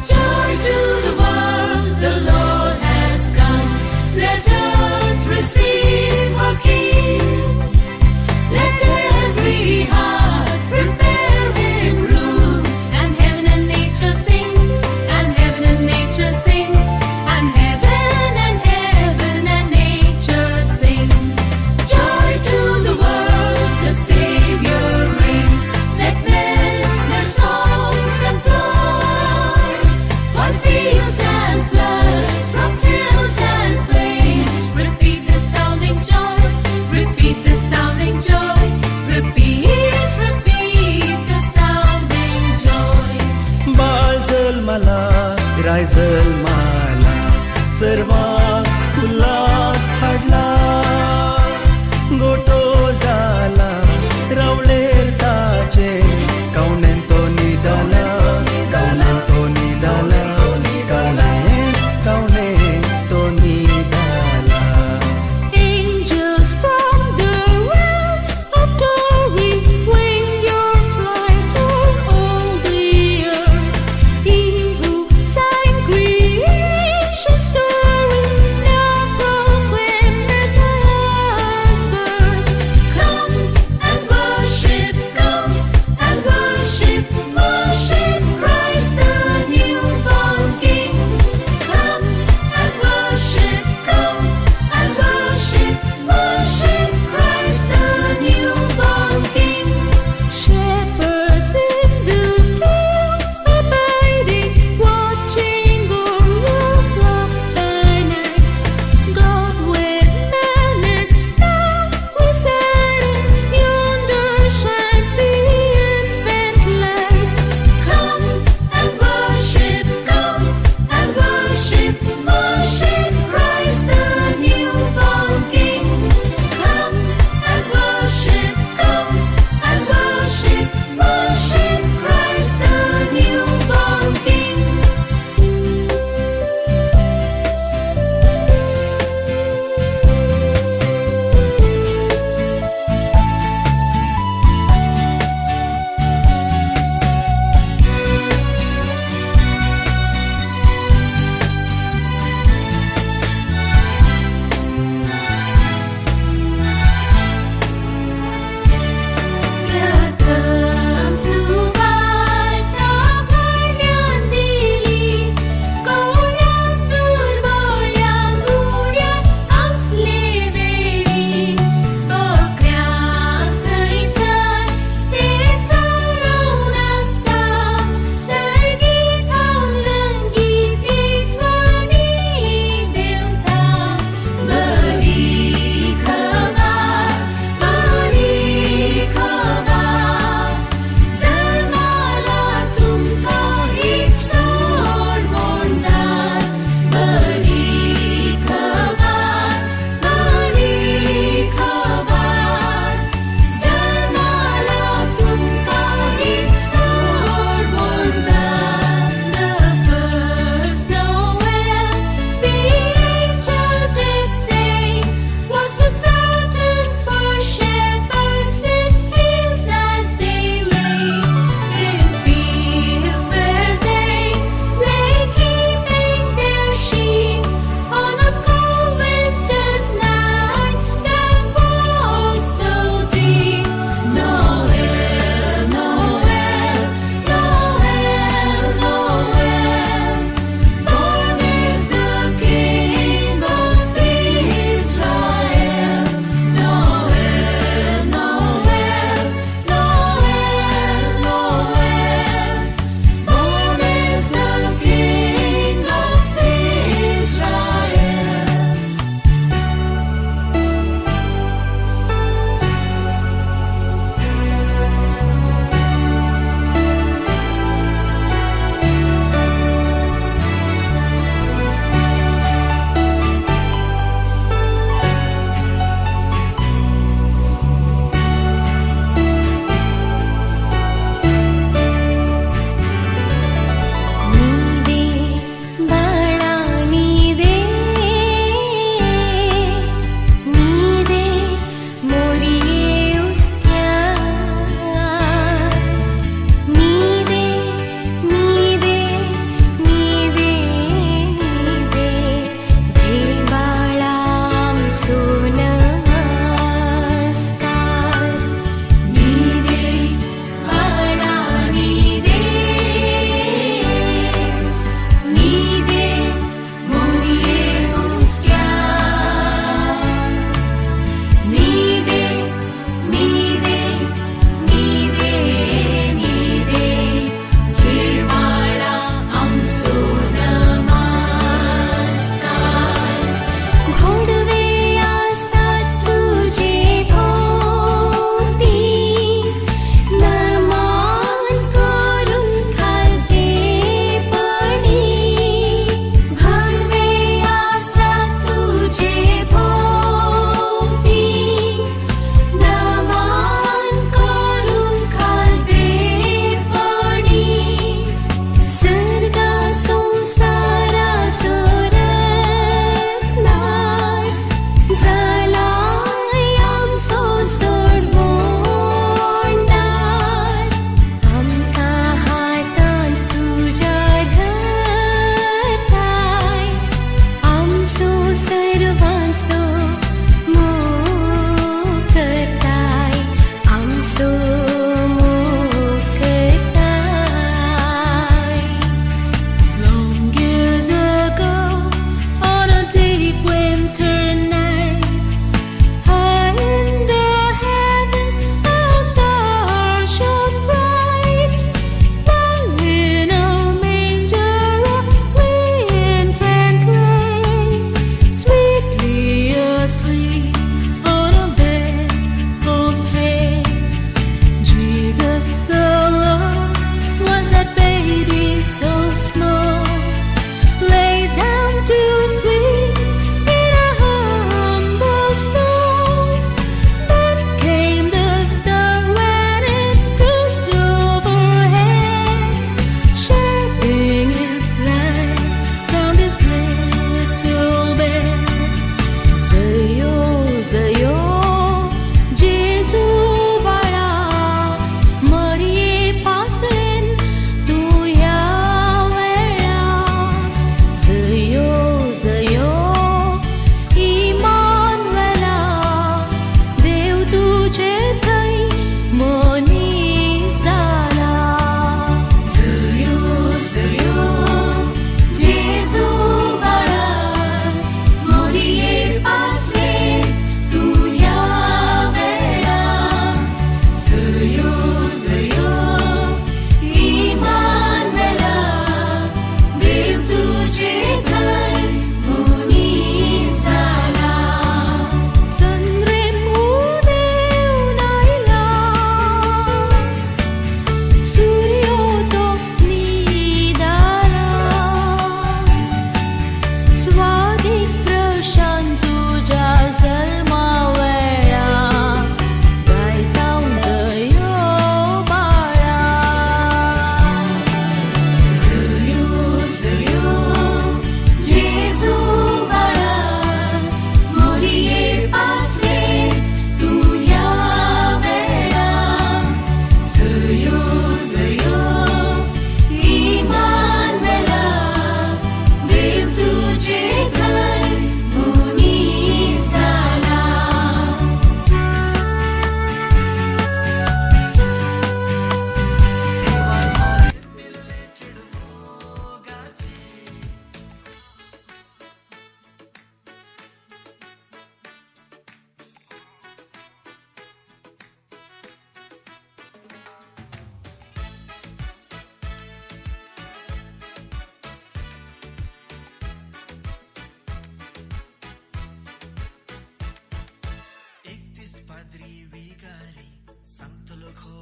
Joy to the world, the Lord has come. Let earth receive her King. Let every heart prepare him room. And heaven and nature sing, and heaven and nature sing, and heaven and nature sing. Joy to the world, the Savior reigns. Let men their songs employ. On fields and floods, rocks, hills and plains, repeat the sounding joy, repeat the sounding joy, repeat the sounding joy. बाळ जन्माला, राय जन्माला, सर्वांत उल्हास हाडला. गोठो जाला, रावळेर ताचे, कावनेन तो न्हिदला, कावनेन तो न्हिदला, कावनेन तो न्हिदला. Angels from the realms of glory wing your flight o'er all the earth. He who sang creation's story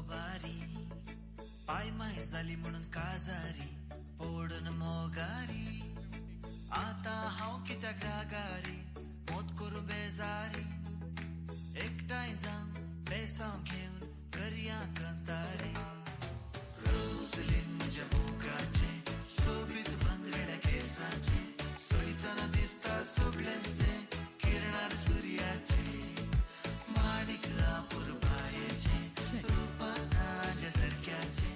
बारी पाय माय झाली म्हणून काजारी पोडून मोगारी आता हांव कित्याक रागारी मोत करून बेजारी एकटाय जावन बेसांव घेवन करया क्रांतारी रोजलीन म्हज्या मोगाचे सोबीत भांगरेड्या केसाचे सोयताना दिसता सगळेंच तें किरणार सुर्याचे माणिक आपुर बायेचे रूपानाच्या सारक्याचे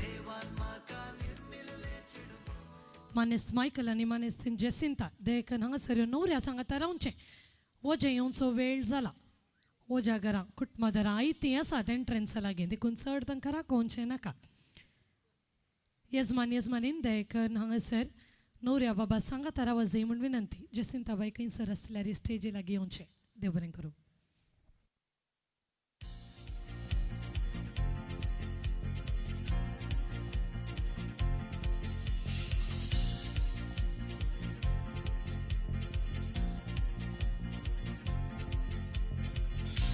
देवान म्हाका निर्मिल्ले चिडून मानेस्त मायकल आनी मानेस्तीन जेसिंता देयकन हांगासर ह्यो नवऱ्या सांगाता रावचें वजें येवचो वेळ जाला वज्या घरां कुटुंबादारां आयतीं आसात एंट्रन्सा लागीं देखून चड तांकां राखोवचें नाका येजमान येजमानीन देयकन हांगासर नवऱ्या बाबा सांगाता रावा जाय म्हूण विनंती जेसिंता बाई खंयसर आसल्यार स्टेजी लागीं येवचें देव बरें करूं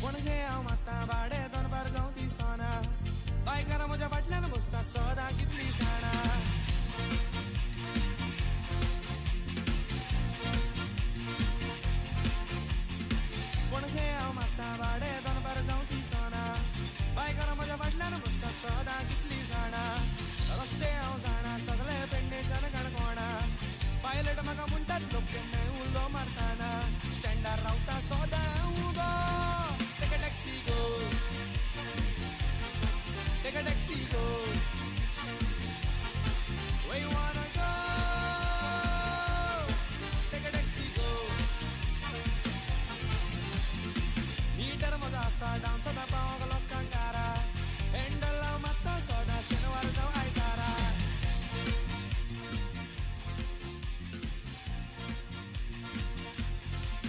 पणजे हांव मात्ता भाडे दोनबार जावं ती सोना बायकारां म्हज्या फाटल्यान बसतात सदां कितलीं जाणां पणजे हांव मात्ता भाडे दोनबार जावं ती सोना बायकारां म्हज्या फाटल्यान बसतात सदां कितलीं जाणां रस्ते हांव जाणा सगळे पेडणेच्यान काणकोणा पायलट म्हाका म्हणटात लोक केन्नाय उलो मारतना स्टँडार रावता सदां उबो Take a taxi go. Take a taxi go. Where you wanna go? Take a taxi go. Meter maza asta dance da pawa lokankara. Handle la matta soda shinwar da aitara.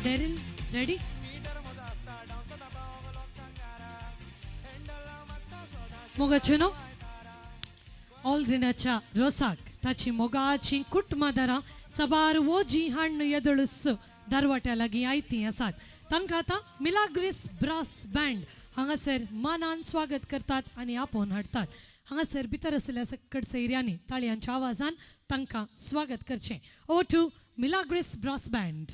Daryl, ready? मोगाचेनो ऑलरिनाच्या रोसाक ताची मोगाची कुटुंबादारां सबार वोजी हाडून येदळस दरवाट्या लागीं आयतीं आसात तांकां आतां Milagres brass band हांगासर मानान स्वागत करतात आनी आपोवन हाडटात हांगासर भितर आसलेल्या सकट सैऱ्यांनी ताळयांच्या आवाजान तांकां स्वागत करचें over to Milagres brass band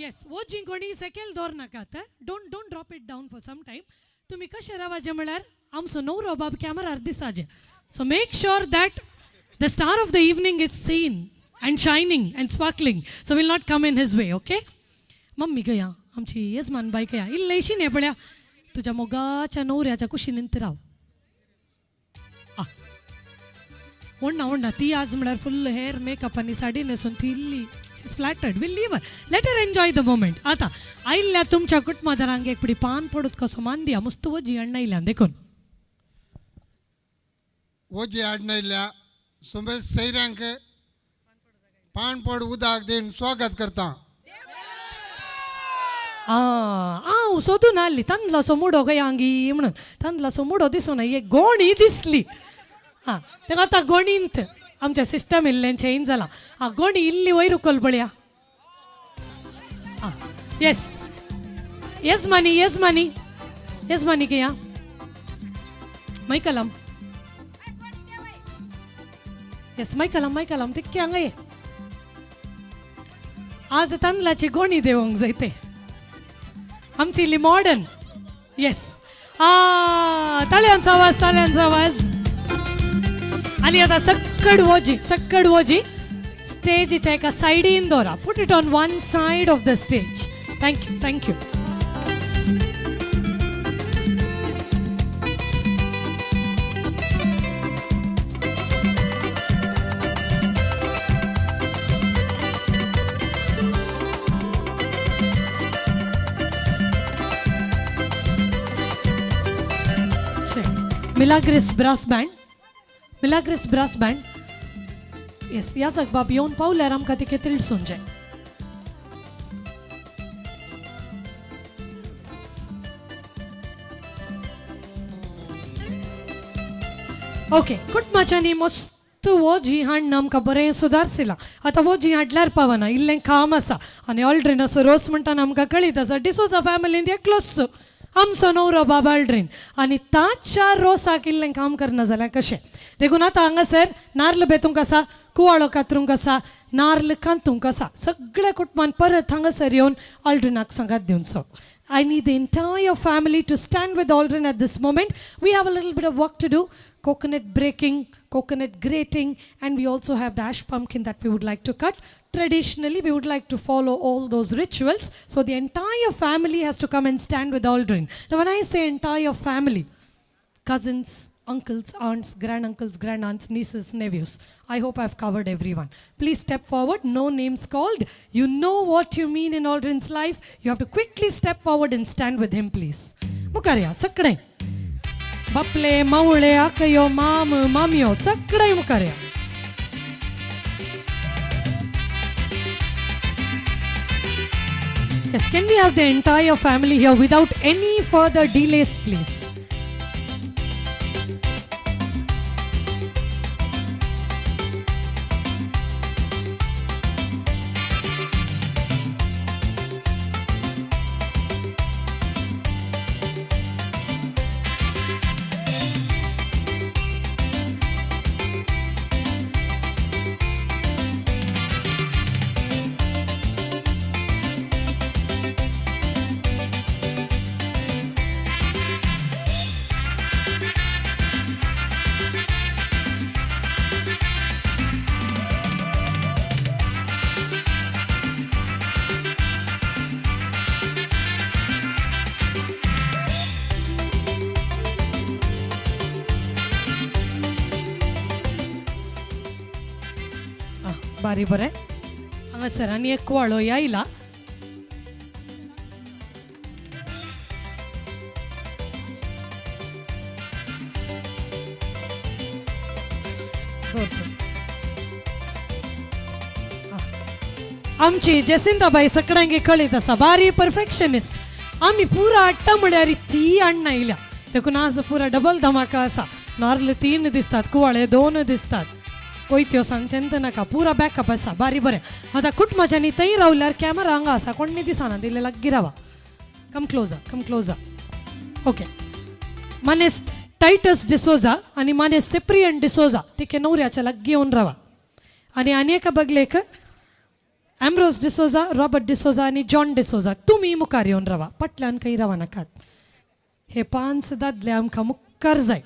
yes वोजी कोणी सेकेल दवरनाका आतां don't drop it down for some time तुमी कशें रावाजे म्हळ्यार आमचो न्हवरो बाब कॅमेरार दिसाजे so make sure that the star of the evening is seen and shining and sparkling so will not come in his way okay mummy गया आमची येजमान बाई गया इल्लेशी न्हे पळया तुज्या मोगाच्या न्हवऱ्याच्या कुशीन निंत राव ओडना ती आज म्हळ्यार फुल्ल हेअर मेकअप आनी साडी न्हेसून ती इल्ली she is flattered will leave her let her enjoy the moment आतां आयिल्ल्या तुमच्या कुटुंबादारांक एक पिडी पान पडूत कसो मान दिया मस्त वजी अण्णा इल्ल्यान देखून ओजी आडनयल्ल्या सुमेश सैऱ्यांक पानपड उदक दिवन स्वागत करता हांव सोदून हाडली तांदलाचो मुडो खंय आंगी म्हणून तांदलाचो मुडो दिसून एक गोणी दिसली हां तेका आतां गोणींत आमच्या सिस्टम इल्लें चेंज जाला हां गोणी इल्ली वयर उखल पळया हां येस येजमानी किया मैकलम येस मैकलम तिक्की हांगा ये आज तांदलाची गोणी देवंक जाय ते आमची इल्ली मॉडर्न येस ताळयांचो आवाज आणि आता सक्कड वोजी स्टेजीच्या एका सायडीन दवरा put it on one side of the stage thank you Milagres brass band yes या बाब येवन पावल्यार आमकां तिके तिळसून जाय ओके कुटुंबाच्यांनी मस्त वोजी हाडून आमकां बरें सुदारसिलां आतां वोजी हाडल्यार पावना इल्लें काम आसा आनी ऑलड्रीन असो रोस म्हणटाना आमकां कळीत आसा डिसोजा फॅमिलीन एकलोच आमचो न्हवरो बाब ऑलड्रीन आनी ताच्या रोसाक इल्लें काम करना जाल्यार कशें देखून आतां हांगासर नाल्ल बेतूंक आसा कुवाळो कातरूंक आसा नाल्ल कांतूंक आसा सगळ्या कुटुंबान परत हांगासर येवन ऑलड्रीनाक सांगात दिवन so I need the entire family to stand with Aldrin at this moment. We have a little bit of work to do. Coconut breaking, coconut grating, and we also have the ash pumpkin that we would like to cut. Traditionally, we would like to follow all those rituals. So the entire family has to come and stand with Aldrin. Now when I say entire family, cousins, uncles, aunts, grandaunts, nieces, nephews. I hope I've covered everyone. Please step forward. No names called. You know what you mean in Aldrin's life. You have to quickly step forward and stand with him, please. Mukarya, sakde. Baple, maule, akayo, mamyo, sakde mukarya. Yes, can we have the entire family here without any further delays, please? बारी बरें हांगासर आनी एक कुवाळो आयला आमची जसिंताबाई सगळ्यांक कळीत आसा बारी परफेक्शनिस्ट आमी पुरा हाडटा म्हळ्यार ती हाडून आयल्या देखून आज पुरा डबल धमाका आसा नाल्ल 3 दिसतात कुवाळे 2 दिसतात कोयत्यो सांगचेंत नाका पुरा बॅकअप आसा बारी बरें आतां कुटुंबाच्यांनी थंय रावल्यार कॅमेरा हांगा आसा कोणी दिसना दिले लागीं रावा कम क्लोजर ओके मानेस टायटस डिसोजा आनी मानेस सिप्रियन डिसोजा तिके न्हवऱ्याच्या लागीं येवन रावा आनी एका बगलेक ॲम्ब्रोस डिसोजा, रॉबर्ट डिसोजा आणि जॉन डिसोजा तुम्ही मुखार येवन रावा, पटल्यान खंय रावा नाकात. हे 5 दादले आमकां मुखार जाय.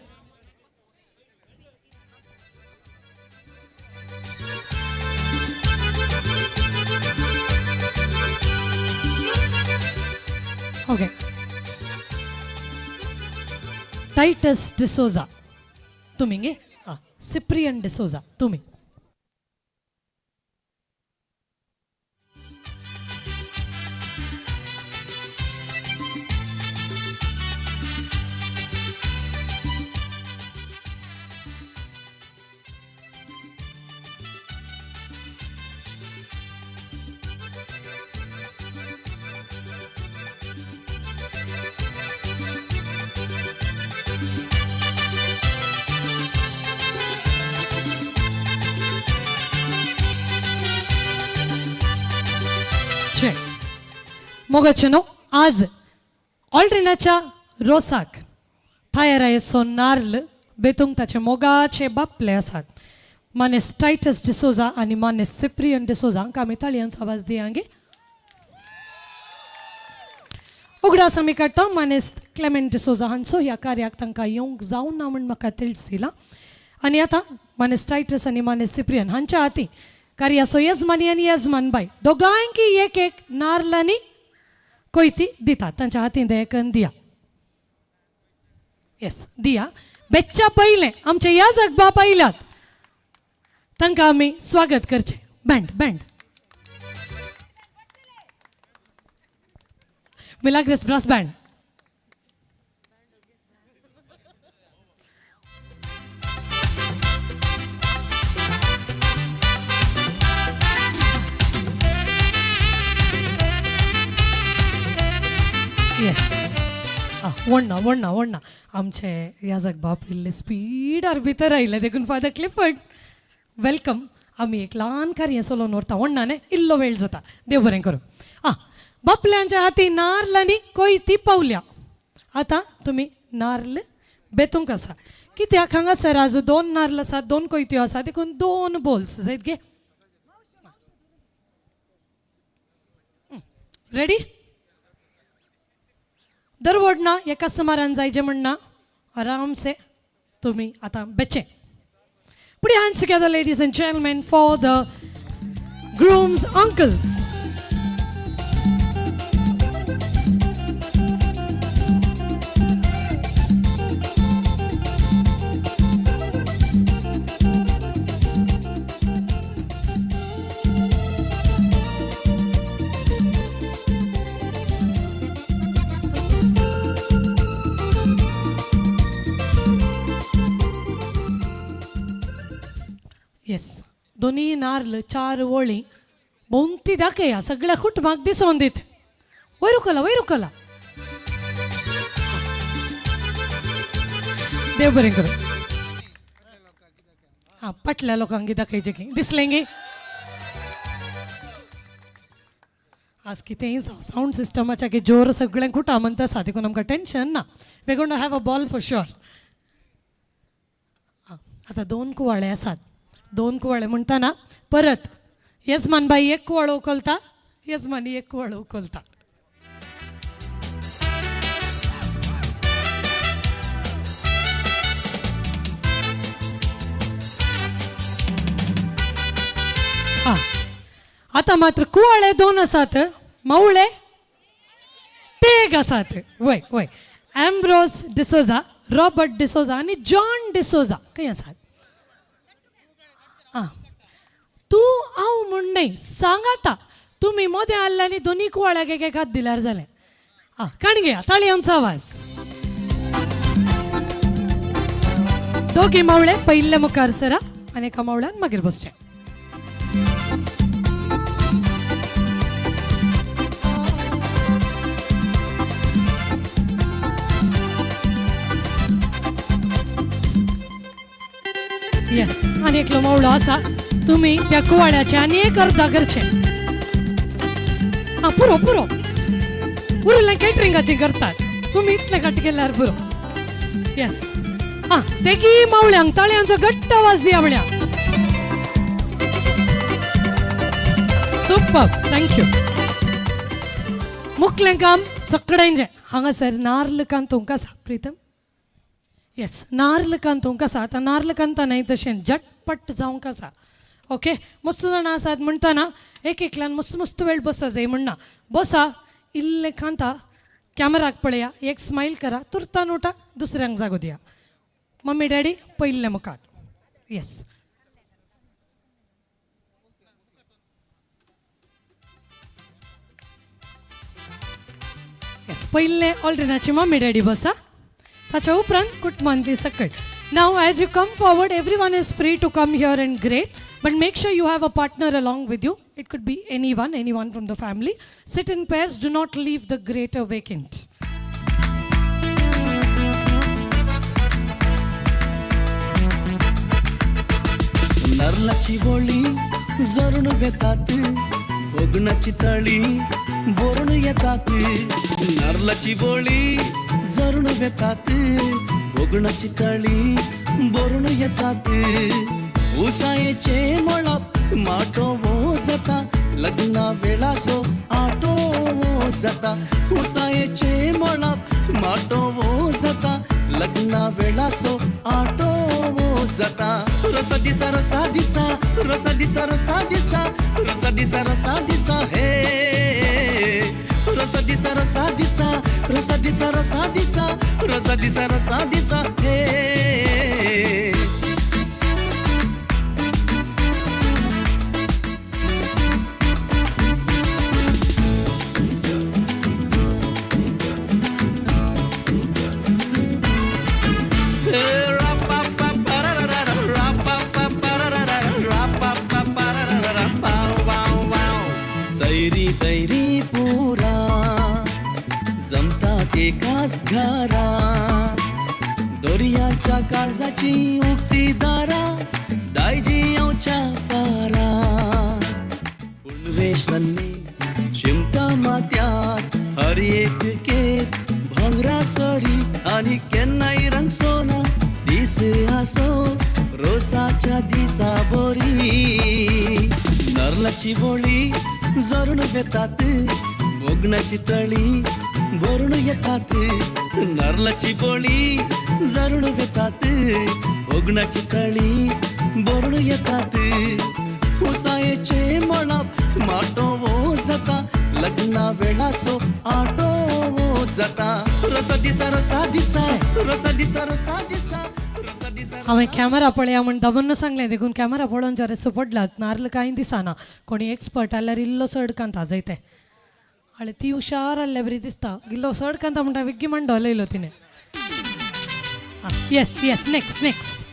ओके. टायटस डिसोजा तुम्ही गे. सिप्रियन डिसोजा तुम्ही. छे मोगचनो आज ऑल्ड्रिनाच्या रोसाक थायरायसो नार्ल बेतूंक ताचे मोगाचे बापले आसात. मानेस टायटस डिसोजा आणि मानेस सिप्रियन डिसोजा हांकां आमी ताळयांचो आवाज दियांगे. उगडास आमी काडटा मानेस क्लेमेंट डिसोजा हांचो. ह्या कार्याक तांकां येवंक जावं ना म्हूण म्हाका तिळसिलां. आनी आतां मानेस टायटस आनी मानेस सिप्रियन हांच्या हाती कार्याचो येजमानी आनी येजमानबाई दोगांयकी एक एक नार्ल आनी कोयती दितात. तांच्या हातीन दयेकन दिया. येस दिया. बेच्च्या पयलें आमचे याजक बाप आयल्यात तांकां आमी स्वागत करचें. Band band. Milagres brass band. Yes वण्णा वण्णा वण्णा आमचे याजक बाप इल्ले स्पीडार भितर आयले देखून फादर क्लिफर्ड वेलकम. आमी एक ल्हान कार्य चलोवन व्हरता. वण्णा न्ही इल्लो वेळ जाता. देव बरें करूं. बापल्यांच्या हाती नार्ल आनी कोयती पावल्या. आतां तुमी नार्ल बेतूंक आसा कित्याक हांगासर आजू 2 नार्ल आसात 2 कोयत्यो आसा देखून 2 बोल्स जायत गे. रेडी. दरवड ना एका सुमारान जायचे म्हणना आराम से तुम्ही आता बेचे. Put your hands together, ladies and gentlemen, for the groom's uncles. Yes दोन्ही नार्ल 4 वळी बोंती दाखया सगळ्या कुटुंबाक दिसोन दित. वैरुकला वैरुकला. देव बरें करूं. पटल्या लोकांक दाखयचे की दिसलें गे. आज कितेंय साऊंड सिस्टमाच्या की जोर सगळें कुटा म्हणटा आसा देखून आमकां टेन्शन ना. We gonna have a ball for sure. आतां 2 कुवाळे आसात. 2 कुवाळे म्हणटाना परत येजमानबाई 1 कुवाळो उखलता येजमानी 1 कुवाळो उखलता. आता मात्र कुवाळे 2 आसात मावळे 3 आसात. वय वय. ॲम्ब्रोस डिसोजा, रॉबर्ट डिसोजा आणि जॉन डिसोजा खंय आसात. तूं हांव म्हण न्हय सांग आतां तुमी मोदें हाडलें आनी दोनी कुवाळ्याक एक हात दिल्यार जालें. काण घेया ताळयांचो आवाज. दोगी मावळे पयले मुखार सरा आनी एका मावळ्यान मागीर बसचें. येस आनी एकलो मावळो आसा. तुम्ही त्या कुवाड्याचे आनी एक अर्धा करचे. पुरो पुरो उरलें कॅटरिंगाची करतात. तुम्ही इतले घट्ट केल्यार पुरो. येस तेगी मावळ्यांक ताळयांचो घट्ट आवाज दिया म्हळ्या. सुपर थँक्यू मुख्यलेंकाम सगळ्यांचे हांगासर नार्लकान तुमकां आसा प्रितम येस नार्लकान तुमकां आसा आतां नार्लकांत न्हय तशें झटपट जावंक आसा ओके मस्त जाणां आसात म्हणटना एक एकल्यान मस्त मस्त वेळ बसा जाय म्हणना बसा इल्लें कांता कॅमेराक पळया एक स्माईल करा तुरतान उठा दुसऱ्यांक जागो दिया मम्मी डॅडी पयले मुखार येस येस पयले ऑलरेनाची मम्मी डॅडी बसा ताच्या उपरांत कुटुंबांतली सकयल नाव as you come forward everyone is free to come here and great but make sure you have a partner along with you it could be anyone from the family sit in pairs do not leave the greater vacant नरलाची बोळी जरून येतात भोगणाची तळी बोरून येतात नरलाची बोळी जरून येतात भोगणाची तळी बोरून येतात उसायेचे मळप माटो वो जाता लग्ना वेळासो आटो वो जाता उसायेचे मळप माटो वो जाता लग्ना वेळासो आटो वो जाता रोसा दिसा रोसा दिसा रोसा दिसा रोसा दिसा रोसा दिसा रोसा दिसा हे रोसा दिसा रोसा दिसा रोसा दिसा रोसा दिसा रोसा दिसा रोसा दिसा हे सैरी दैरी पुरा जमतात एकाच घरा दोरयाच्या काळजाची उक्ती दारा दायजी येवच्या पारा पुणवेशन्नी शिमता मात्यात हर एक केस भंगरा सरी आणि केन्नाय रंग सोना दिस आसो रोसाच्या दिसा बोरी नरलाची बोळी जरून येतात भोगणाची तळी बोरून येतात नरलाची बोळी जरून येतात भोगणाची तळी बोरून येतात कुसायेचे मळप माटो वो जाता लग्ना वेळासो आटो वो जाता रोसा दिसा रोसा दिसा रोसा दिसा रोसा दिसा रोसा दिसा हांवें कॅमेरा पळया म्हण दमन्न सांगलें देखून कॅमेरा पळोवन जरासो पडलात नार्ल कांय दिसना कोणी एक्सपर्ट आल्यार इल्लो चड कांता जायते आनी ती हुशार आसल्या बरी दिसता इल्लो चड कांता म्हणटा विग्गी म्हण ढोलयलो तिणें yes yes next next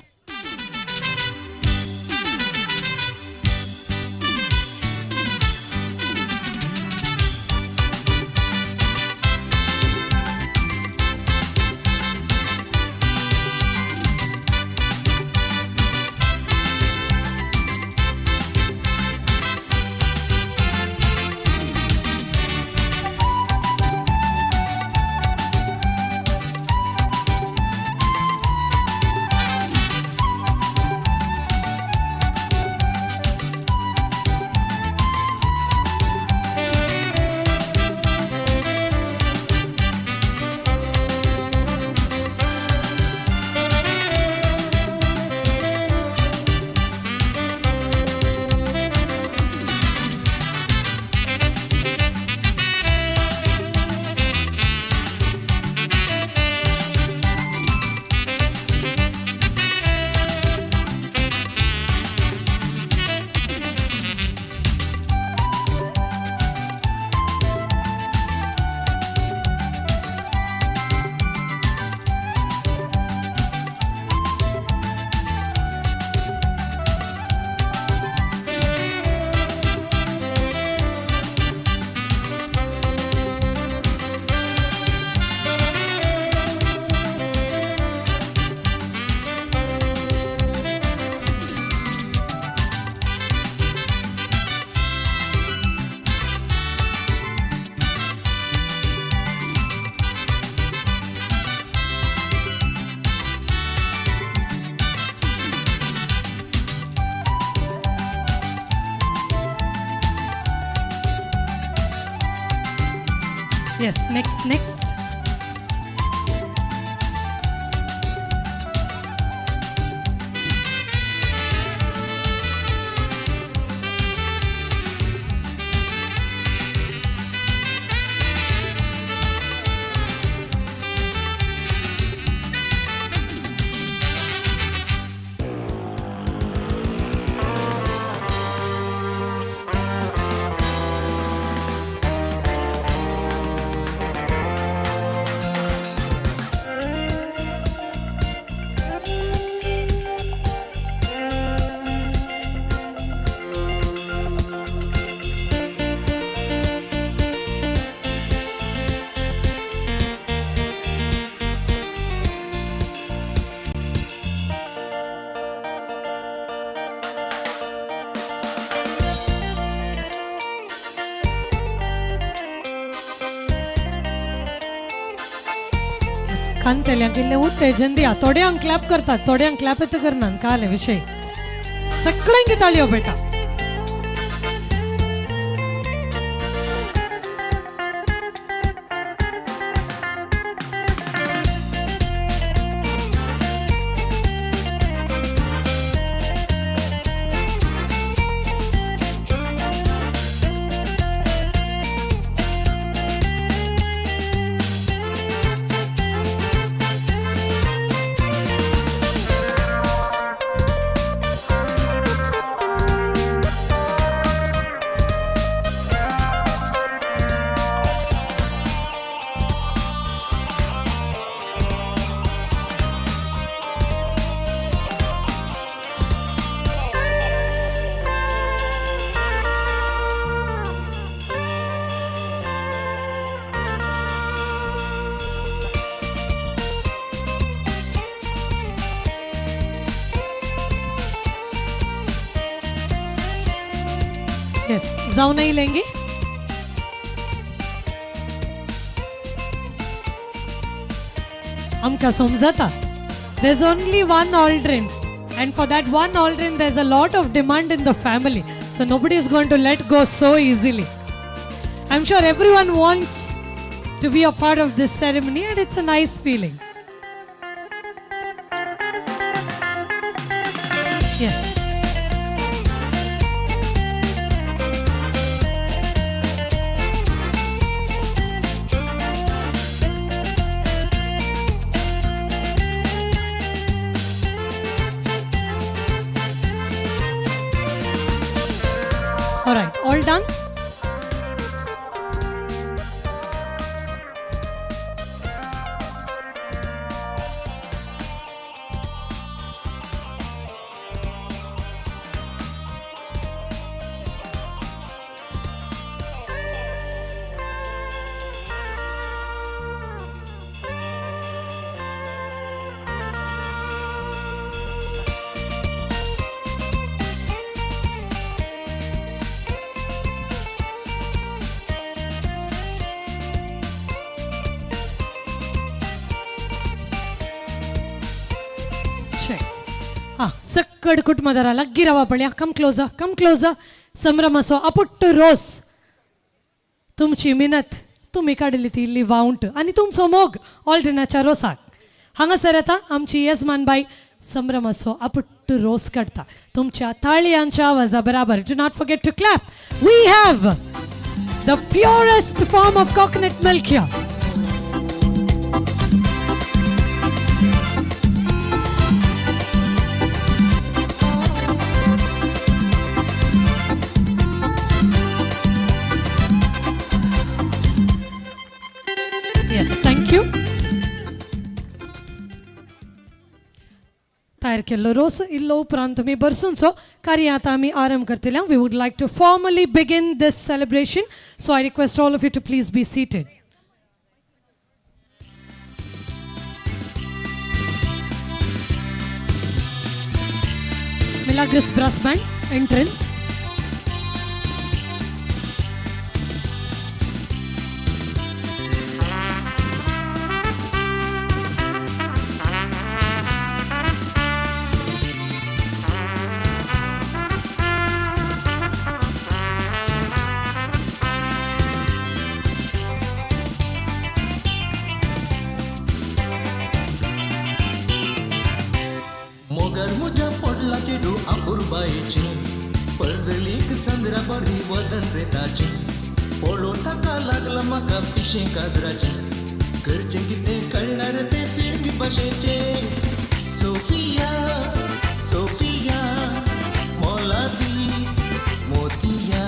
Yes, next. कांतेल्या गेल्ले उत्तेजन दिया थोड्यांक क्लॅप करतात थोड्यांक क्लॅप येतं करणार काले विषय सगळ्यांकी ताळयो बेटा यस जाऊ नाही लेंगे आमका समजता there's only one Aldrin and for that one Aldrin there's a lot of demand in the family so nobody is going to let go so easily. I'm sure everyone wants to be a part of this ceremony and it's a nice feeling. Yes. All right, all done? ಸಕ್ಕಡ್ ಕುಟುಂಬದರ ಲಗ್ಗಿರವ ಬಳಿಯ come ಕ್ಲೋಸ ಸಂಭ್ರಮಸೋ ಅಪುಟ್ಟು रोस तुमची मिनत तुम्ही काढली ती इल्ली वाउंट आणि तुमचो मोग ऑल्ड्रिनाच्या रोसाक हांगासर येता आमची येजमानबाई संभ्रमसो अपुट्टू रोस काढता तुमच्या ताळयांच्या आवाजा बराबर do not forget to clap we have the purest form of coconut milk here. Yes, thank you. तयार केल्लो रोस इल्लो उपरांत तुमी बरसूनचो कार्य आतां आमी आरंभ करतले. We would like to formally begin this celebration, so I request all of you to please be seated. Milagros Brass Band entrance. अपूर्बायेचे पळजलीक संद्रा बरी वदन रेताचे पळोवन ताका लागला म्हाका पिशें काजराचे करचें कितें कळणार तें फिरकी भाशेचे सोफिया सोफिया मोलादी मोतिया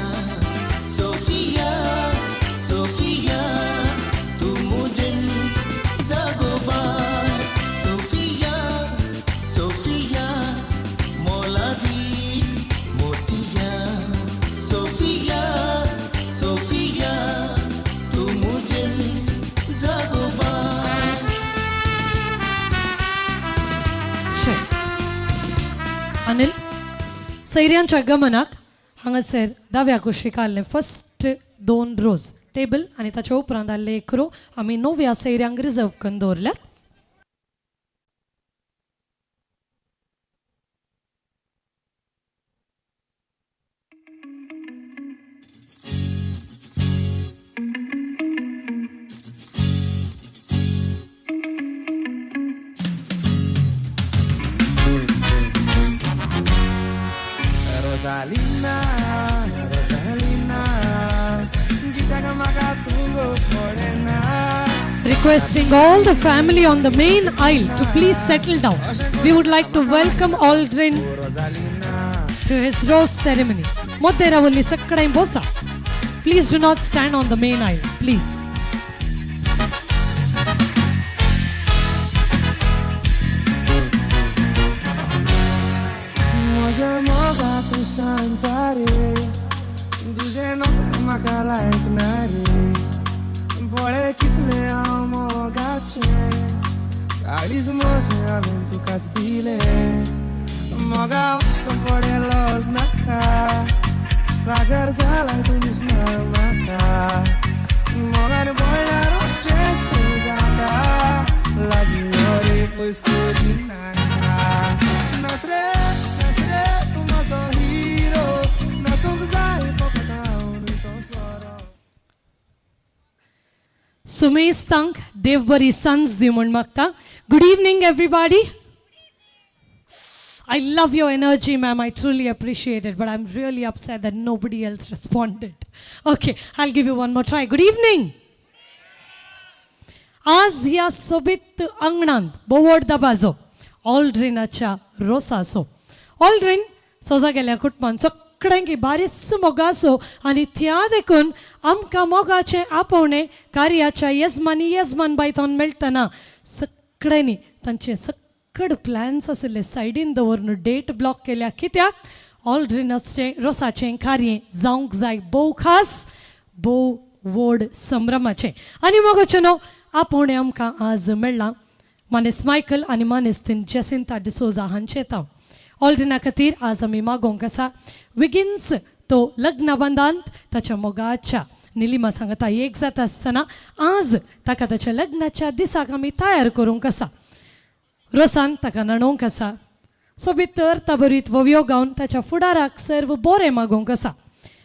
सोफिया सोफिया तू मुझेच जागोबा सोफिया सोफिया मोलादी मोतिया सोफिया सोफिया तू मुझेच जागोबा अनिल सैर्यांच्या गमनाक हांगासर दाव्या कुशीक फर्स्ट 2 रोज टेबल आनी ताच्या उपरांत आसले 1 रो आमी 9व्या सैर्यांक रिजर्व करून दवरल्यात. Rosalina, Rosalina, kita kan maka tunggu morena. Requesting all the family on the main aisle to please settle down. We would like to welcome Aldrin Rosalina, to his rose ceremony. Moderavalli sakkadai bosa. Please do not stand on the main aisle, please. माझ्या मोगात सांचारे तुझे नोकरी म्हाका लायकणारे बळे कितले हांव मोगाचे काळीज मोसे हांवें तुकाच दिले मोगा वचो पडेलोच नाका रागर जालाय तूं दिसना म्हाका मोगान पडल्यार अशेंच तें जाता लागीं रे पयस करी नाका नात्रे तूं म्हजो हिरो नाचूंक जाय फकत हांव न्ही तो सोरो Sumesh Tank, Devbari Sons दी म्हण मागता. Good evening everybody. I love your energy ma'am, I truly appreciate it, but I'm really upset that nobody else responded. Okay, I'll give you one more try. Good evening. आज ह्या सोबीत अंगणांत बोवड दाबाजो ऑल्ड्रिनाच्या रोसासो Aldrin सोजा गेल्या कुटुंबान सगळ्यांकी बारीस मोगासो आनी त्या देखून आमकां मोगाचें आपोवणें कार्याच्या येजमान बायतोन मेळटना सगळ्यांनी तांचे सकड प्लॅन्स आशिल्ले सायडीन दवरून डेट ब्लॉक केल्या कित्याक ऑल्ड्रिनाचे रोसाचें कार्य जावंक जाय भोव खास भोव व्हड संभ्रमाचें आनी मोगाचें आपोवणें आमकां आज मेळ्ळां मानेस मायकल आनी मानेस्तीन जेसिंता डिसोजा हांचे तांव ऑल्ड्रिना खातीर आज आमी मागोवंक आसा विगिन्स तो लग्न बंदांत ताच्या मोगाच्या निलिमा सांगता एक जाता आसतना आज ताका ताच्या लग्नाच्या दिसाक आमी तयार करूंक आसा रोसान ताका न्हाणोवंक आसा सो भितर ताबरीत वोवयो गावन ताच्या फुडाराक सर्व बरें मागोवंक आसा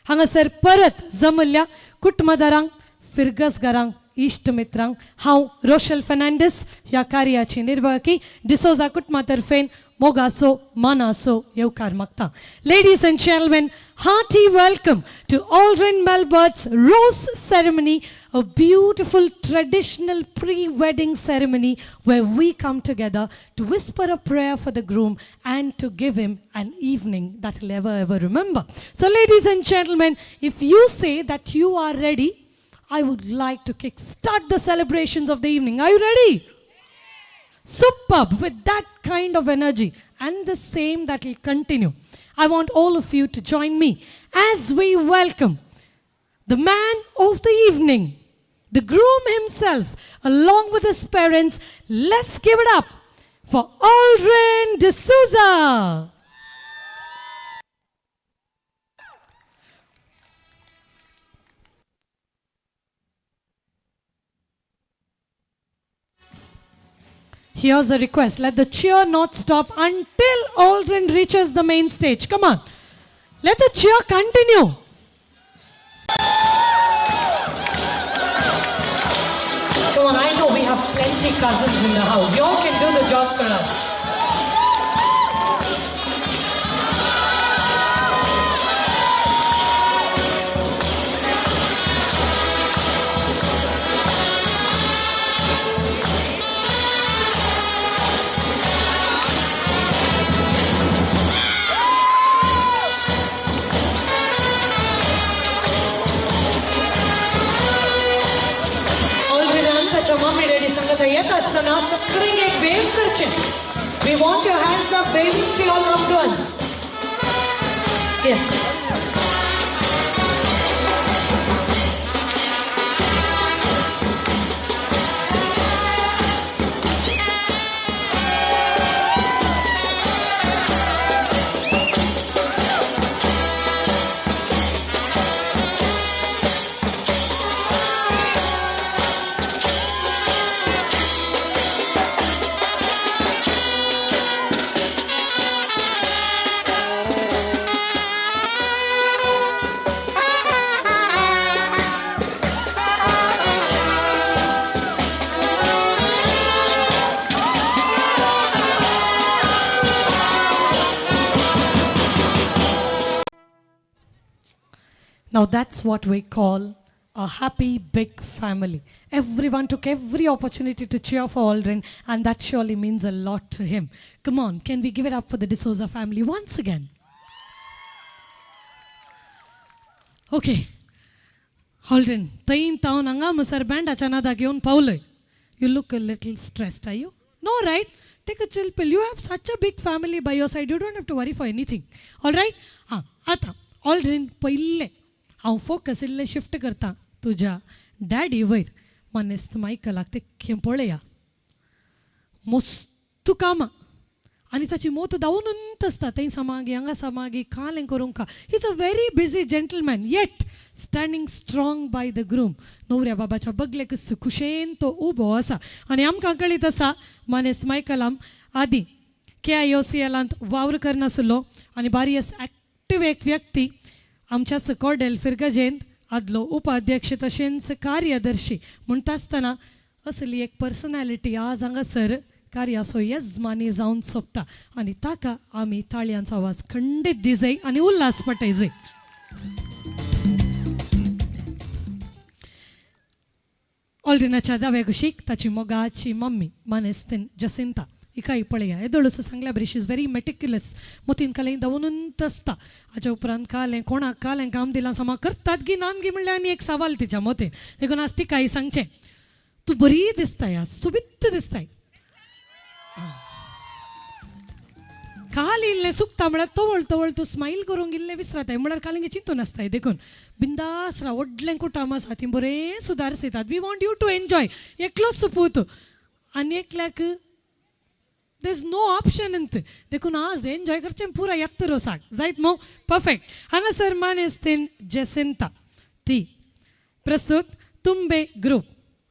हांगासर परत जमल्ल्या कुटुंबदारांक फिरगसगारांक इश्ट मित्रांक हांव रोशल फर्नांडीस ह्या कार्याची निर्वाहकी डिसोजा कुटुंबातर्फेन मोगासो मानासो येवकार मागता. Ladies and gentlemen, hearty welcome to Aldrin Melbert's Rose Ceremony, a beautiful traditional pre-wedding ceremony where we come together to whisper a prayer for the groom and to give him an evening that he'll ever remember. So ladies and gentlemen, if you say that you are ready, I would like to kick-start the celebrations of the evening. Are you ready? Superb. With that kind of energy and the same that will continue, I want all of you to join me as we welcome the man of the evening, the groom himself, along with his parents. Let's give it up for Aldrin D'Souza. Here's a request. Let the cheer not stop until Aldrin reaches the main stage. Come on. Let the cheer continue. Come on, I know we have plenty cousins in the house. You all can do the job for us. त्याच्या mummy daddy संगत येत असताना सगळ्यांनी एक wave करचे. We want your hands up waving to your loved ones. Yes. Now that's what we call a happy big family. Everyone took every opportunity to cheer for Aldrin, and that surely means a lot to him. Come on, can we give it up for the D'Souza family once again? Okay. Aldrin, tayin taon anga musar band achanada gyeon paulay. You look a little stressed, are you? No, right? Take a chill pill. You have such a big family by your side. You don't have to worry for anything. All right? आता Aldrin पहिले हांव focus इल्लें shift करता तुज्या daddy वयर. मनेस्त Michael लागते खें पळया मस्त कामां आनी ताची मोत धांवूनच आसता. थंय समागी हांगा समागी कालें करूंक. He is a very busy gentleman yet standing strong by the groom. न्हवऱ्या बाबाच्या बगलेक खुशेन तो उबो आसा. आनी आमकां कळीत आसा मनेस्त मायकलाम आदी KIOCLांत वावर करनासलो आनी बारीयस एक्टीव एक व्यक्ती आमच्या कॉर्डेल फिरगजेंत आदलो उपाध्यक्ष तशेंच कार्यदर्शी म्हणटा आसतना असली एक पर्सनॅलिटी आज हांगासर कार्याचो येजमानी जावन सोंपता आनी ताका आमी ताळयांचो आवाज खंडीत दिजय आनी उल्हास पटयजय. ऑल्ड्रिनाच्या दाव्या कुशीक ताची मोगाची मम्मी मानेस्तीन जसिंता इकाई पळया. येदोळूस सांगल्या बरी शी इज व्हेरी मेटिक्युलस. मोतीन कालें दवरूनच आसता. हाच्या उपरांत कालें कोणाक कालें काम दिलां समा करतात गी नान गी म्हणल्यार आनी एक सवाल तिच्या मोतीन. देखून आज तिकाय सांगचें तूं बरी दिसताय आज सुबित्त दिसताय. काल इल्लें सुकता म्हळ्यार तवळ तवळ तूं स्माईल करूंक इल्लें विसरताय म्हळ्यार कालें चिंतून आसताय. देखून बिंदास राव व्हडलें कुटुंब आसा ती बरें सुदारसितात. We want you to enjoy. एकलोच सुपूत आनी एकल्याक there's no option in it. देखून आज एन्जॉय करचें पुरा यात्रो साक जायत मो परफेक्ट. हांगासर मानेस्तीन जसिंता ती प्रस्तुत तुंबे ग्रूप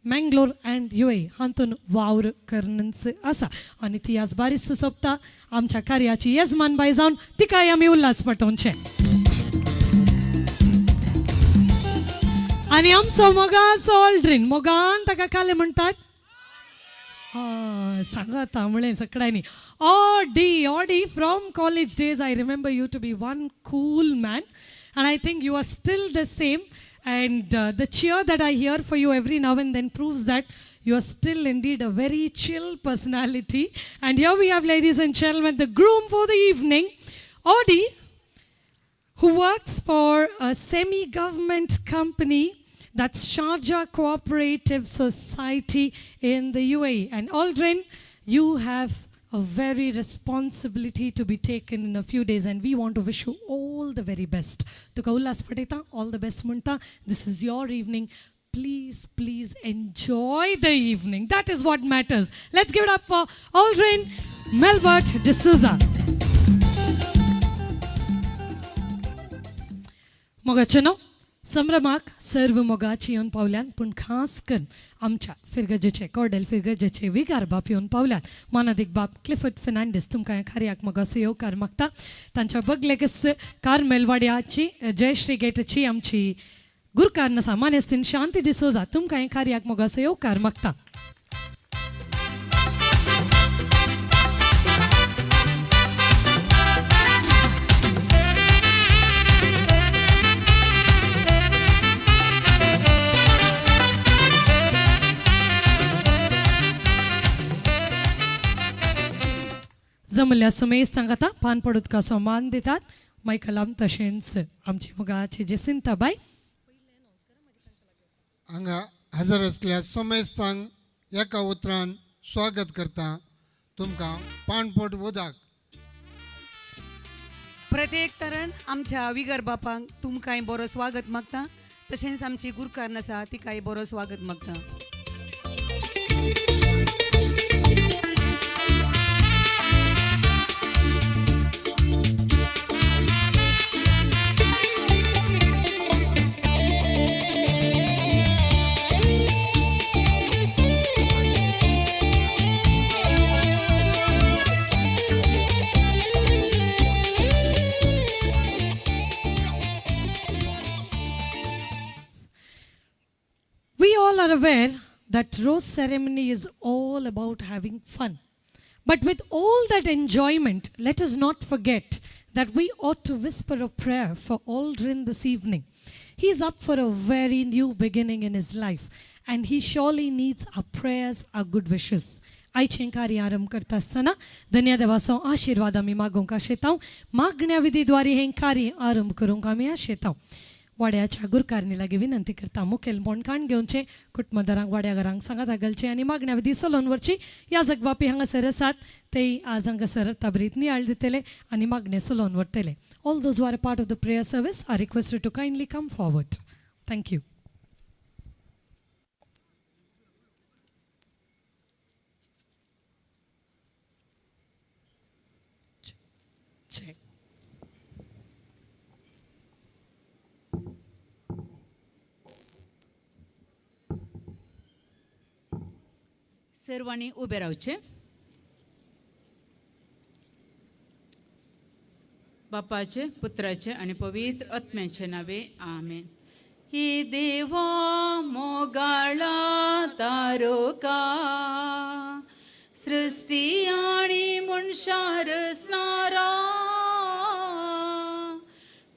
मँगलोर अँड UAE हातून वावर करनच आसा आनी ती आज बारीस सोंपता. आमच्या कार्याची येजमान बाय जावन तिकाय आमी उल्हास पटोवचे. आनी आमचो मोगाचो ऑल्ड्रिन मोगान ताका काले म्हणटात सांगा तांबळे सगळ्यांनी. Audi from college days I remember you to be one cool man and I think you are still the same and the cheer that I hear for you every now and then proves that you are still indeed a very chill personality. And here we have, ladies and gentlemen, the groom for the evening, Audi, who works for a semi-government company that's Sharjah Cooperative Society in the UAE. And Aldrin, you have a very responsibility to be taken in a few days and we want to wish you all the very best. Tuka ullas pateta, all the best munta. This is your evening. Please enjoy the evening. That is what matters. Let's give it up for Aldrin Melbert D'Souza. Mogachano. संभ्रमाक सर्व मोगाची येवन पावल्यान पूण खास करून आमच्या फिरगजेचे कॉर्डेल फिरगजेचे विगार बाप येवन पावल्यान मानादीक बाप क्लिफर्ड फर्नांडीस तुमकां ह्या कार्याक मोगाचो येवकार मागता. तांच्या बगलेकच कार्मेलवाड्याची जयश्री गेटची आमची गुरकार आसा मानेस्तीन शांती डिसोजा तुमकां ह्या कार्याक मोगाचो येवकार मागता. जमल्या सुमेस तांकां पान पडूत कसो मान दितात. मायकलाम तशेंच आमची मोगाची जसिंता बाय हांगा हजर आसल्या सोमेस्तांक एका उतरान स्वागत करता तुमकां पाणपोट उदक. प्रत्येक तरण आमच्या विगर बापांक तुमकांय बरो स्वागत मागता. तशेंच आमची गुरकारण आसा तिकाय बरो स्वागत मागता. We all are aware that rose ceremony is all about having fun. But with all that enjoyment, let us not forget that we ought to whisper a prayer for Aldrin this evening. He is up for a very new beginning in his life, and he surely needs our prayers, our good wishes. आयचें कार्य आरंभ करता आसतना धन्य देवाचो आशिर्वाद आमी मागोवंक आशेताव. मागण्या विधीद्वारे हें कार्य आरंभ करूंक आमी आशेताव. वाड्याच्या गुरकारणी लागीं विनंती करता मुखेल बोणकाण घेवचें, कुटुंबदारांक वाड्या घरांक सांगात घालचें आनी मागण्या विधी चलोवन व्हरची. ह्या जगबापी हांगासर आसात तेय आज हांगासर ताबरीत नियाळ दितले आनी मागणे चलोवन व्हरतले. All those who are part of the prayer service are requested to kindly come forward. Thank you. सर्वांनी उबे रावचे. बापाचे, पुत्राचे आणि पवित्र आत्म्याचे नावे आमेन. ही देवा मोगाळा तारोका सृष्टी आणि मनशार स्नारा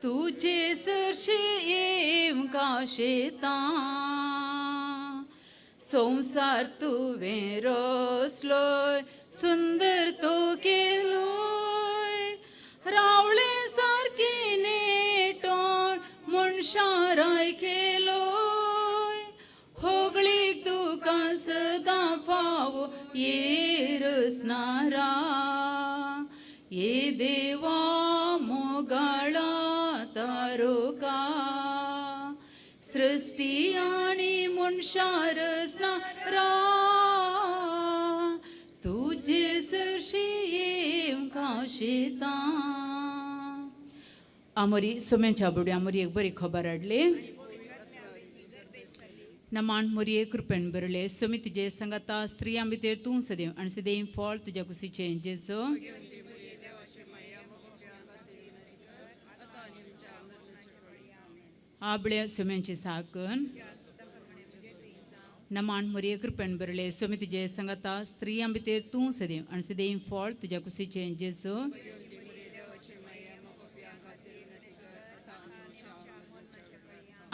तुझे सरशी येम काशेता संसार तुवें रचलोय सुंदर तो केलोय रावळे सारकी नेटोन मनशाराय केलोय होगळीक तुका सदां फावो येरसनारा ये देवा मोगाळा तारोका सृष्टी आणि मनशार स्नारा तुझे सरशी येम काशेता. आमरी सोम्याच्या बुडी आमरी एक बरी खबर हाडली. नमान मोरये कृपेन बरले सोमी तुजे संगता स्त्रियां भितर तूं सदैव आनी सदैव फळ तुज्या कुशीचें जेजो. आबळ्या सोम्यांची साकन नमान मोरये कृपेन बरले सोमी तुजे संगता स्त्रियां भितर तूं सदैव आनी सदैव फळ तुज्या कुशीचें जेजो.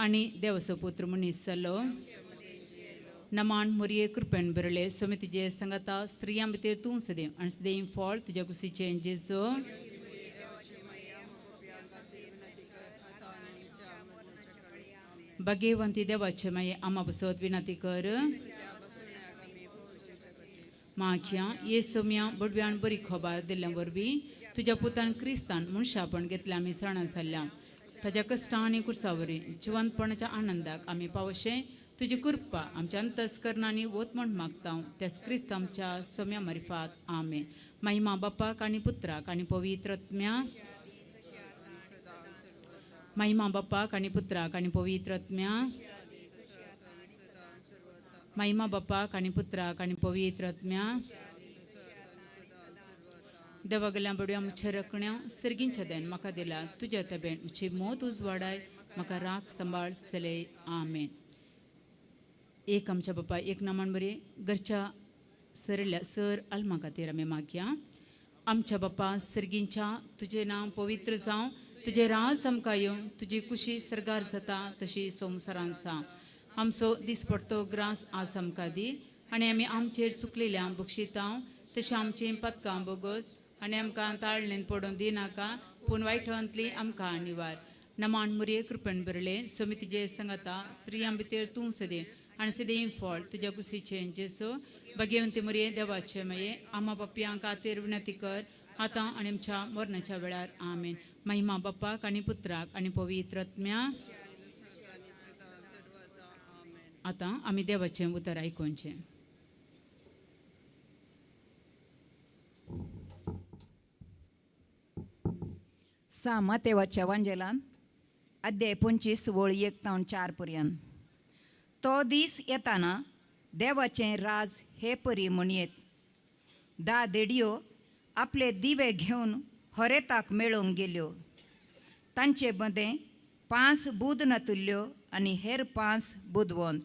आनी देवाचो पुत्र मनीस जालो. नमान मोरये कृपेन बरले सोमी तुजे संगता स्त्रियां भितर तूं सदैव आनी सदैव फळ तुज्या कुशीचें जेजो. भाग्यवंती देवाचे माये आम्हा बसत विनंती कर. माख्या ये सोम्या बडव्यान बरी खबर दिल्ल्या वरवीं तुज्या पुतान क्रिस्तान मनशापण घेतल्या आमी सणां जाल्ल्या ताज्या कश्टां आनी कुर्सावरी जिवंतपणाच्या आनंदाक आमी पावशे तुजी कृपा आमच्या अंतस्करणांनी वत म्हण मागता त्यास क्रिस्त आमच्या सोम्या मार्फत आमेन. महिमा बापाक आनी पुत्राक आनी पवित्र आत्म्या महिमा बापाक आनी पुत्राक आनी पवित्र आत्म्या महिमा बापाक आनी पुत्राक आनी पवित्र आत्म्या देवा गेल्या बडव्या मुच्छे रखण्या सर्गींच्या देन म्हाका दिला तुज्या तबेन मुची मोत उजवाडाय म्हाका राख सांबाळ सले आमेन. एक आमच्या बापा एक नमान बरे घरच्या सरल्या सर अल्मा खातीर आमी मागया. आमच्या बापा सर्गींच्या तुजें नांव पवित्र जावं तुजे राज आमकां येवं तुजी कुशी सरगार जाता तशी संवसारांत आसा. आमचो दिसपडटो ग्रास आज आमकां दी आनी आमी आमचेर चुकलेल्या बक्षिता तशें आमचीं पथकां बोगस आनी आमकां ताळणेन पडोवन दिनाका पूण वायटांतली आमकां निवार. नमान मोरये कृपेन बरले सोमी तुजे संगता स्त्रियां भितर तूं सदैव आणि सदैव फळ तुझ्या कुशीचे जेसो भाग्यवंती मरिये देवाचे मये आम्हा बापयां खातीर विनंती कर आता आणि आमच्या मरणाच्या वेळार आमेन. महिमा बाप्पाक आणि पुत्राक आणि पवित्र आत्म्या. आता आम्ही देवाचे उतर ऐकूनचे. मातेवाच्या वांजेलान अध्याय 25 वळ 1 ते 4 पर्यंत. तो दीस येताना देवाचें राज हे परी म्हणयेत. 10 देडयो आपले दिवे घेवन हरेताक मेळोवंक गेल्यो. तांचे मदें 5 बुदनातुल्यो आनी हेर 5 बुदवंत.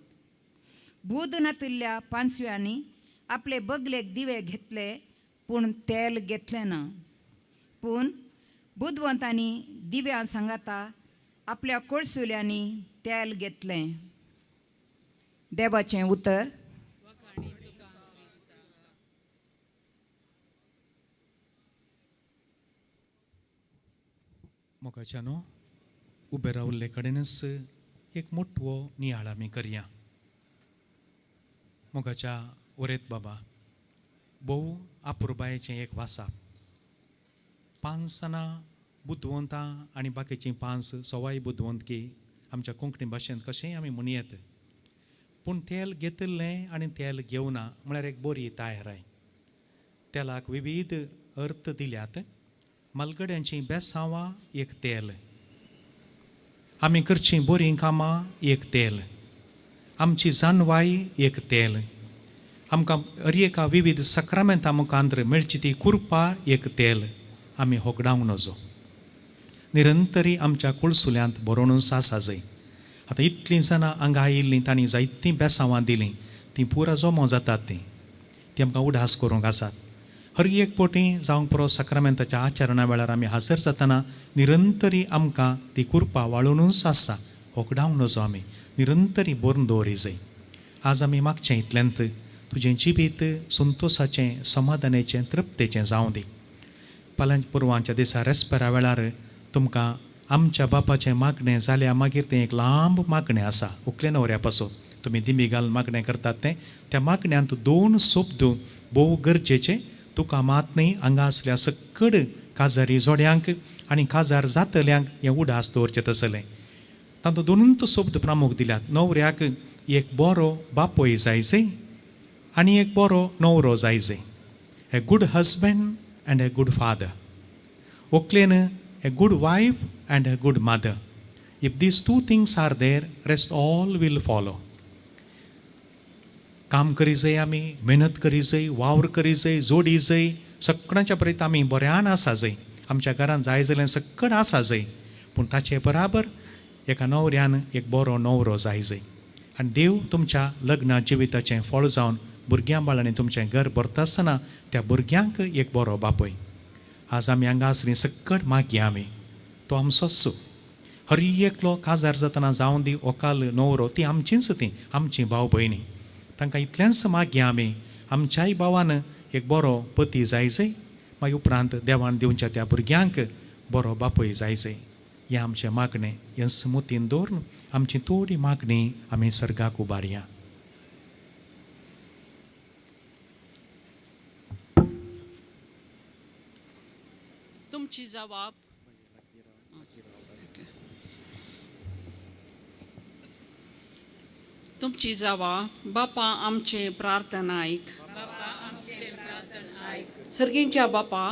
बुदनातुल्ल्या 5व्यांनी आपले बगलेक दिवे घेतले पूण तेल घेतलें ना. पूण बुदवंतांनी दिव्यां सांगाता आपल्या कळसुल्यांनी तेल घेतलें. देवाचें उतर. मोगाच्यानो उबे रावल्ले कडेनच एक मोठो नियाळ आमी करया. मोगाच्या वरेत बाबा भोव आपुरबायेचें एक वासाप. 5 जाणां बुदवंतां आनी बाकीचीं 5 सवाय बुदवंतकी आमच्या कोंकणी भाशेंत कशेंय आमी म्हणयेत. पूण तेल घेतिल्लें आनी तेल घेवना म्हळ्यार एक बरी तायराय. तेलाक विविध अर्थ दिल्यात. मालगड्यांचीं बेसांवां एक तेल, आमी करचीं बरीं कामां एक तेल, आमची जानवाय एक तेल, आमकां एका विविध सक्रामेंतां मुखांतर मेळची ती कुरपा एक तेल आमी होगडावंक नजो. निरंतरी आमच्या कुळसुल्यांत बरोवन आसा जाय. आतां इतलीं जाणां हांगा आयिल्लीं तांणी जायतीं बेसांवां दिलीं तीं पुरो जमो जातात ती आमकां उडास करूंक आसात. हर एक पोटी जावंक पुरो सक्रामेंताच्या आचरणा वेळार आमी हजर जातना निरंतरी आमकां ती कुरपा वाळूनच आसा. होगडावंक नजो आमी निरंतरी बरोवन दवरी जाय. आज आमी मागचें इतल्यांत तुजें जिवीत संतोशाचें समाधानाचें तृप्तेचें जावं दी. फाल्यां पुरवांच्या दिसा रेस्पेरा वेळार तुमकां आमच्या बापाचें मागणें जाल्यार मागीर तें एक लांब मागणें आसा. उकले न्हवऱ्या पासून तुमी दिमी घालून मागणें करतात तें त्या मागण्यांत 2 शब्द भोव गरजेचे. तुका मात न्ही हांगा आसल्या सकड काजारी जोड्यांक आनी काजार जातल्यांक हें उडास दवरचें तसलें. तातूंत 2 शब्द प्रामुख दिल्यात. न्हवऱ्याक एक बरो बापोय जाय जाय आनी एक बरो न्हवरो जाय जाय. A good husband and a good father. Oklen a good wife and a good mother. If these 2 things are there, rest all will follow. काम करी जाय आमी, मेहनत करी जाय, वावर करी जाय, जोडी जाय, सगळ्यांच्या परत आमी बऱ्यान आसा जाय. आमच्या घरांत जाय जाल्यार सगळं आसा जाय. पूण ताचे बराबर एका न्हवऱ्यान एक बरो न्हवरो जाय जाय. आनी देव तुमच्या लग्ना जिविताचें फळ जावन भुरग्यां बाळांनी तुमचें घर भरता आसतना त्या भुरग्यांक एक बरो बापय. आज आमी हांगा आसलीं सकट मागया आमी तो आमचोच. हर एकलो काजार जातना जावं दी ओकाल न्हवरो ती आमचींच ती आमची भाव भयणी. तांकां इतलेंच मागया आमी आमच्याय भावान एक बरो पती जाय जाय. मागीर उपरांत देवान दिवच्या त्या भुरग्यांक बरो बापय जाय जाय. हें आमचें मागणें हें स्मुतीन दवरून आमची थोडी मागणी आमी सर्गाक उबारया. तुमची जबाब तुमची जबाब बापा आमचे प्रार्थना ऐक. सर्गींच्या बापा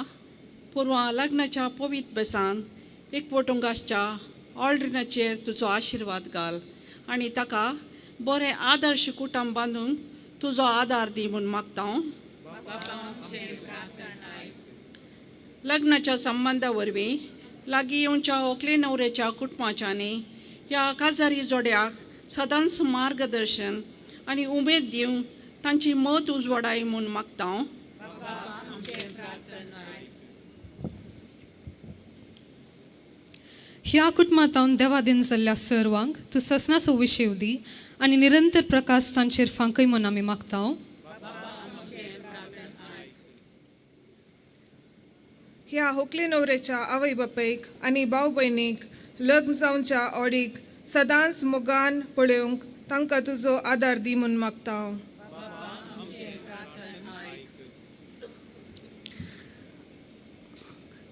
पुरवां लग्नाच्या पवित्र बेसान एकवटुंगाच्या ऑर्डरिनाचेर तुजो आशिर्वाद घाल आनी ताका बरें आदर्श कुटुंब बांदूंक तुजो आदार दी म्हूण मागता. लग्नाच्या संबंदा वरवीं लागीं येवच्या व्हंकले न्हवऱ्याच्या कुटुंबाच्यांनी ह्या काजारी जोड्याक सदांच मार्गदर्शन आनी उमेद दिवंक तांची मत उजवाडाय म्हूण मागता. ह्या कुटुंबांत देवादीन जाल्ल्या सर्वांक तूं ससनाचो विशय दी आनी निरंतर प्रकाश तांचेर फांकय म्हूण आमी मागता. ह्या व्हंकले न्हवऱ्याच्या आवय बापायक आनी भाव भयणीक लग्न जावच्या ओडीक सदांच मोगान पळोवंक तांकां तुजो आदार दी म्हूण मागता हांव.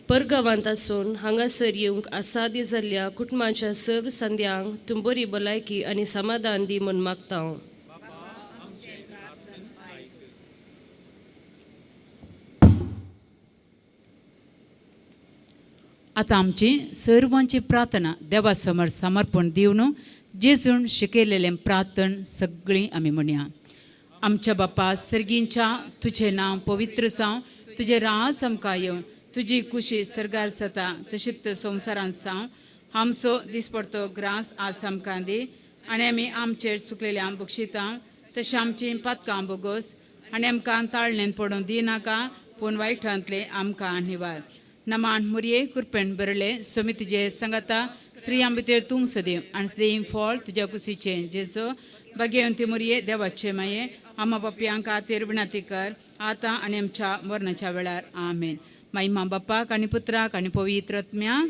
परगांवांत आसून हांगासर येवंक आसादी जाल्ल्या कुटुंबाच्या सर्व संद्यांक तूं बरी भलायकी आनी समाधान दी म्हूण मागता हांव. आता आमची सर्वांची प्रार्थना देवा समोर समर्पण दिवन जेजून शिकयलेलें प्रार्थन सगळीं आमी म्हणया. आमच्या बापा सर्गींच्या तुझें नांव पवित्र जावं, तुजें रास आमकां येवं, तुजी कुशी सर्गार जाता तशीच संवसारांत जावं. आमचो दिसपडतो ग्रास आज आमकां दी आनी आमी आमचेर चुकलेल्यांक बक्षिता तशें आमची पातकां बोगोस आनी आमकां ताळणेन पडून दिनाका पूण वायटांतले आमकां निवार. नमान मुरये कुरपेण बरले सोमी तुजे संगता स्त्रियां भितर तूं सदैव आनी सदैव फळ तुज्या कुशीचें जेजो भाग्यवंती मुरये देवाचे माये आम्हा बापयांक खातीर विनंती कर आतां आनी आमच्या मरणाच्या वेळार आमेन. महिमा बापाक आनी पुत्राक आनी पवित्र आत्म्याक.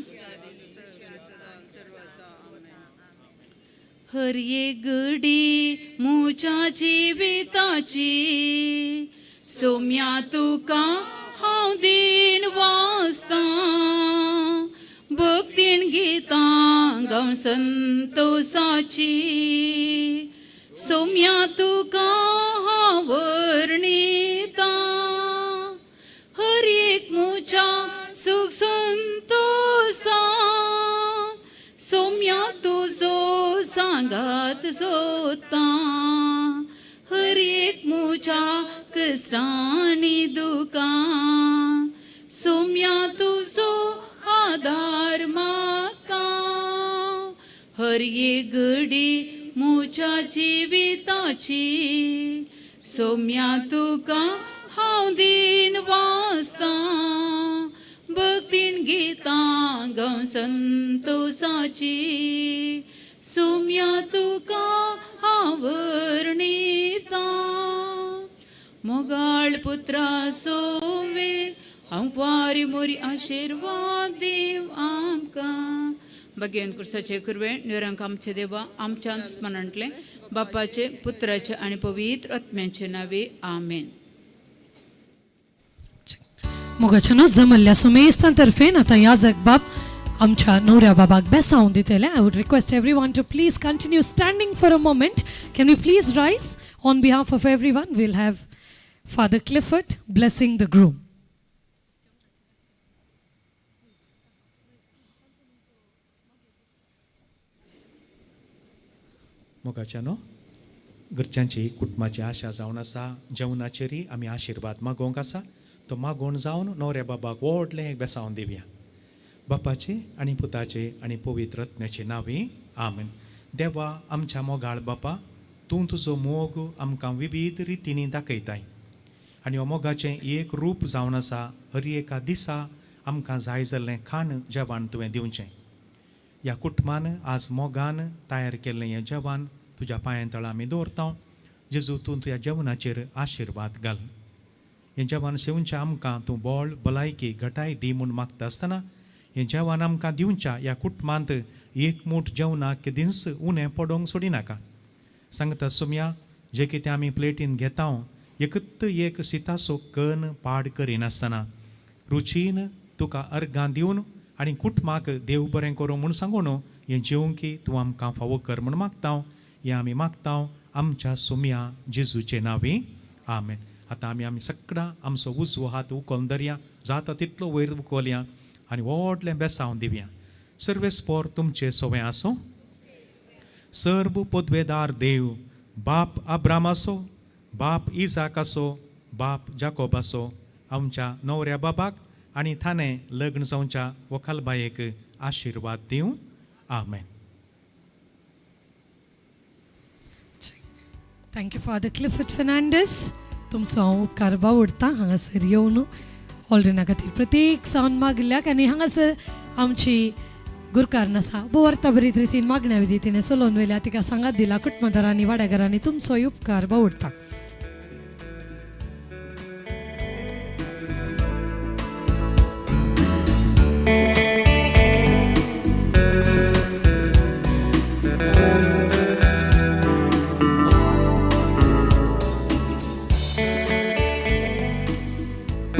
हर एक घडी म्हज्या जिविताची सोम्या तुका हांव दिन वाचतां, भक्तीन गितां गावन संतोसाची सोम्या तुका हांव वर्णितां. हर एक म्हज्या सुख संतोसां सोम्या तुजो सांगात सोदतां. हर एक म्हज्या कश्टांनी दुखां सोम्या तुजो आदार मागतां. हर एक घडी म्हज्या जिविताची सोम्या तुका हांव दिन वाचतां, भक्तीन गितां गावन संतोसाची सोम्या तुका हांव वर्णितां. मोगाळ पुत्रा सोवे आमक वारी मोरी आशिर्वाद देव आमकां. भगवान कुर्साचे कुरवे निरंक आमचे देवा आमच्या स्मरणतले बापाचे पुत्राचे आणि पवित्र आत्म्याचे नावे आमेन. मोगाच्या जमल्ल्या सुमेस्तां तर्फेन आता याजक बाब आमच्या नवऱ्या बाबाक बेसावून दितले. I would request everyone to please continue standing for a moment. Can we please rise on behalf of everyone. We'll have father Clifford blessing the groom. मोगाच्यानो घरच्यांची कुटुंबाची आशा जावन आसा. जेवणाचेरय आमी आशिर्वाद मागोवंक आसा. तो मागोवन जावन न्हवऱ्या बाबाक व्हडलें एक बेसावून दिवया. बापाचे आनी पुताचे आनी पवित्र आत्म्याचे नांवे आमेन. देवा आमच्या मोगाळ बापा, तूं तुजो मोग आमकां विविध रितींनी दाखयताय आनी हो मोगाचें एक रूप जावन आसा. हर एका दिसा आमकां जाय जाल्लें खाण जेवण तुवें दिवचें. ह्या कुटुंबान आज मोगान तयार केल्लें हें जेवण तुज्या पांयां तळा आमी दवरता. जेजू तूं तुज्या जेवणाचेर आशिर्वाद घाल. हें जेवण सेवच्या आमकां तूं बळ भलायकी घटाय दी म्हूण मागता आसतना हें जेवण आमकां दिवच्या ह्या कुटुंबांत एक मूठ जेवणाक दिस उणें पडोवंक सोडिनाका. सांगता सुम्या जें कितें आमी प्लेटीन घेता एकत एक सिताचो कण पाड करिनासतना रुचीन तुका अर्गां दिवन आनी कुटुंबाक देव बरें करूं म्हूण सांगून हें जेवंक तूं आमकां फावो कर म्हूण मागता. हें आमी मागता आमच्या सुम्या जेजूचे नांवे आमेन. आतां आमी सगळां आमचो उजवो हात उखलून धरया. जाता तितलो वयर उखलया आनी व्हडलें बेसांव दिवया. सर्वेस्पोर तुमचे सोवें आसूं. सर्व पदवेदार देव बाप अब्रामाचो, बाप इजाक आसो, बाप जाकोब आसो, आमच्या न्हवऱ्या बाबाक आनी थाने लग्न जावच्या व्हंकलबायेक आशिर्वाद दिवं. Amen. Thank you father Clifford Fernandes. तुमचो हांव उपकार बावडटां हांगासर येवन ऑलरेना खातीर प्रत्येक सावन मागल्याक आनी हांगासर आमची गुरकारण आसा बरता बरीत रितीन मागण्या विधी तिणें चलोवन वयल्या तिका सांगात दिला. कुटुंबदारांनी वाड्याघरांनी तुमचोय उपकार बावडटा.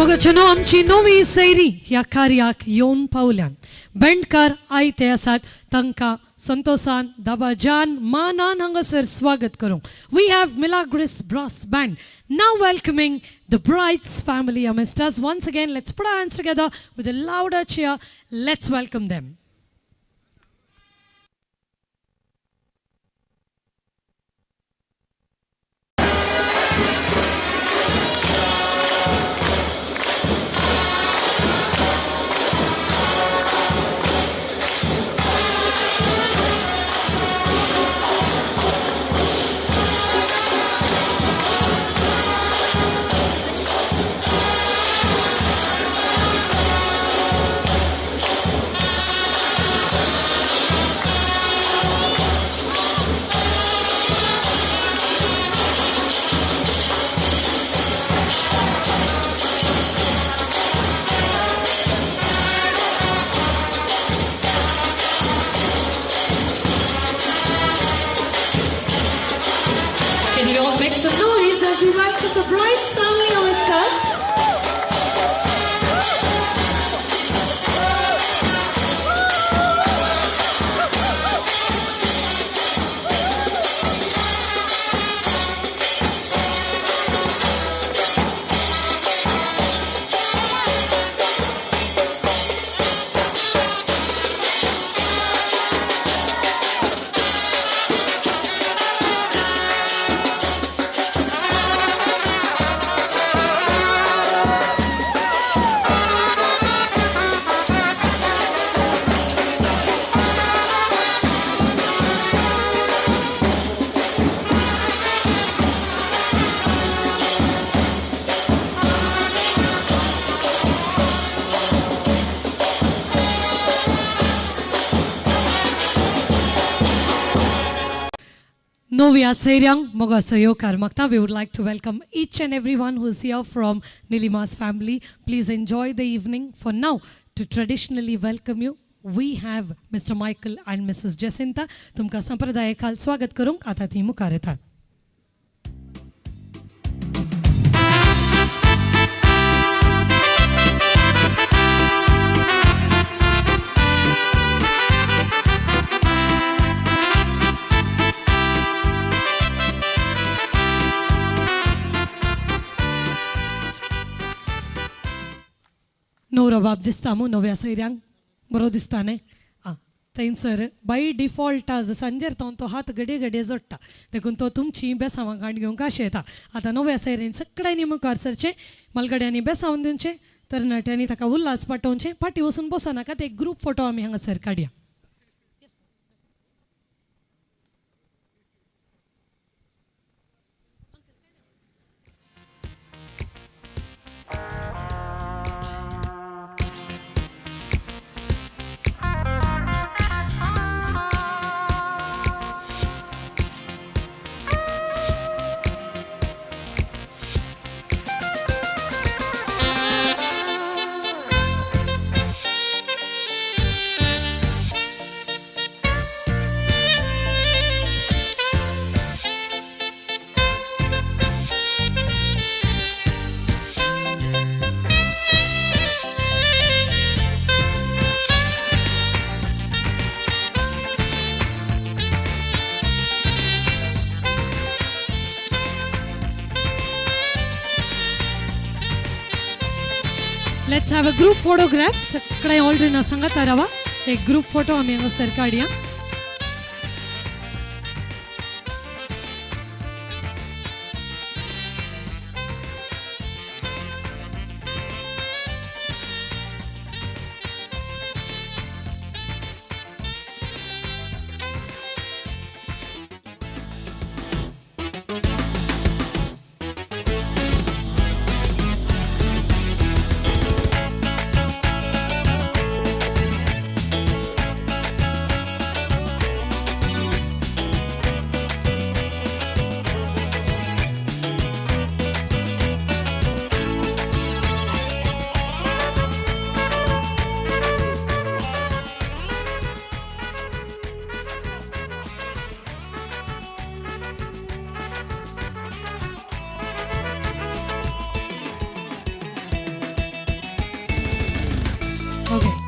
मोगाचेनो आमची नवी सैरी ह्या कार्याक येवन पावल्यान बेंडकार आयते आसात तांकां संतोषान दाबाजान मानान हांगासर स्वागत करूं. We have Milagres brass band now welcoming the bride's family amidst us. Once again, let's put our hands together with a louder cheer. Let's welcome them. Can you all make some noise as we welcome the bride's family amidst us? Novia Seryang Mogasayo Karmakta. We would like to welcome each and everyone who is here from Nilima's family. Please enjoy the evening. For now, to traditionally welcome you, we have Mr. Michael and Mrs. Jacinta. तुमका संप्रदाय काल स्वागत करूं आता ती मुखार येता. नवरो बाप दिसतामू नव्या सैऱ्यांक बरो दिसताने आं थंयसर बाय डिफॉल्ट आज सांजेर तो हात घडये घडये जोडटा देखून तो तुमची बेसांवां गांठ घेवंक आशें येता. आतां नव्या सैरीन सगळ्यांनी मुखार सरचें मलगड्यांनी बेसांवन दिवचें तरणाट्यांनी ताका उल्हास पाठोवचें. फाटीं वचून बसनाका ते एक ग्रूप फोटो आमी हांगासर काडया. Let's have a group photograph. सगळे ऑलरेडी ना सांगात रावा एक ग्रुप फोटो आम्ही हांगासर काडया.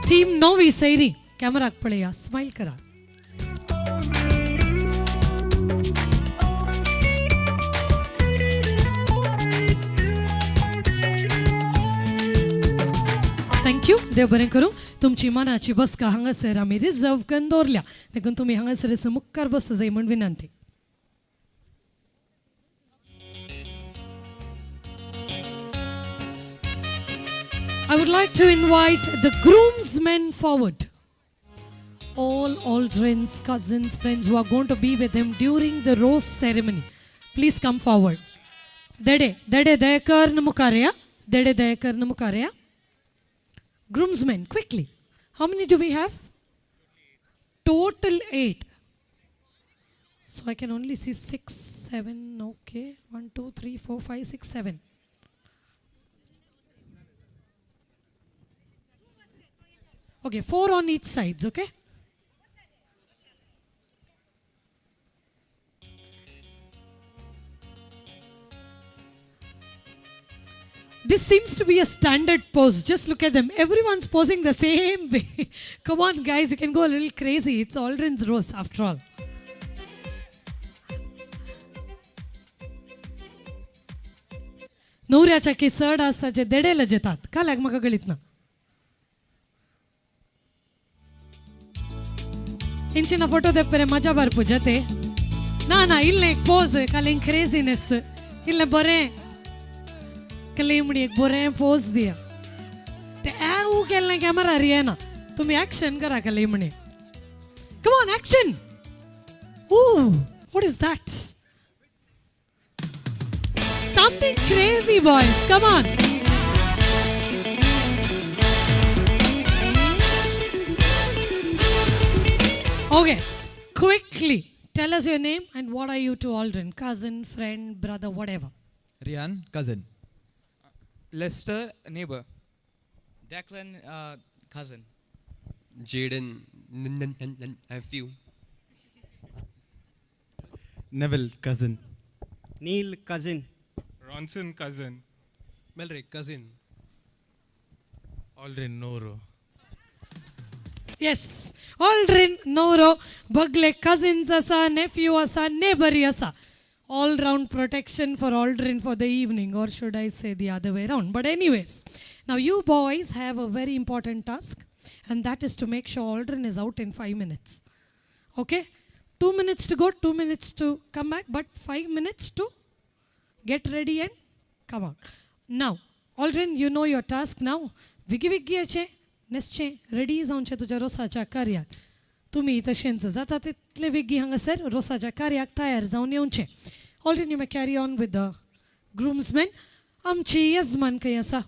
टीम नोवी सैरी कॅमेराक पळया स्माइल करा. थँक्यू. देव बरें करूं. तुमची मनाची बसका हांगासर आमी रिजर्व करून दवरल्या, देखून तुमी हांगासर मुखार बस जाय म्हण विनंती. I would like to invite the groomsmen forward. All Aldrin's cousins, friends who are going to be with him during the rose ceremony. Please come forward. Dede Dayakar Namukarya. Dede Dayakar Namukarya. Groomsmen, quickly. How many do we have? Total 8. So I can only see 6, 7. Okay. 1, 2, 3, 4, 5, 6, 7. Okay, 4 on each sides, okay? This seems to be a standard pose. Just look at them. Everyone's posing the same way. Come on, guys, you can go a little crazy. It's Aldrin's rose, after all. नवऱ्याच्या की चड आसता जे देडेले जेतात काल्याक म्हाका कळीत ना. इंचिना photo तेपरे मजा बार पुजते ना इल्ले एक पोज कालें क्रेजीनेस इल्ले बरें कलेमडी एक बरें पोज दिया ते ऊ केल्लें कॅमेरार येना. तुमी एक्शन करा कलेमणी. Come on action. What is that? Something crazy boys. Come on. Okay, quickly tell us your name and what are you to Aldrin? Cousin, friend, brother, whatever. Rian, cousin. Lester, neighbor. Declan, cousin. Jaden, nephew. Neville, cousin. Neil, cousin. Ronson, cousin. Melrick, cousin. Aldrin, Noro. Yes, Aldrin, Noro, Bagle, cousins asa, nephew asa, neighbor asa. All round protection for Aldrin for the evening, or should I say the other way around. But anyways, now you boys have a very important task, and that is to make sure Aldrin is out in 5 minutes. Okay? 2 minutes to go, 2 minutes to come back, but 5 minutes to get ready and come out. Now, Aldrin, you know your task now. Vigi ache. नेसचे ready जावचे तुज्या रोसाच्या कार्याक. तुमी तशेंच जाता तितले वेगी हांगासर रोसाच्या कार्याक तयार जावन येवचे. Already you may carry on with the groomsman. आमची यजमान खंय आसा?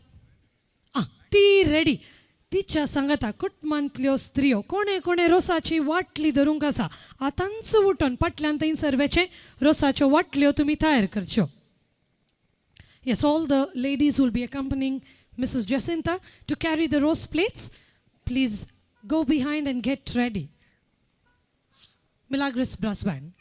ती रेडी. तिच्या सांगाता कुटुंबांतल्यो स्त्रियो कोणे कोणे रोसाची वाटली धरूंक आसा आतांच उठोन फाटल्यान थंयसर वेचे रोसाच्यो वाटल्यो तुमी तयार करच्यो. Yes, all the ladies will be accompanying Mrs. Jacinta to carry the rose plates. Please go behind and get ready. Milagros Brass Band.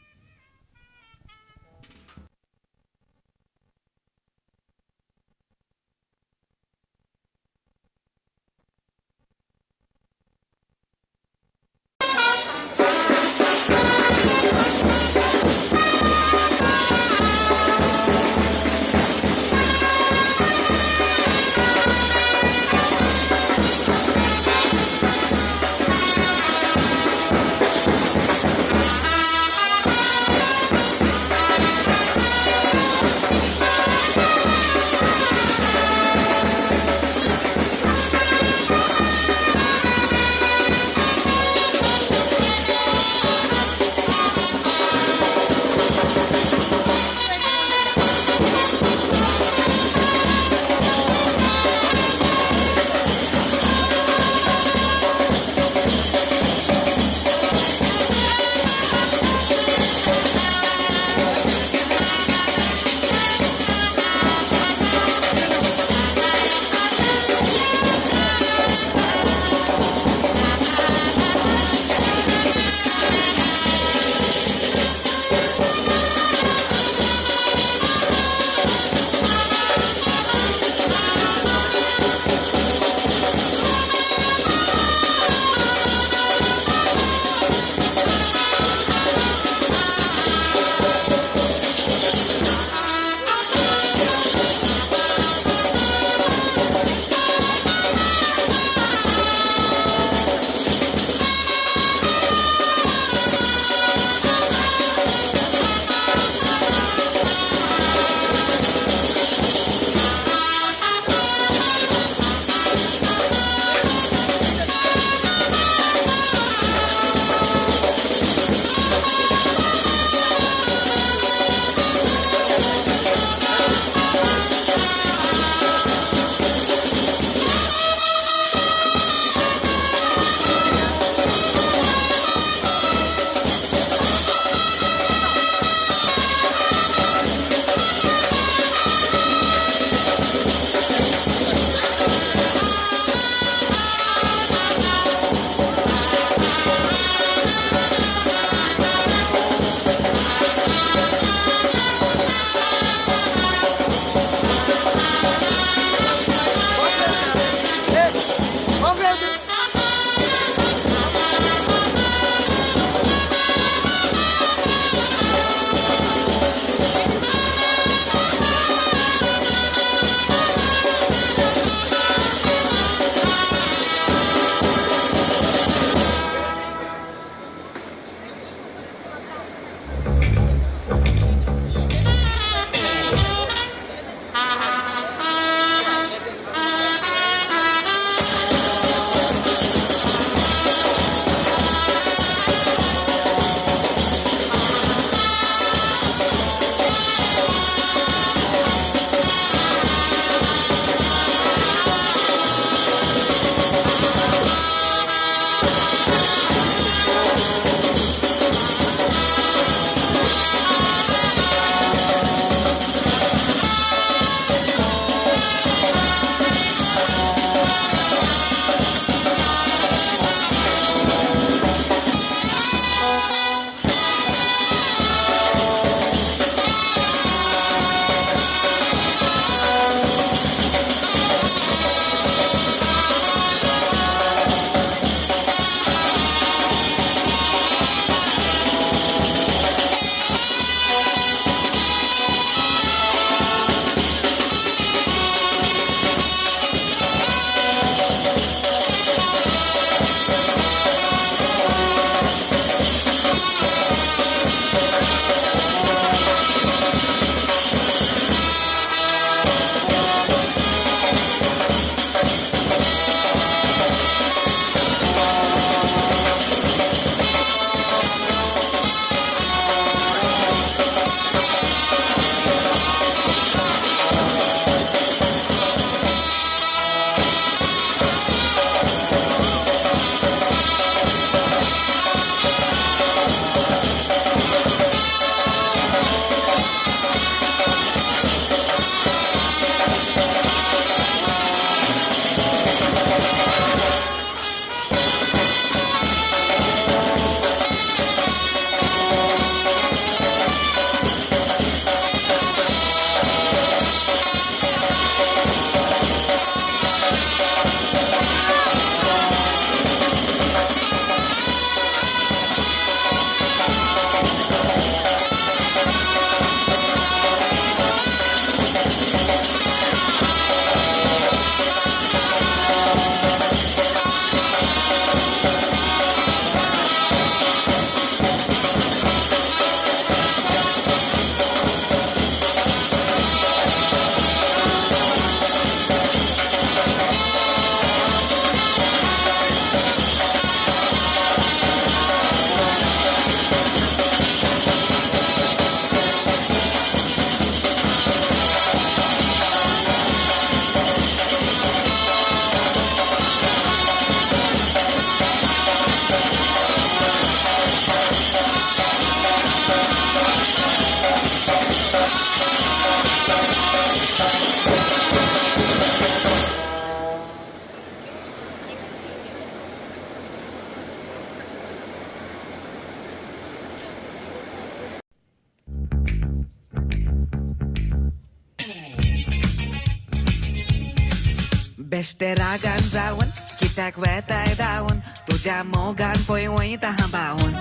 बेश्टे रागान जावन कित्याक वेताय धांवन तुज्या मोगान पळय वयता हांबावून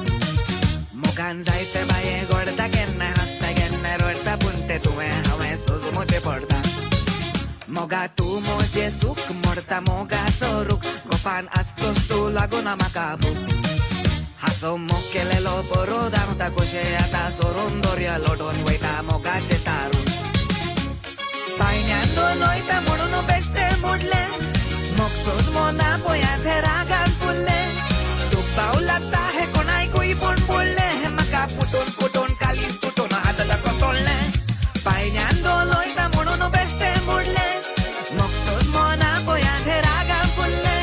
मोगान जायते बाये गोडता केन्ना हसता केन्ना रडटा पूण ते तुवें हांवें सोजून पडटा मोगा तूं मोजे सूख मोडता मोगा सोरूक गोपान आसतोस तूं लागून म्हाका बूक हांसो मोग केलेलो बरो धांवता कशें आतां सोडून दोर्या लोटून वयता मोगाचे तारून पायण्यान दोन वयता म्हणून बेश्टे मोडले मोग सोज मोना पळयात हे रागान फुल्ले तुपाव लागता हे कोणायकूय पूण पडले हे म्हाका फुटून फुटून कालीच तुटून हाताला कोसळ्ळे पायण्यान दोन वयता म्हणून बेश्टे मोडले मोग सोज मोना पळयात हे रागान फुल्ले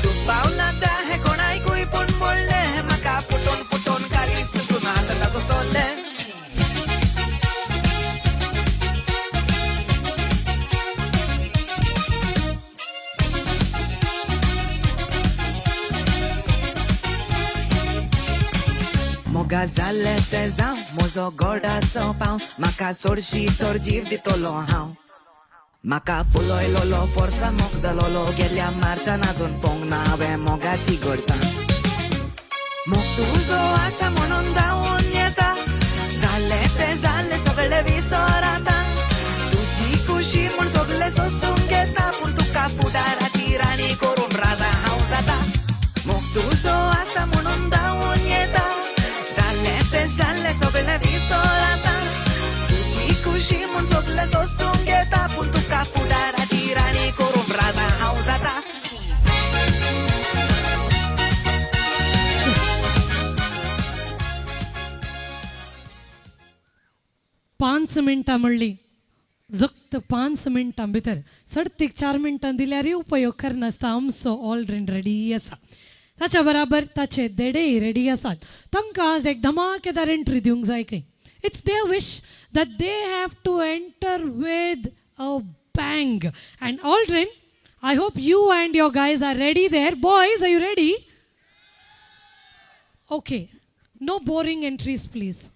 तुपाव लागता हे कोणायकूय पूण पडले हे म्हाका फुटून फुटून कालीच तुटून हाताला कोसळ्ळे मोगा जाले ते जावं म्हजो गोडाचो पांव म्हाका सोडशी तर जीव दितलो हांव म्हाका पळयलोलो फोर्सा मोग जालोलो गेल्या मार्चान आजून पोंग ना हांवें मोगाची गोडसाण मोग तुजो आसा म्हणून धांवून येता जाले ते जाले सगळे विसर आतां तुजी खुशी म्हूण सगळे सोंसून घेता पूण तुका फुडाराची राणी करून राजा हांव जाता मोग तुजो आसा म्हणून धांवून येता जाले सगळे विसर आतां तुजी खुशी म्हूण सगळे सोंसून घेता पूण तुका फुडाराची राणी करून राजा हांव जाता पांच मिनटां म्हणली जक्त 5 मिनटां भितर सर्तीक 4 मिनटां दिल्यारय उपयोग करनासता आमचो ऑलरेडी रेडी आसा ताच्या बराबर ताचे देडेय रेडी आसात तांकां आज एक धमाकेदार एंट्री दिवंक जाय खंय it's their wish that they have to enter with a bang and already I hope you and your guys are ready there boys are you ready okay no boring entries please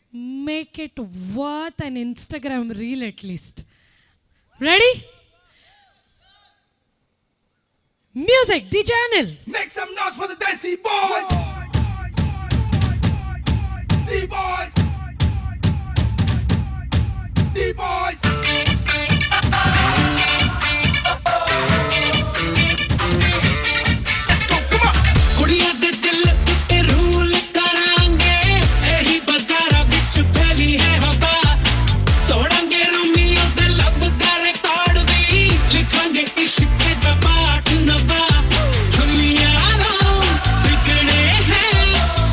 make it worth an Instagram reel at least ready music DJ Anil Make some noise for the Desi Boys D-Boys D-Boys ਕੁੜੀਆਂ ਦੇ ਦਿਲ ਉੱਤੇ rule ਕਰਾਂਗੇ ਇਹੀ ਬਾਜ਼ਾਰਾਂ ਵਿੱਚ ਫੈਲੀ ਹੈ ਹਵਾ ਤੋੜਾਂਗੇ ਰੋਮੀਓ ਦਾ ਲਵ ਦਾ ਰਿਕਾਰਡ ਵੀ ਲਿਖਾਂਗੇ ਇਸ਼ਕ ਦਾ ਪਾਠ ਨਵਾਂ ਦੁਨੀਆ ਨੂੰ ਵਿਗੜੇ ਹੈ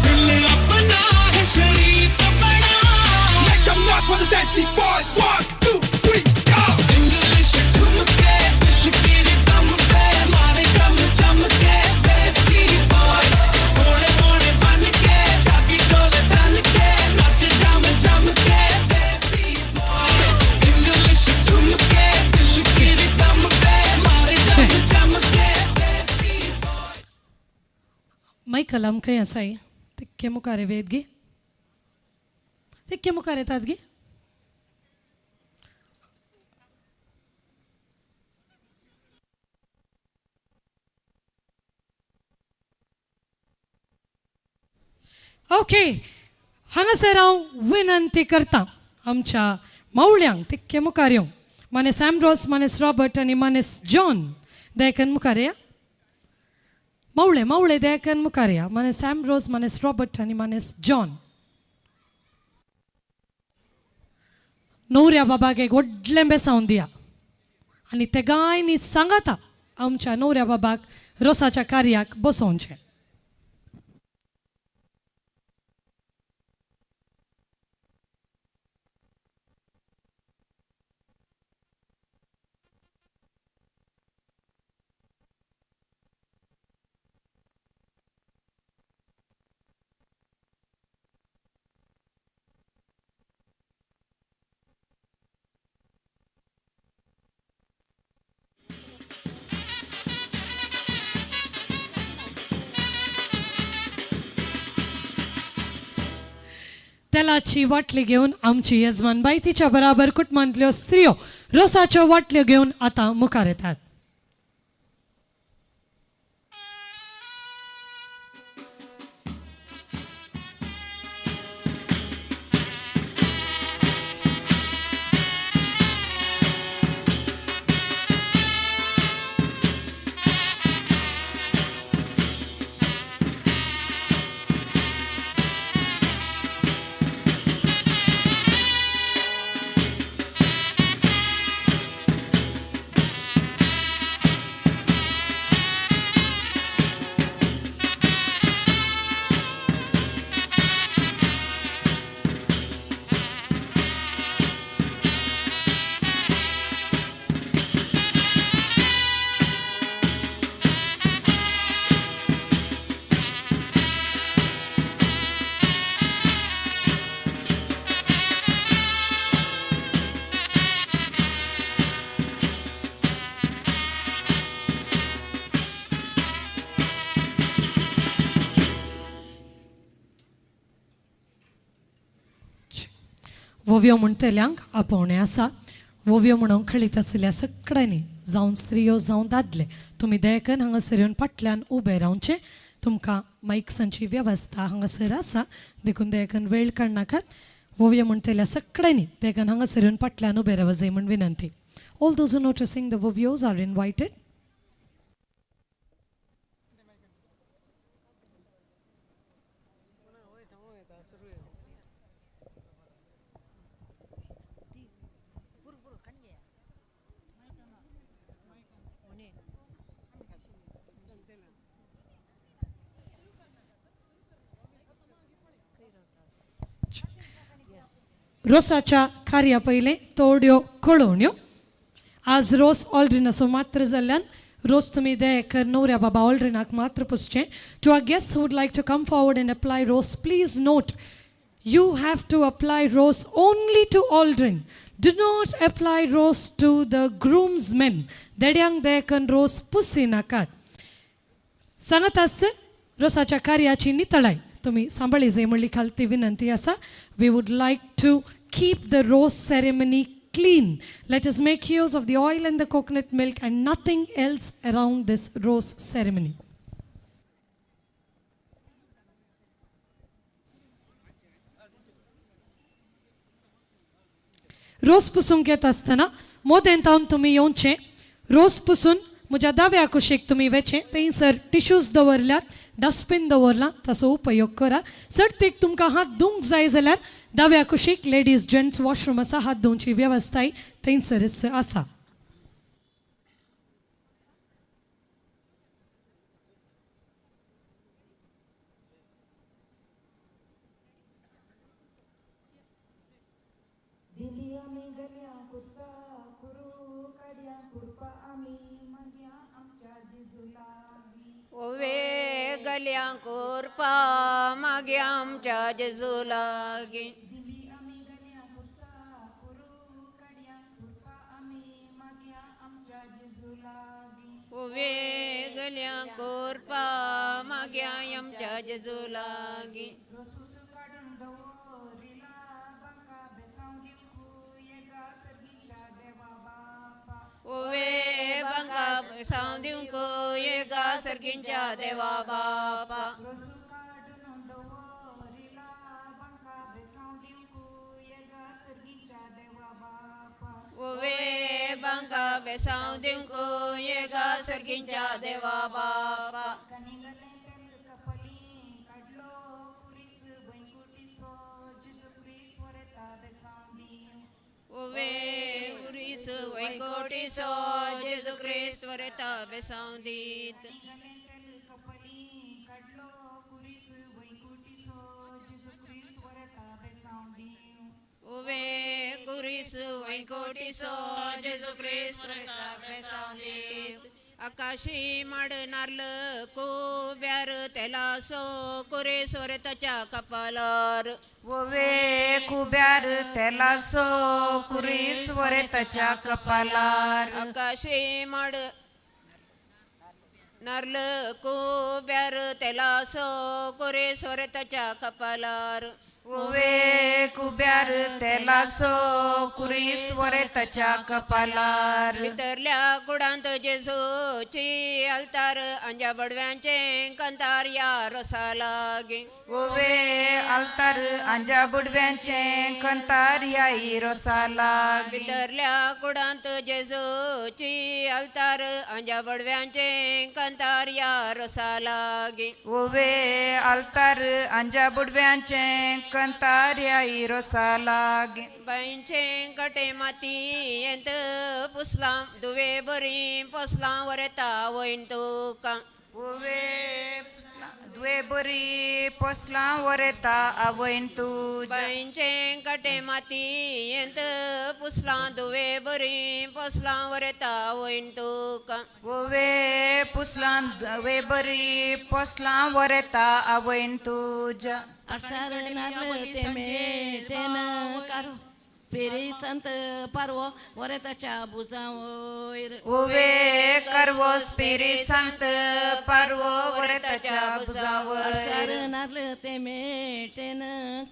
ਦਿਲ ਆਪਣਾ ਹੈ ਸ਼ਰੀਫ ਬਣਾ Make some noise for the Desi Boys 1, 2, 3, go English ਠੁਮਕੇ ਦਿਲ ਕੀ ਰਿਦਮ ਤੇ ਮਾਰੇ ਜਮ ਜਮ ਕੇ ਦੇਸੀ ਬॉय ਸੋਹਣੇ ਮੋਹਣੇ ਬਣ ਕੇ ਜਾਗੀ ਢੋਲੇ ਤਨ ਕੇ ਨੱਚ ਜਮ ਜਮ ਕੇ ਦੇਸੀ ਬॉय ਇੰਗਲਿਸ਼ ਠੁਮਕੇ ਦਿਲ ਕੀ ਰਿਦਮ ਤੇ ਮਾਰੇ ਜਮ ਜਮ ਕੇ ਦੇਸੀ Michael आमकां आसाय तितके मुखार वेद गे तितके मुखार येतात गे ओके हांगासर हांव विनंती करतां आमच्या मावळ्यांक तितके मुखार येवं मानेस एम्ब्रोस मानेस रॉबर्ट आनी मानेस जॉन देकन मुखार या मावळे मावळे देकन मुखार या मानेस एम्ब्रोस मानेस रॉबर्ट आनी मानेस जॉन नवऱ्या बाबाक एक व्हडलें बेसांव दिया आनी ते गायनी सांगाता आमच्या नवऱ्या बाबाक रोसाच्या कार्याक बसोवचें तेलाची वाटली घेऊन आमची यजमानबाई तिच्या बराबर कुटुंबांतल्यो स्त्रियो रोसाच्यो वाटल्यो घेऊन आता मुखार येतात. वोव्यो म्हणटल्यांक आपोवणें आसा. वोव्यो म्हणून खेळीत आसलेल्या सगळ्यांनी जावं स्त्रियो जावं दादले तुमी दयेकन हांगासर येवन फाटल्यान उबे रावचें. तुमकां मायक्सांची वेवस्था हांगासर आसा देखून दयेकन वेळ काडनाकात. वोव्यो म्हणटल्या सगळ्यांनी दयेकन हांगासर येवन फाटल्यान उबे राव जाय म्हण विनंती. All those who noticing the वोव्योज आर इनवायटेड. रोसाच्या कार्या पयलें थोड्यो कळोवण्यो. आज रोस ऑल्ड्रिनाचो मात्र जाल्ल्यान रोस तुमी दयेकर न्हवऱ्या बाबा ऑल्ड्रिनाक मात्र पुसचें. To our guest would like to come forward and apply ros please note you have to apply rose only to Aldrin. Do not apply rose to the groomsmen. देड्यांक दयेकन रोस पुसी नाकात. सांगत आस रोसाच्या कार्याची नितळाय तुमी सांबाळी जाय म्हणली खालती विनंती आसा. We would like to keep the rose ceremony clean. Let us make use of the oil and the coconut milk and nothing else around this rose ceremony. रोस पुसूंक येत आसतना मोदें तावन तुमी येवचें. रोस पुसून म्हज्या दाव्या कुशीक तुमी वेचें. थंयसर टिश्यूज दवरल्यात, डस्टबीन दवरला, ताचो उपयोग करा. सर्तीक तुमकां हात धुवंक जाय जाल्यार दाव्या कुशीक लेडीज जेंट्स वॉशरूम आसा. हात धुवची वेवस्थाय थंयसरच आसा. ओवे गल्यांक कोरपा मागे आमच्या जेजू लागी. ओवे गल्यांक कोरपा मागे आमच्या जेजू लागी. ओवे बंगा साव दिवंक येगा सर्गींच्या देवा बापा. ओवे बंगा बेसाव दिवंक येगा सर्गींच्या देवा बापा. ओवे उरीस वैकोटीसो जेजू ख्रिस्त वरता बेसावदीत. ओवे कुरीस वैकोटीसो जेजू ख्रिस्त वरता बेसावदीत. आकाशी माड नारल कोब्यार तेलासो कुरेश्वर ताच्या कपालार. ओवे कुब्यार तेलासो कुरेश्वर ताच्या कपालार. आकाशी माड नारल कोब्यार तेलासो कुरेश्वर ताच्या कपालार. ओवे कुब्यार तेलासो कुरीस वरे तच्या कपालार भितरल्या कुडांत जेजूची अल्तार अंजा बडव्यांचे कंतार या रोसा लागी ओवे अल्तार अंजा बुडव्यांचे कंतार याई रोसा लागी भितरल्या कुडांत जेजूची अल्तार अंजा बडव्यांचे कंतार या रोसा लागी ओवे अल्तार अंजा बुडव्यांचे कंतार याई रोसा लागी बाईंचे कटे माती येंत पुसलां दुवे बरी पोसलां वरेता वयन तुका ओवे दुवे बरी पोसला वरेता आवयन तू बाईंचे कटे माती येंत पुसलां दुवे बरी पोसलां वरेता वयन तुका ओवे पुसला दुवे बरी पोसला वरेता आवयन तुझ्या असार नागल ते मेटेन कारो पेरी संत पारवो वरेताच्या भुजावयर ओवे करवो स्पिरी संत पारवो वरेताच्या भुजावर असार नागल ते मेटेन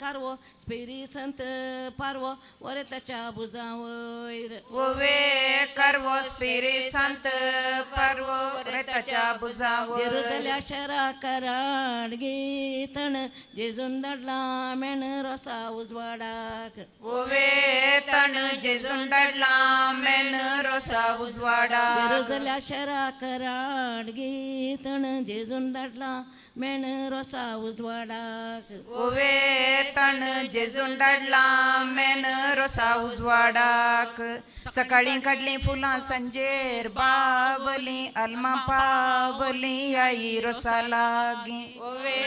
कारवो पेरी संत पारवो वरेताच्या भुजावयर ओवे करवो स्पिरी संत पारवो वरेताच्या भुजावर देरुदल्या शरा कराड गीतण जेजून दडला मेण रोसा उजवाडाक ओवे तण जेजून दडला मेन रोसा उजवाडा बेरोजल्या शरा कराड गीतण जेजून दडला मेण रोसा उजवाडाक ओवे तण जेजून दडला मेन रोसा उजवाडाक सकाळी काढली फुलां संजेर बाबली अल्मा पावली आई रोसा लागी ओवे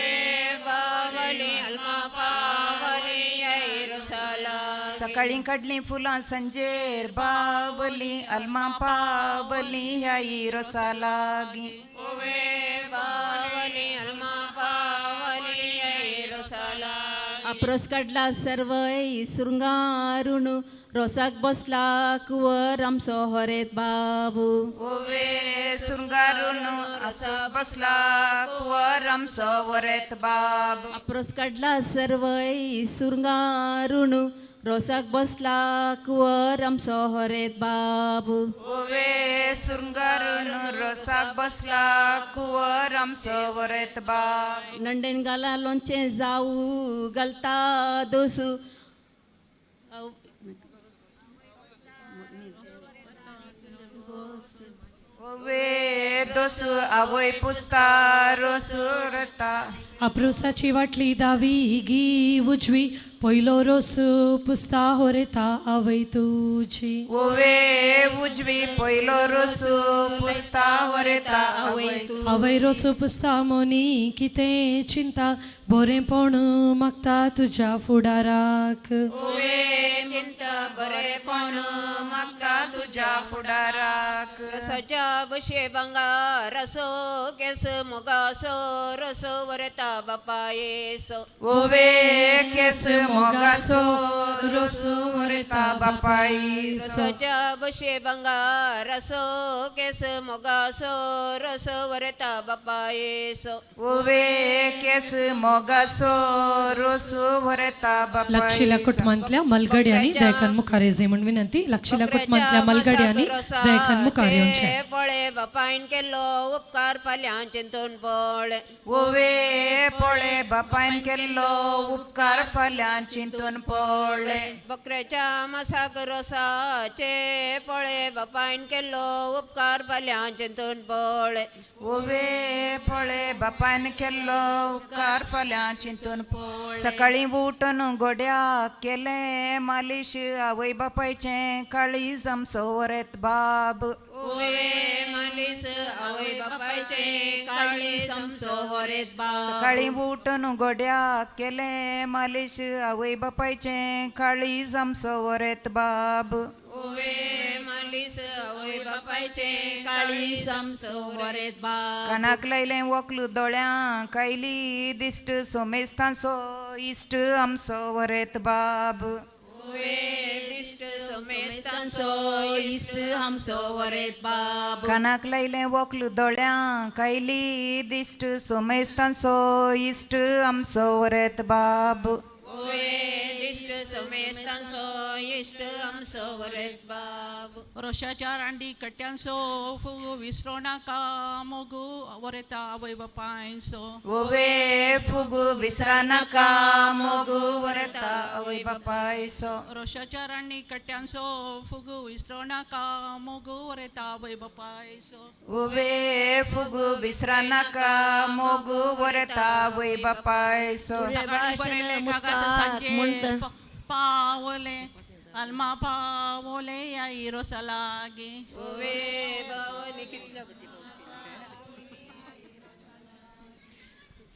बावली अल्मा पावली आई रोसा लागी सकाळी काढली फुलां संजेर बाबली अल्मा पावली आई रोसा लागी ओवे बावली अल्मा पावली आई रोसा लागी अप्रोस काढला सर्व सुरंगारून रोसाक बसला कुवर आमचो हरेत बाबू ओवे सुरंगारून रोसा बसला कुवर आमचो वरेत बाब अप्रोस काढला सर्व सुरंगारून रोसाक बसला कुवर आमचो हरेत बाबू ओवे सुरंगारून रोसाक बसला कुवर आमचो वरेत बाब नंडेन गाला लोणचे जाऊ घालता दोसू ओवे दोसू आवय पुसता रोसुरता अप्रोसाची वाटली दावी गी उजवी पयलो रोस पुसता होरेता आवय तुजी ओवे उजवी पयलो रोसू पुसता वरेता आवय रोस पुसता मोनी कितें चिंता बरेंपण मागता तुज्या फुडाराक ओवे चिंता बरेपण मागता तुज्या फुडाराक सजा बशे बंगार असो केस मोगासो रसो वरता बापा येसो ओवे केस मोगासो रोसो वरेता बापाई सजा बशे बंगार असो केस मोगासो रसो वरता बापा येसो ओवे केस मोगासो रोसो वरेता बापाई लक्षिला कुटुंबांतल्या मलगड्यांनी दयकन मुखार येजे म्हण विनंती लक्षिला कुटुंबांतल्या मलगड्यांनी दयकन मुखार येवचें पळे बापायन केलो उपकार फाल्यां चिंतून पळे ओवे पळे बापायन केल्लो उपकार फाल्यां चिंतून पडले बकऱ्याच्या मसाक रोसाचे पळे बापायन केलो उपकार फाल्यां चिंतून पळे ओवे पळे बापायन केल्लो उपकार फाल्यां चिंतून पडले सकाळी उठून गोड्याक केले मालिश आवय बापायचें काळीज आमचो वरेत बाब ओवे मालिश आवय बापायचें काळीज आमचो वरेत बाब सकाळी उठून गोड्याक केले मालिश आवय बापायचें काळीज आमचो वरेत बाब ओवे मालिश आवय बापायचें काळीज आमचो वरेत बाब कानाक लायलें वकलू दोळ्यां कायली दिश्ट सोमेस्तांचो इश्ट आमचो वरेत बाब ओवे दिश्ट सोमेस्तांचो इश्ट आमचो वरेत बाब कानाक लायलें वकलू दोळ्यां कायली दिश्ट सोमेस्तांचो इश्ट आमचो वरेत बाब ओवे दिष्ट समेस्तांसो इष्ट आमचो वरेत बाब रोशाच्या रांडी कट्ट्यांसो फुगू विसरो नाका मोगू वरेता आवय बापायसो ओवे फुगू विसरा नाका मोगू वरता आवय बापायसो रोशाच्या रांडी कट्ट्यांसो फुगू विसरो नाका मोगू वरेता आवय बापायसो ओवे फुगू विसरा नाका मोगू वरता आवय बापायसो पावले अल्मा पावले या इरोसलागे ओवे भावनी कितल्या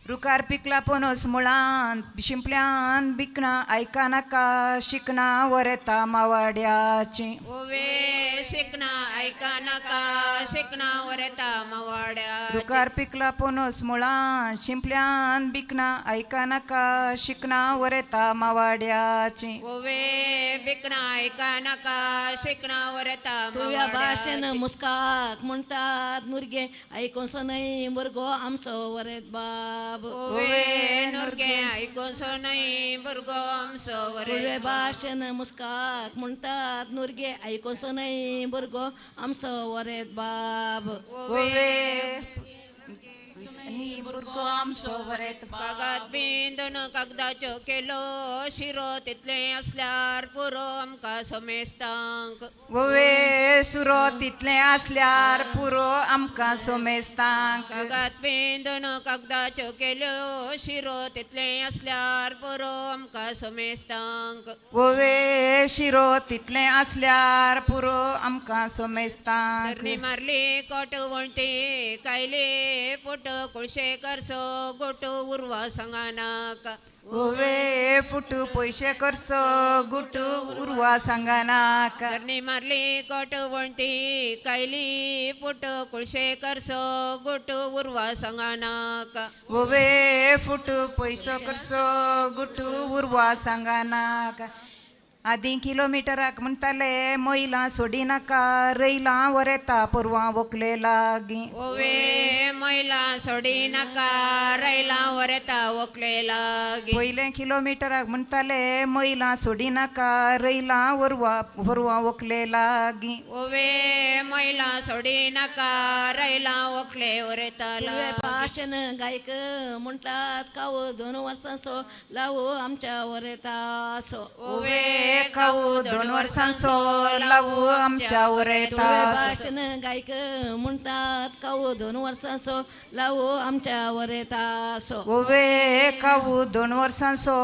रुकार पिकला पोनोस मुळान शिंपल्यान बिकना ऐका नाका शिकना वरता मावाड्याची ओवे शिकना ऐका नाका शिकना वरेता मवाड्या रुकार पिकला पोनोस मुळान शिंपल्यान बिकना ऐका नाका शिकना वरता मावाड्याची ओवे बिकना ऐका नाका शिकना वरेता तुझ्या भाषेन मवाड्या मुस्काक म्हणतात मुर्गे ऐकून नाही मुर्गो आमचो वरेत बाब ओवे नुरगे ऐकून सोनई भुरगो आमचो तुझे वरेत भाषेन मुस्काक म्हणतात नुरगे ऐकून नाही मुर्गो आमचो वरेत बाब ओवे बुरगो आमचो वरेत कागात बिंदून कागदाच्यो केलो शिरो तितले असल्यार पुरो आमकां समेस्तांक ओवे सुरो तितले असल्यार पुरो आमकां सोमेस्तांक कागात बिंदून कागदाच्यो केल्यो शिरो तितले असल्यार पुरो आमकां समेस्तांक ओवे शिरो तितले असल्यार पुरो आमकां सोमेस्तांक धरणी मारली कोट वणटी कायले पोट कुळशे करसो गोटो उर्वा सांगा नाका ओवे फुटू पयशे करचो गुटू उर्वा सांगा नाका धरणी मारली कोट वणटी कायली पोट कुळशे करसो गोटो उर्वा सांगा नाका ओवे फुटू पयसो करचो गुटू उर्वा सांगा नाका आदी किलोमिटराक म्हणटाले मैलां सोडी नाका रैलां वरेता पुरवां वकले लागीं ओवे मैला सोडी नाका रैला वरेता वकले लागी पयले किलोमिटराक म्हणटाले मैलां सोडी नाका रैलां पुरवां वकले लागीं ओवे मैला सोडी नाका रैला वकले वरेता तुझे लागी भाषेन गायक म्हणटात कावो 2 वर्सांचो लावो आमच्या वरेता असो ओवे खाऊ 2 वर्सांचो लावू आमच्या वरेता भाषेन गायक म्हणटात कावो 2 वर्सांचो लावो आमच्या वरेता असो ओवे खाऊ 2 वर्सांचो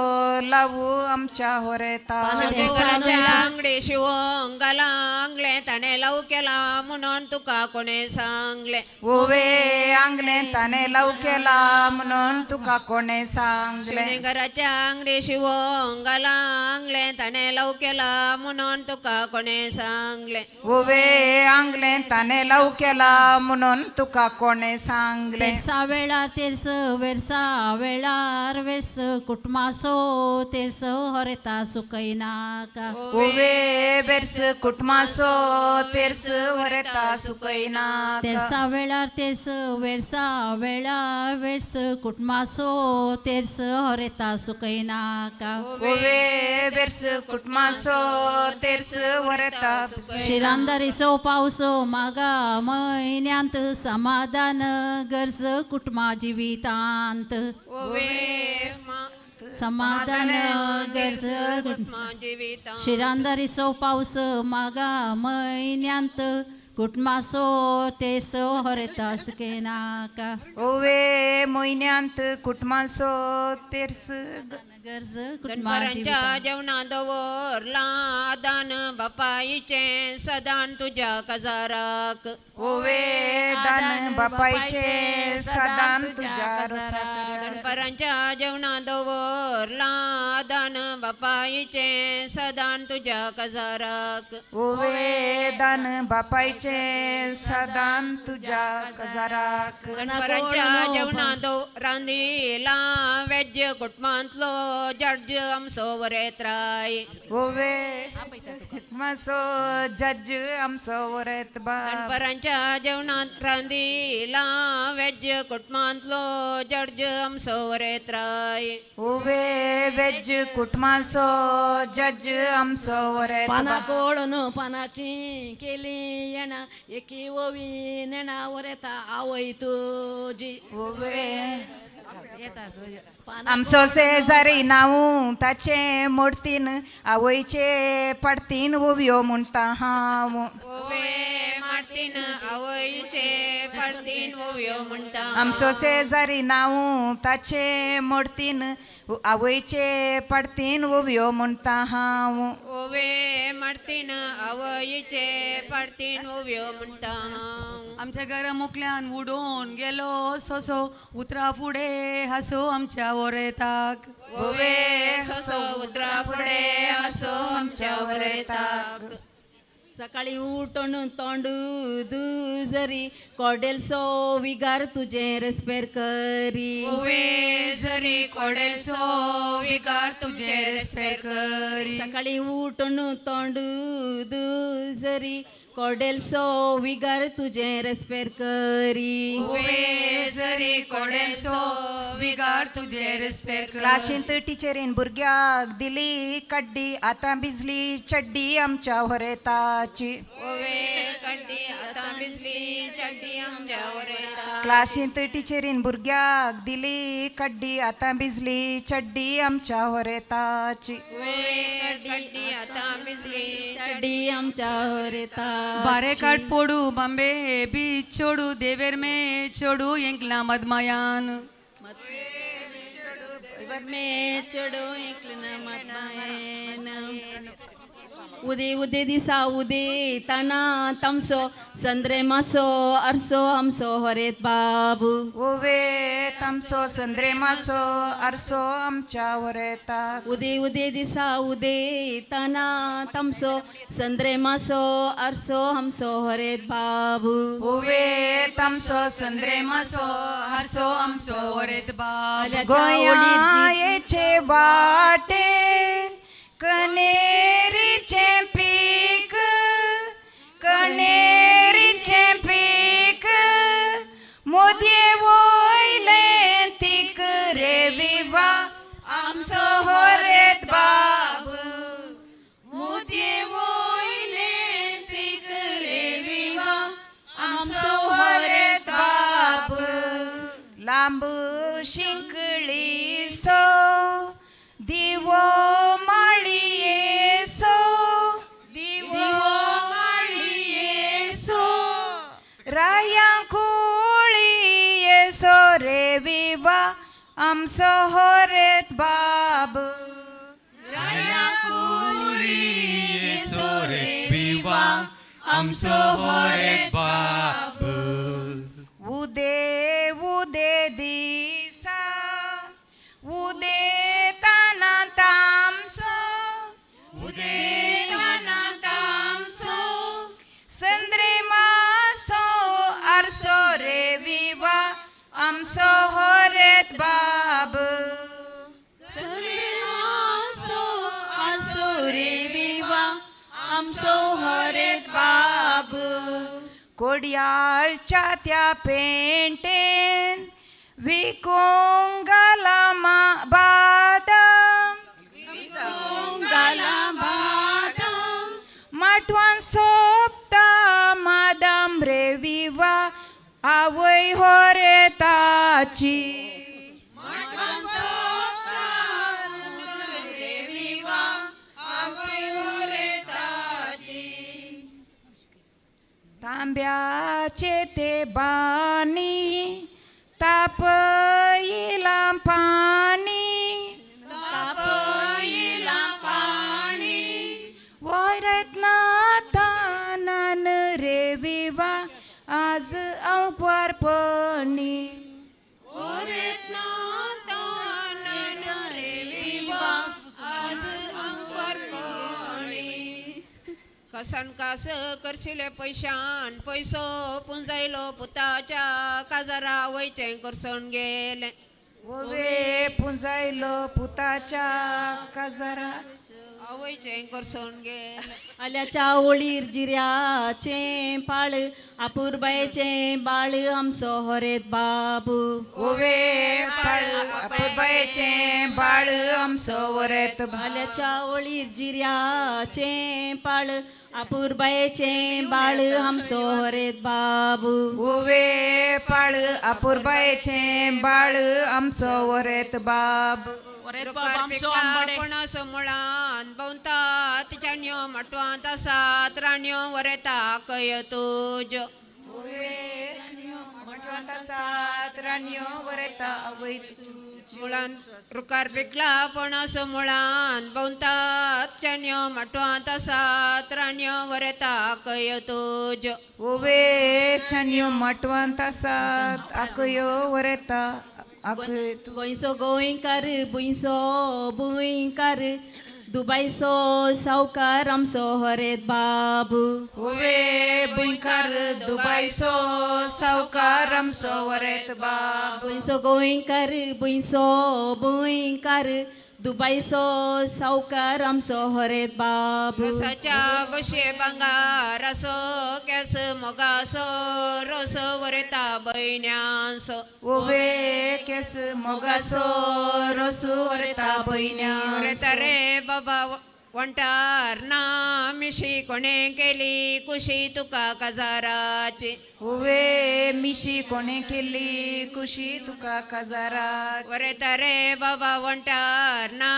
लावू आमच्या वरेता घराच्या आंगडे शिवोंक घाला आंगले ताणे लाव केला म्हणून तुका कोणे सांगले ओवे आंगले ताने लाव केला म्हणून तुका कोणे सांगले घराच्या आंगडे शिवोंक घाला आंगले ताणे लाव केला म्हणून तुका कोणे सांगले ओवे आंगले ताने लाव केला म्हणून तुका कोणे सांगले तेरसा वेळा तेरस वेरसा वेळार वेर्स कुटुंबासो तेरस हरेता सुकैनाका ओवे बेर्स कुटुंबासो तेर्स वरेता सुकैना तेरसा वेळार तेरस वेरसा वेळा वेर्स कुटुंबासो तेरस हरेता सुकैनाका ओवे बेर्स कुटुंबासो तेर्स वरेता शिरांदरीसो पावसो मागा म्हयन्यांत समाधान गरज कुटुंबा जिवितांत ओवे समाधान गरज जिविता शिरांदरीसो पावस मागा म्हयन्यांत कुटुंबासो तेसो हरेता सुकेनाका ओवे म्हयन्यांत कुटुंबासो तेर्स गरज दनपरांच्या जेवणा दवरला दान बापाईचे सदान तुझ्या काजाराक ओवे दान बापायचे सदान तुझ्या रोसाक दनपरांच्या जेवणा दवरला दान बापाईचे सदान तुझ्या काजाराक ओवे दान बापायचे सदान तुझ्या काजाराक दनपरांच्या जेवणा रांदीला वेज्य कुटुंबांतलो जड्ज आमचो वरेत राय ओवे कुटुंबाचो जज आमचो वरेत बाप दनपरांच्या जेवणात रांदीला वेज्य कुटुंबांतलो जड्ज आमचो वरेत्राय उवे वेज कुटुंबाचो जज आमचो वरेत पाना कोळून पानाची केली येणा एकी ओवी नेणा वरेता आवय तुजी आमचो शेजारी नाव ताचे मोडतीन आवयचे पडतीन उव्यो म्हणटा हांव ओवे मारतीन आवयचे पडतीन ओव्यो म्हणटा आमचो शेजारी नाव ताचे मोडतीन आवयचे पडतीन उव्यो म्हणटा हांव ओवे मारतीन आवयचे पडतीन ओव्यो म्हणटा आमच्या घरा मोकल्यान उडून गेलो सोसो उतरा फुडे हसो आमच्या वरेताक ओवे सोसो उतरा फुडे हसो आमच्या वरेताक सकाळी उठून तोंड दुजरी कोडेलसो विगार तुझे रेस्पेर करी ओवे जरी कोडेलसो विगार तुझे रेस्पेर करी सकाळी उठून तोंड दुजरी कोडेलसो विगार तुझे रेस्पेर करी ओवे जरी कोडेलसो विगार तुझे रेस्पेर करी क्लाशींत टिचरीन भुरग्याक दिली कड्डी आतां भिजली चड्डी आमच्या वरेताची ओवे कड्डी आतां भिजली चड्डी आमच्या वरेताक क्लाशींत टिचरीन भुरग्याक दिली कड्डी आतां भिजली चड्डी आमच्या वरेताची ओवे कड्डी आतां भिजली चड्डी आमच्या वरेता बारे काट पोडू बांबे बीच छोडू देवेर में छोडू एंकला मदमायान में चढो एकलं मत उदे उदे दिसा उदे ताना तमसो संद्रे मासो अरसो आमसो हरेत बाबू ओवे तमसो संद्रे मासो अरसो आमच्या वरेताक उदे उदे दिसा उदे ताना तमसो संद्रे मासो अरसो आमसो हरेत बाबू ओवे तमसो संद्रे मासो हरसो आमसो वरेत बाब गोंयाचे वाटेर कणेरीचे पीक कणेरीचे पीक मोदये वयले तीक रे विवा आमचो होरेत बाब मोदये वयले तीक रे विवा आमचो होरेत बाब लांब शिंकळी सो दिवो माळिये सो दिवो माळिये सो राया कुळिये सो रे विवा आमचो होरेत बाब राया कुळिये सो रे विवा आमचो होरेत बाब उदे उदे दिसा उदे ताना तामसो उदे ताना तामसो संद्रे मासो अरसो रे विवा आमचो होरेत बाब संद्रे मासो अरसो रे विवा आमसो हरेत बाब कोड्याळच्या त्या पेंटेन विकोंगाला बादाम विकोंगाला बादाम माटवान सोपता मादाम रे विवा आवय होरेताची माटवान सोपता रे विवा आवय होरेताची तांब्याचे ते बानी तापयिला पाणी तापयिला पाणी वरत नातानान रे विवा आज अवपारपणी ओरेत नातानन रे विवा आज अंकरपणी कसन कास करशिले पैशान पैसो पुंजायलो पुताच्या काजारा वयचे करसून गेले ओवे पुंजायलो पुताच्या काजारा आवयचें करसून गेल आल्याच्या ओळीर जिऱ्याचे पाळ आपुरबायेचे बाळ आमचो हरेत बाबू ओवे पाळ अपुरबायेचे बाळ आमचो वरेत आल्याच्या ओळीर जिऱ्याचे पाळ आपुरबायेचे बाळ आमचो हरेत बाबू ओवे पाळ अपुरबायेचे बाळ आमचो वरेत बाब पणस मुळान भोंवतात चाण्यो मटवांत आसात राण्यो वरेता कय तुज मुळान रुकार पिकला पणस मुळान भोंवतात चाण्यो मटवांत आसात राण्यो वरेता कय तुज ओवे छान्यो मटवांत आसात आकयो वरेता गोंयचो गोंयकार बुंयचो बुंयकार दुबायचो सावकार आमचो हरेत बाबू ओवे बुंयकार दुबायचो सावकार आमचो वरेत बाब गोंयचो गोंयकार बुंयचो बुंयकार दुबायचो सावकार आमचो हरेत बाबू रसाच्या बशे भांगार असो केस मोगासो रस वरेता बैण्यांसो ओवे केस मोगासो रसू वरेता बैण्या वरेता रे बाबा वंटार ना मिशी कोणे केली कुशी तुका काजाराची ओवे मिशी कोणे केली कुशी तुका काजारात वरेता रे बाबा वंटार ना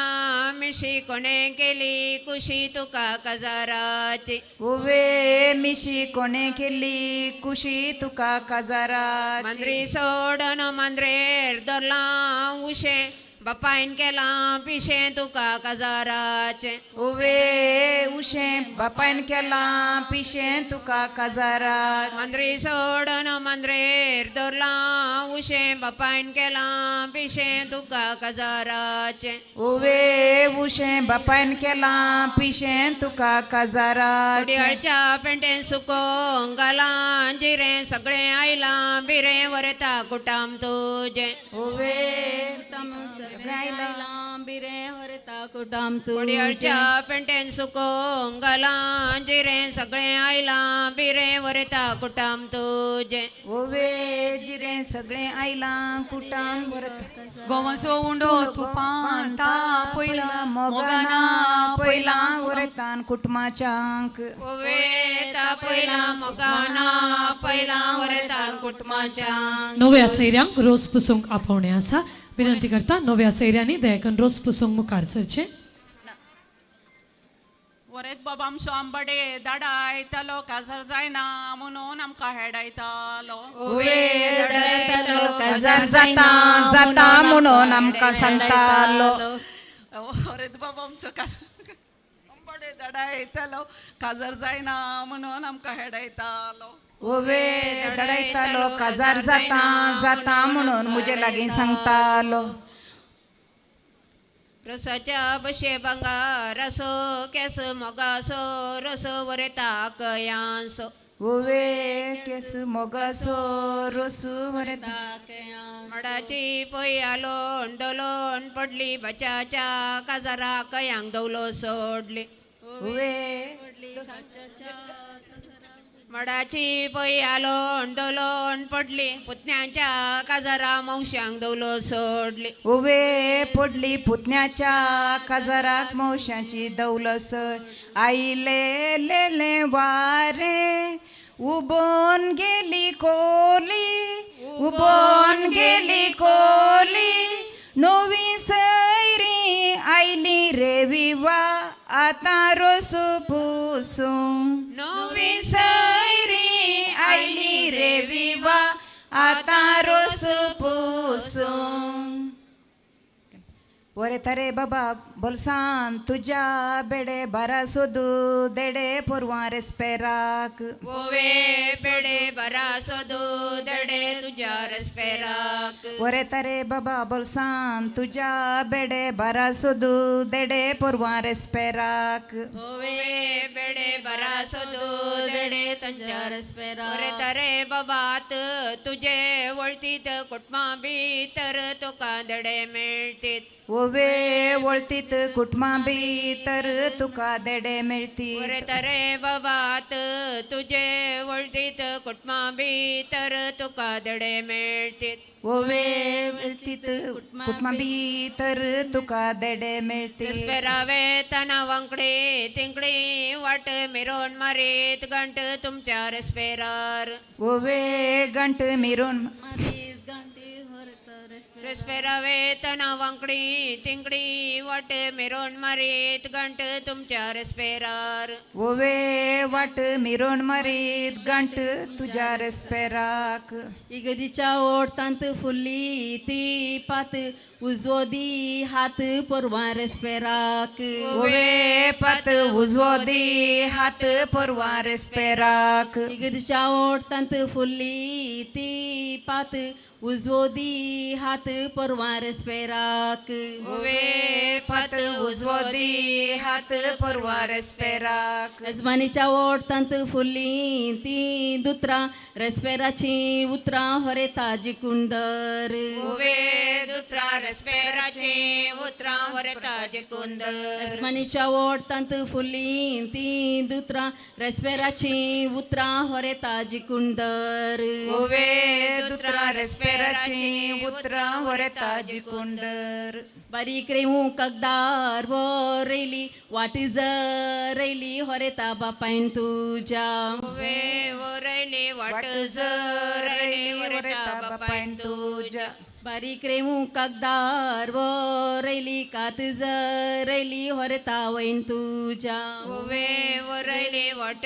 मिशी कोणे केली कुशी तुका काजाराची ओवे मिशी कोणे केली कुशी तुका काजारात मांद्री सोडन मांद्रेर दोरला उशे बापायन केला पिशे तुका काजाराचे ओवे उशे बापायन केला पिशे तुका काजारात मांद्री सोडन मांद्रेर दोरला उशे बापायन केला पिशे तुका काजाराचे ओवे उशे बापायन केला पिशे तुका काजारात कुडियाळच्या पेंटेन सुकोंग घाला जिरे सगळे आयला बिरे वरता कुटाम तुजे ओवे बिरे हरता कुटाम तू कुडियाळच्या पेंटेन सुकोंग घाला जिरे सगळे आयला बिरे वरता कुटाम तुजे ओवे जिरे सगळे आयला कुटाम वरता गोवाचो उंडो तुपान ता पयला मोगाना पयला वरतान कुटुंबाच्यांक ओवे ता पयला मोगाना पयला वरतान कुटुंबाच्या नव्या सैऱ्यांक रोस पुसूंक आपोवणे आसा विनंती करता नव्या सैऱ्यांनी दयाकन रोस पुसूंक मुखार सरचे वरेत बाबा आमचो आंबाडे धाडायतालो काजार जायना म्हणून आमकां हेडायतालो ओवे दडायतालो काजार जाता जाता म्हणून आमकां सांगतालो वरेत बाबा आमचो आंबाडे धाडायतालो काजार जायना म्हणून आमकां हेडायतालो ओवे दडायतालो काजार जाता जाता म्हणून मुजे लागीं सांगतालो रसाच्या बशे भांगार असो केस मोगासो रस वरेता कयांसो ओवे केस मोगासो रसू वरेता मडाची पय आलोन दोलोन पडली बचाच्या काजारा कयांक दवलो सोडली ओवे मडाची पय आलोन दोलोन पडली पुतण्याच्या काजारा मौशांक दवलो सोडली ओवे पडली पुतण्याच्या काजाराक मौशाची दौलसड आईले लेले वारे उबोन गेली कोली उबोन गेली कोली नवी सैरी आयली रे विवा आता रोसू पुसूंक नवी सैरी आयली रे विवा आता रोसू पुसूंक वरे तरे बाबा बोलसान तुझ्या बेडे बारा सोदू देडे पोरवां रेस्पेराक ओवे बेडे बरा सोदू दडे तुझ्या रस्पेराक वरे तरे बाबा बोलसान तुझ्या बेडे बारा सोदू देडे पोरवां रेस्पेराक ओवे बेडे बरा सोदू दडे तुझ्या रस्पेराक ओरे तरे बाबात तुझे वळतीत कुटुंबा भितर तुका दडे मेळटीत ओवे वळतीत कुटुंबा भितर तुका देडे मेळटी ओरे तरे बाबात तुझे वळतीत कुटुंबा भितर तुका दडे मेळटीत ओवे वळतीत कुटुंबा भितर तुका देडे मेळटी रेस्पेरावे तना वांकडे तिंकडे वाट मिरोन मारीत गंट तुमच्या रेस्पेरार ओवे गंट मिरून रेस्पेरावे तना वांकडी तिंकडी वाट मिरोन मारीत गंट तुमच्या रेस्पेरार ओवे वाट मिरोन मारीत गंट तुझ्या रेस्पेराक इगजीच्या ओढतांत फुल्ली ती पात उजवो दी हात पोरवां रेस्पेराक ओवे पात उजवो दी हात पोरवां रेस्पेराक इगजीच्या ओढतांत फुल्ली ती पात उजवो दी हात पोरवां रेस्पेराक ओवे पात उजवो दी हात पोरवां रेस्पेराक यजमानीच्या ओढतांत फुल्ली ती दुत्रां रेस्पेराची उतरां होरेता जिकुंदर ओवे दुत्रा रेस्पेराची उतरां वरता जिकुंदर यजमानीच्या ओढतांत फुल्ली ती दुत्रां रेस्पेराची उतरां होरेता जिकुंदर ओवे दुत्रा रेस्पेराची उतरां होरेता जिकुंदर बारीक रेवू कागदार वो रेली वाट रैली होरेता बापायन तुझ्या ओवे वरैली वाट रैली वरता बापायन तुझ्या बारीक रेवू कागदार वो रैली कात रैली होरेता वैन तुझ्या ओवे वरैली वाट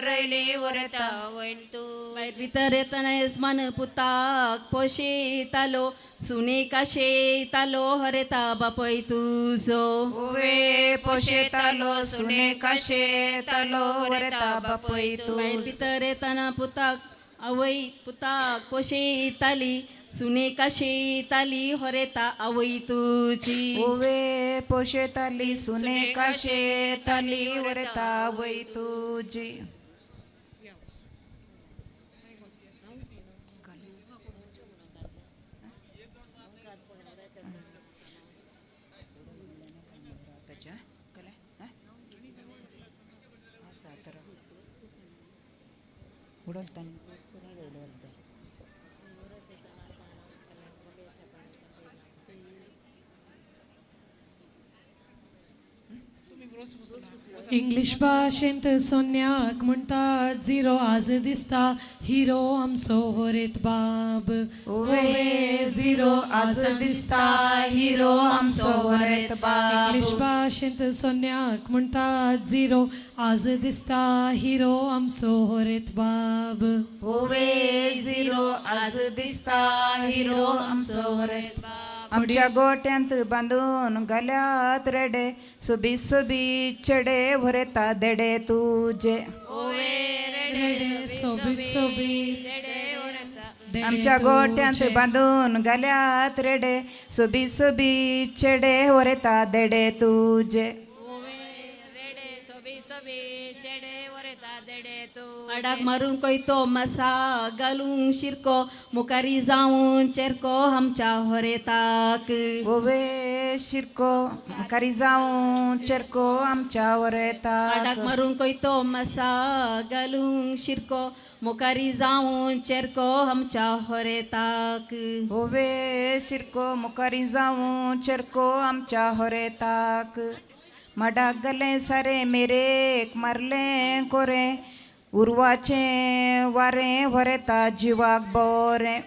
रैली वरता वैन तू माहीत भितर येताना यजमान पुताक पोशेतालो सुने काशेतालो हरेता बापय तुझो ओवे पोशेतालो सुने काशेतालो वरता बापय तू माहीत भितर येताना पुताक आवय पुताक पोशेताली सुने काशेताली हरेता आवय तुझी ओवे पोशेताली सुने काशेताली वरता आवय तुझी इंग्लिश भाशेंत सोन्याक म्हणटात झिरो आज दिसता हिरो आमचो होरेत बाब ओवे झिरो आज दिसता हिरो आमचो होरेत बाब इंग्लिश भाशेंत सोन्याक म्हणटात झिरो आज दिसता हिरो आमचो होरेत बाब ओवे झिरो आज दिसता हिरो आमचो होरेत बाब आमच्या गोट्यांत बांधून घाल्यात रेडे सोबी सोबी चेडे भरेता देडे तुझे सोबीत सोबीत आमच्या गोट्यांत बांधून घाल्यात रेडे सोबी सोबी चेडे वरेता देडे तुझे आडाक मारून कोयतो मसा घालूंक शिरको मुखारी जाऊन चेरको आमच्या होरेताक ओवे शिरको मुखारी जाऊन चेरको आमच्या होरेताक आडाक मारून कोयतो मसा घालूंक शिरको मुखारी जाऊन चेरको आमच्या होरेताक ओवे शिरको मुखारी जाऊन चेरको आमच्या होरेताक माडाक गले सारे मेरेक मारले कोरे उर्वाचे वारे वरेता जिवाक बोरे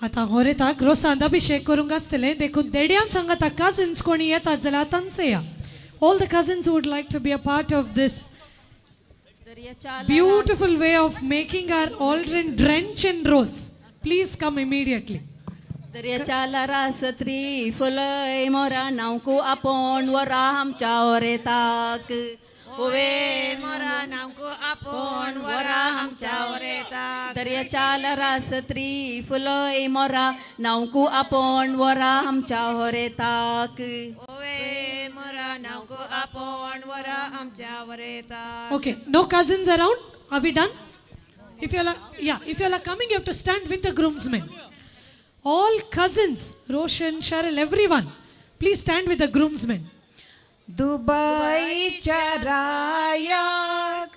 आता होरेताक रोसांत अभिषेक करूंक आसतले देखून देड्यान सांगात कजिन्स कोणी येतात जाल्यार तांचे या all the cousins would like to be a part of this beautiful way of making our aldrin drench in rose. Please come immediately. दर्याच्या लारासत्री फुलय मोरा नावकू आपण वरा आमच्या ओरेताक होवे मोरा नावकू आपण वरा आमच्या ओरेताक दर्याच्या लारासत्री फुलय मोरा नावकू आपण वरा आमच्या ओरेताक होवे मोरा नावकू आपण वरा आमच्या ओरेताक. Okay, no cousins around? Are we done? If you are coming, you have to stand with the groomsmen. All cousins, Roshan, Cheryl, everyone, please stand with the groomsmen. दुबईच्या रायाक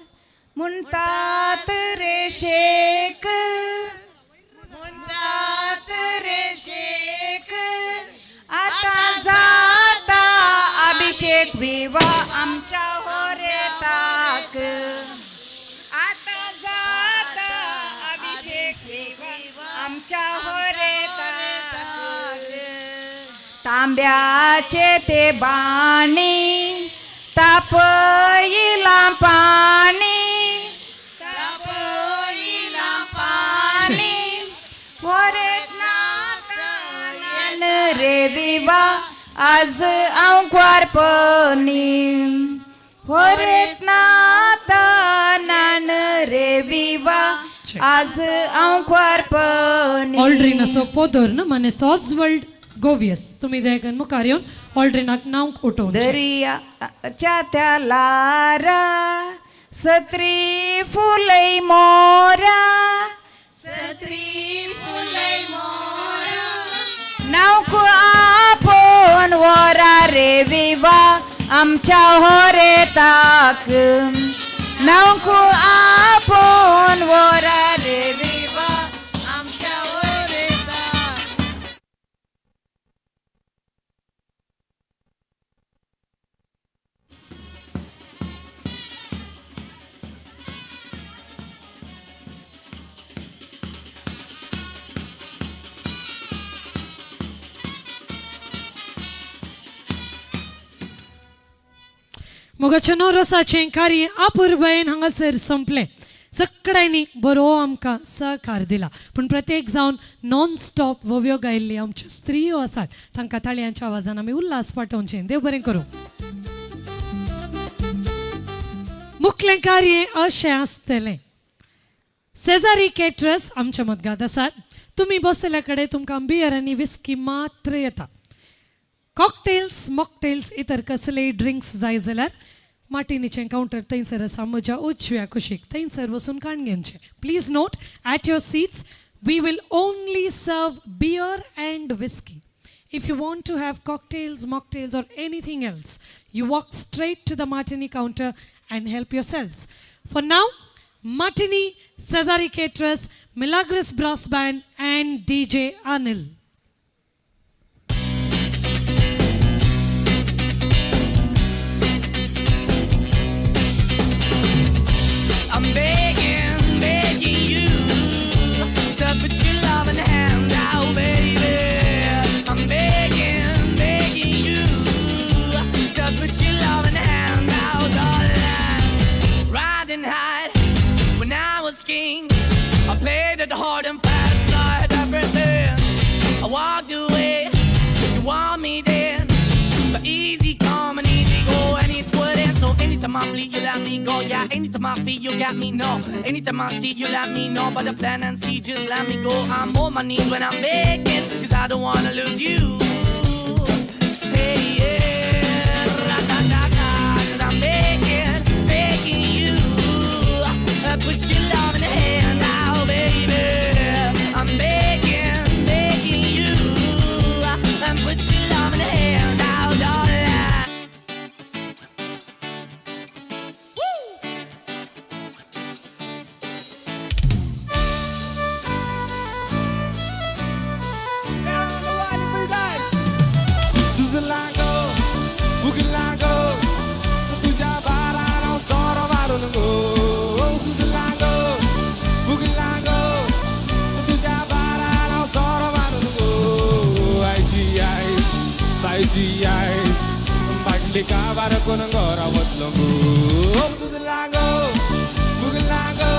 म्हणतात रे शेक म्हणतात रे शेक आता जाता अभिषेक विवा आमच्या होरेताक आता जाता अभिषेक विवा आमच्या होरेताक तांब्याचे ते बाणी तापईला पाणी तापईला पाणी वरेत नातान रे विवा आज अंक्वारपणी वरेत नातान रे विवा आज अंक्वारपणी Aldrin असो पोदर न मानेस्त ऑस्वल्ड गोवियस तुम्ही देखन मुखार येऊन ऑल्ड्रिनाक नाव उठवून दर्याच्या त्या लारा सत्री फुलई मोरा सत्री फुलई मोरा नावकू आपण वरा रे विवा आमच्या होरेताक नावकू आपण वरा रे विवा आमच्या होरेताक. मोगाच्या नोरोसाचें कार्य अपूर्वयेन हांगासर संपलें. सगळ्यांनी बरो आमकां सहकार दिला पूण प्रत्येक जावन नॉन स्टॉप वोव्यो गायिल्ली आमच्यो स्त्रियो आसात तांकां ताळयांच्या आवाजान आमी उल्हास पाठोवचें. देव बरें करूं. मुखलें कार्य अशें आसतलें. सेजारी केटरस आमच्या मदगांत आसात. तुमी बसले कडेन तुमकां बियर आनी विस्की मात्र येता. कॉकटेल्स मॉकटेल्स इतर कसलेय ड्रिंक्स जाय जाल्यार मार्टिनीचें काउंटर थंयसर आसा म्हज्या उजव्या कुशीक थंयसर वचून काणगेंचें. Please note at your seats we will only serve beer and whisky. If you want to have cocktails, mocktails or anything else, you walk straight to the Martini counter and help yourselves. For now, Martini, Cesare Caterers, Milagros Brass Band and DJ Anil. I'm begging, begging you to put your loving hand out, baby. I'm begging, begging you to put your loving hand out, darling. Riding high when I was king, I played it hard and fast, 'cause I had everything. I walked away, you want me then, but easy come and easy go, and it wouldn't. So anytime I bleed, you let me go. Yeah, anytime I feel, you got me. No, anytime I see, you let me know. But the plan and see, just let me go. I'm on my knees when I'm begging, 'cause I don't wanna lose you. Hey, yeah, ra-da-da-da, 'cause I'm begging, begging you. Put your love in the hand now, baby. I'm begging, begging you. And put your love in the hand now, darling. Down on the water for you guys. बायची आयस बाटली काबार करून घरा वतलो गो सुजला गो फुगला गो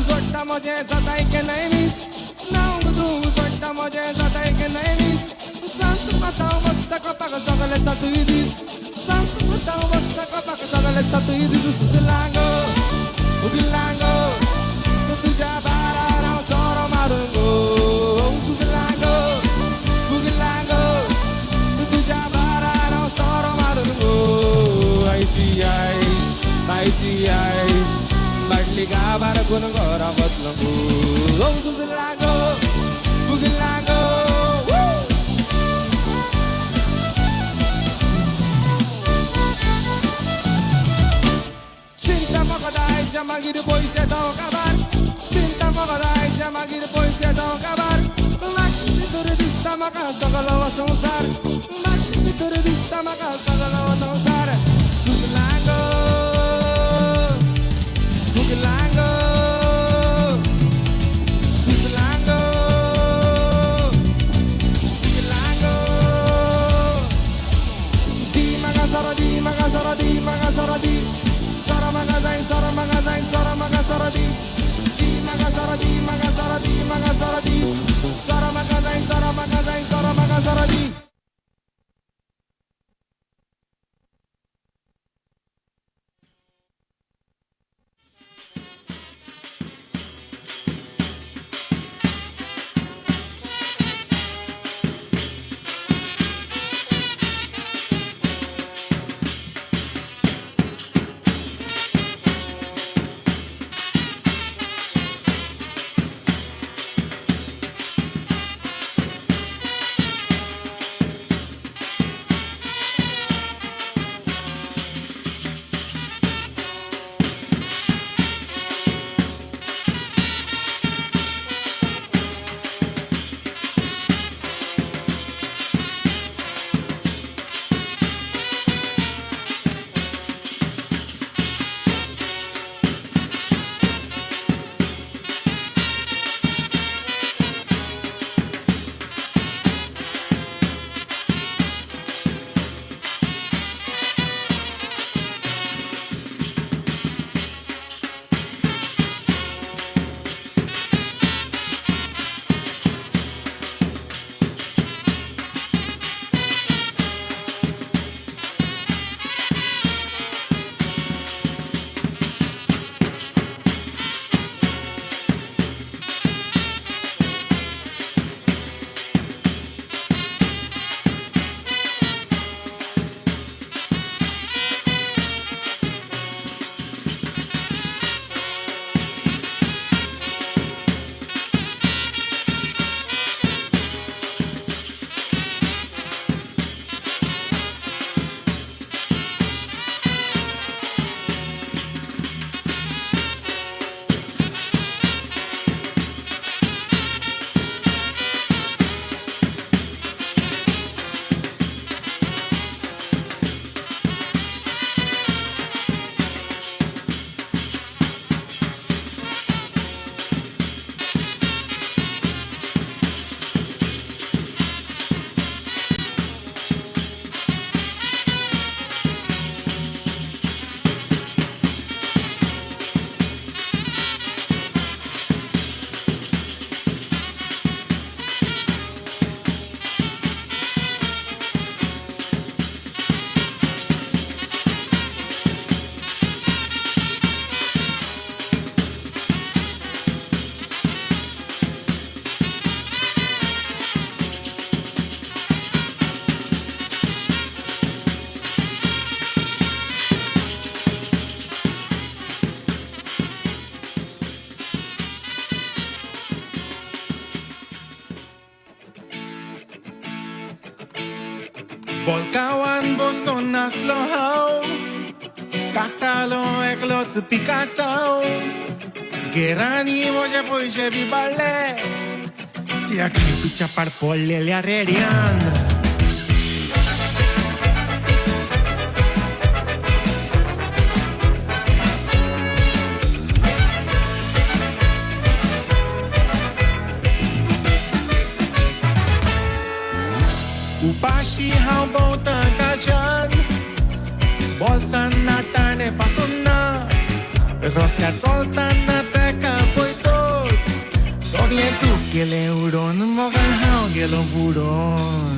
सोडटा म्हजें जाताय के नाही मीस नांव दूंग सोडटा म्हजें जाताय के नाही मीस सांच माता वस्ता कपाक सगळे सातूय दीस सांच माता वस्ता कपाक सगळे सातूय दीस सुजला गो फुगला गो तुझ्या बारार हांव सोरो मारून गो सुजला गो फुगला गो तुझ्या बारार हांव सोरो मारून गो आयची आयस बायची आयस बाटली गाभार करून घरा वतलो गो सुजला गो फुगला गो चिंता म्हाका जायच्या मागीर पयशे जावं काबार चिंता म्हाका जायच्या मागीर पयशे जावं काबार मागीर भितर दिसता म्हाका सगलो हो संवसार मागीर भितर दिसता म्हाका सगलो हो संवसार सुजला गो Fugilango, Susalango, Fugilango. Di magasara di, magasara di, magasara di. Sara magazain, sara magazain, sara magasara di. Di magasara di, magasara di, magasara di. Sara magazain, sara magazain, sara magasara di. Bolkawan boson naslo haw काटालो एकलोच पिकासाव गेरांनी म्हजे पयशे बी बाळ्ळे त्या क्लिपीच्या पाड पडलेल्या रेड्यान पावसांना ताणे पासून ना रस्त्यार चलताना तेका पळयतोच सगळें तूं गेलें उडोवन मोगान हांव गेलो बुडोवन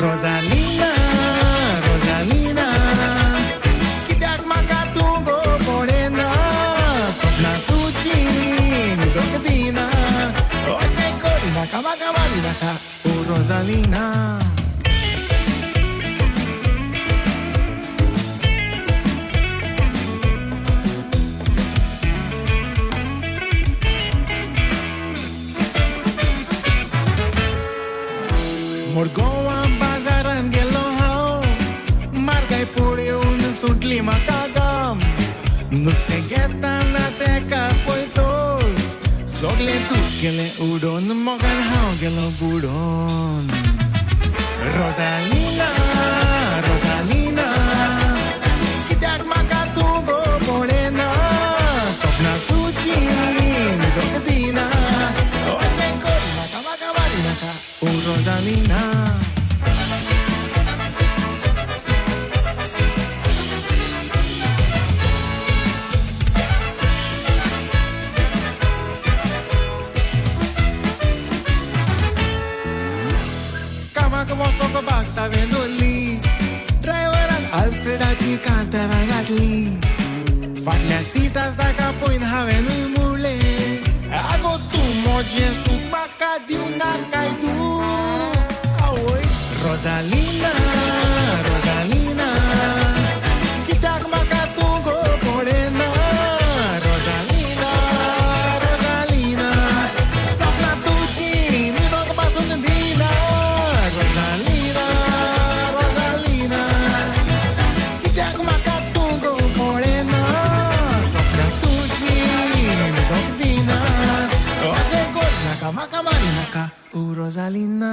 रोजालिना रोजालिना कित्याक म्हाका तूं गो पळयना सपनां तुजीं न्हिदोंक दिना अशें करिनाका म्हाका मारिनाका ओ रोजालिना मोरगोवा बाजारान गेलो हांव मारगाय पळोवन सुटली म्हाका गाम नुस्तें घेताना तेका पळयतोच सगळें तूं गेलें उडोवन मोगान हांव गेलो बुडोवन रोजालिना रोजालिना कित्याक म्हाका तूं गो पळयना सपनां तुजीं न्हिदोंक दिना अशें करिनाका म्हाका मारिनाका ओ रोजालिना कामाक वचोंक बस हांवें दवरली ड्रायव्हरान आल्फ्रेडाची कांतारां घातली फाटल्या सिटार ताका पळोवन हांवेंनूय मुडलें आगो तूं म्हजें सूख म्हाका दिवना काय तूं आवय रोजालिना रोजालिना कित्याक म्हाका तूं गो पळयना रोजालिना रोजालिना सपनां तुजीं न्हिदोंक पासून दिना रोजालिना रोजालिना कित्याक म्हाका तूं गो पळयना सपनां तुजीं न्हिदोंक दिना अशें करिनाका म्हाका मारिनाका ओ रोजालिना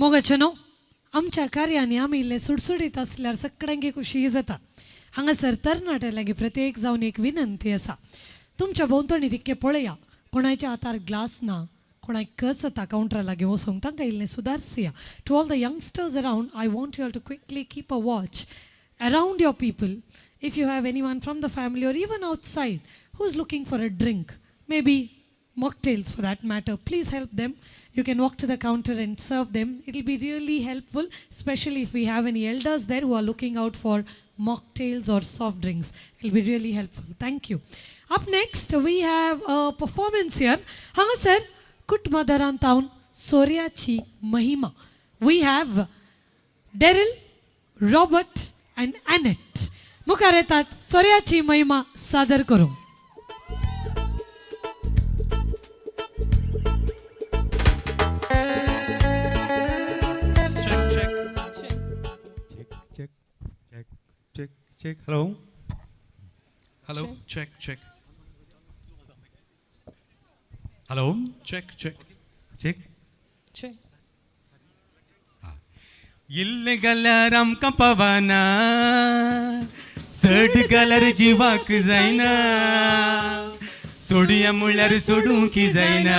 मोगाचेनो आमच्या कार्याने आमी इल्ले सुडसुडीत असल्यार सगळ्यांक खुशी जाता. हांगासर तरणाट्या लागीं प्रत्येक जावन एक विनंती आसा. तुमच्या भोंवतणी तितके पळया, कोणाच्या हातार ग्लास ना, कोणाक कस जाता कावंटरा लागीं वचूंक, तांकां इल्लें सुदारसिया. To all the youngsters around, I want you all to quickly keep a watch around your people. If you have anyone from the family or even outside who's looking for a drink, maybe mocktails for that matter, please help them. You can walk to the counter and serve them. It'll be really helpful, especially if we have any elders there who are looking out for mocktails or soft drinks. It'll be really helpful. Thank you. Up next, we have a performance here. Hangasar Kutmadaran Town Soryachi Mahima. We have Daryl, Robert and Annette. मुखार येतात सोर्याची महिमा सादर करूं. Check. Hello. Check. Hello. Check. इल्लेगलाराम कपवाना सड glare जीवाक जायना सोडिया मुळ्यार सोडूं की जायना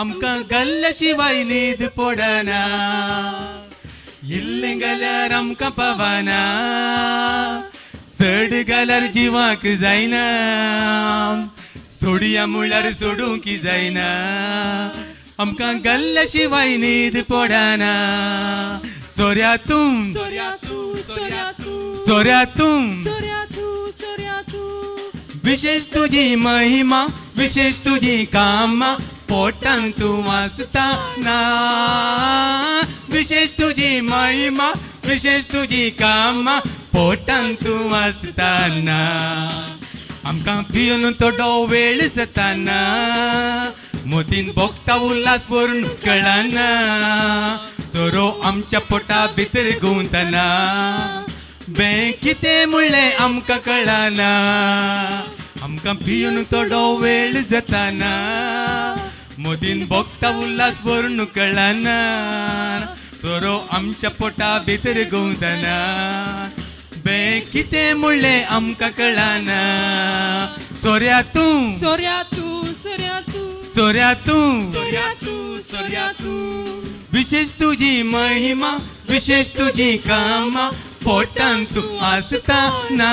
आमकां गल्ल्या शिवाय न्हीद पडना इल्लेगलार आमकां पवाना सड गलर जीवाक जायना सोडिया मुळ्यार सोडूं की जायना आमकां गल्ल्या शिवाय न्हीद पडना सोऱ्यातून विशेष तुझी महिमा विशेष तुझी कामा पोटान तू वाचताना विशेष तुझी महिमा विशेष तुझी कामा पोटान तू वाचताना आमकां पिवन थोडो वेळ जाताना मोदीन भोगता उल्हास वरून कळना सोरो आमच्या पोटा भितर गुंतना बे कितें म्हणलें आमकां कळना आमकां पिवन थोडो वेळ जाताना मोदीन भोगता उल्हास वरून कळना सोरो आमच्या पोटा भितर गुंतना बे कितें म्हणलें आमकां कळना सोऱ्यातूं विशेष तुझी महिमा विशेष तुझी कामा पोटान तू आसताना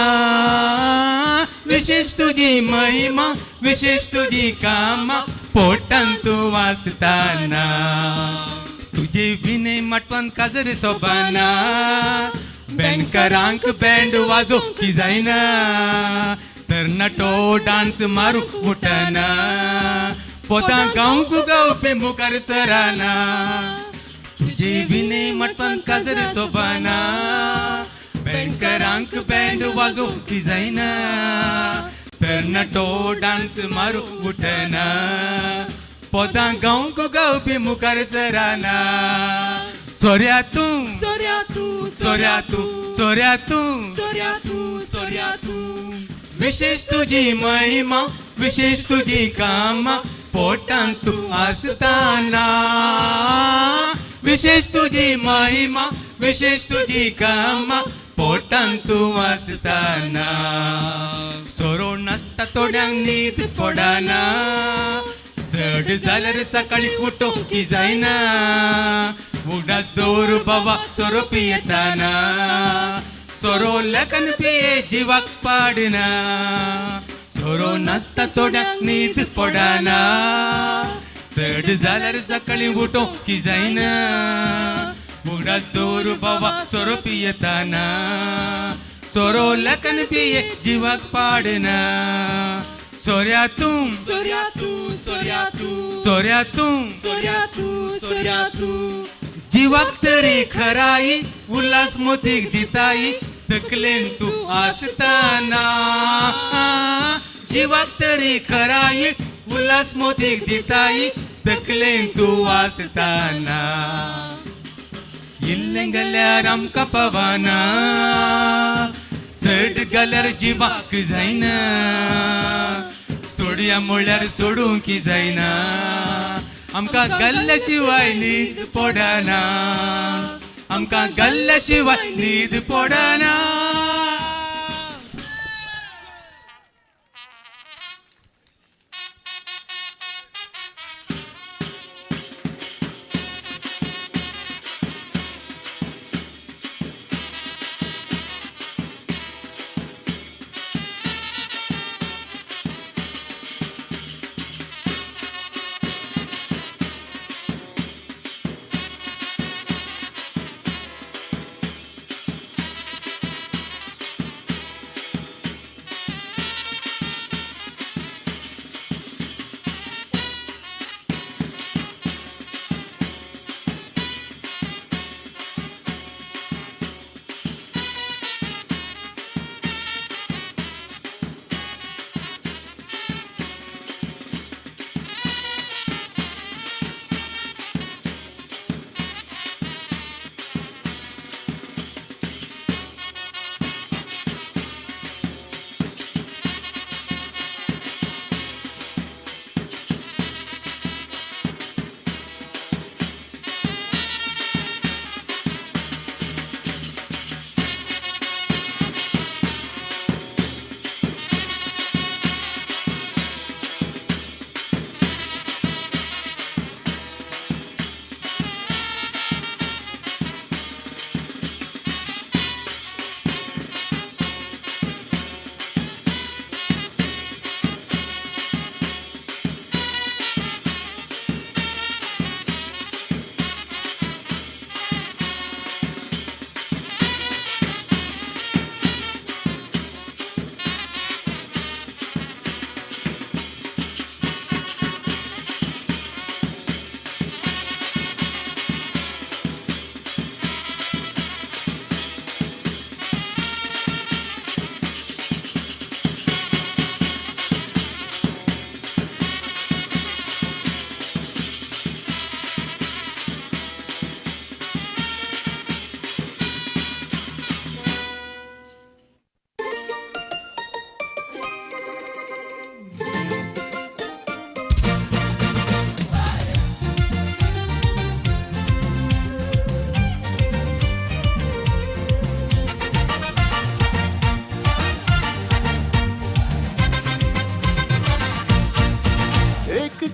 विशेष तुझी महिमा विशेष तुझी कामा पोटान तू वाचताना तुझे विनय मटवान काजर सोबाना बँकरांक बँड वाजो की जायना तरणाटो डान्स मारूंक उठना पोता गांवक गावपे मुखार सराना तुझे विनय मटपान काजर सोबाना बँकरांक बँड वाजोवंक जायना तरणाटो डान्स मारूंक उठना पोता गांवक गावपे मुखार सराना सोऱ्यातूं विशेष तुझी महिमा विशेष तुझी कामा पोटान तू आसताना विशेष तुझी महिमा विशेष तुझी कामा पोटान तू आसताना सोरो नासता थोड्यांक न्हीद पडना चड जाल्यार सकाळी उठोवंक जायना उगडास दवर बाबा सोरो पियेताना सोरो लेखन पिये जिवाक पाडना सोरो नासता थोड्यांक न्हीद पडना चड जाल्यार सकाळी उठोवंक जायना उगडास दवर बाबा सोरो पियेताना सोरो लेखन पिये जिवाक पाडना सोऱ्यातूं जिवाक तरी खराई उल्हास मोतीक दिताई तकलेन तू आसताना जिवाक तरी खराई उल्हास मोतीक दिताई तकलेन तू आसताना इल्लें गेल्यार आमकां पवाना चड जाल्यार जिवाक जायना सोडया म्हळ्यार सोडूंक जायना आमकां गल्ल्या शिवाय न्हीद पडना आमकां गल्ल्या शिवाय न्हीद पडना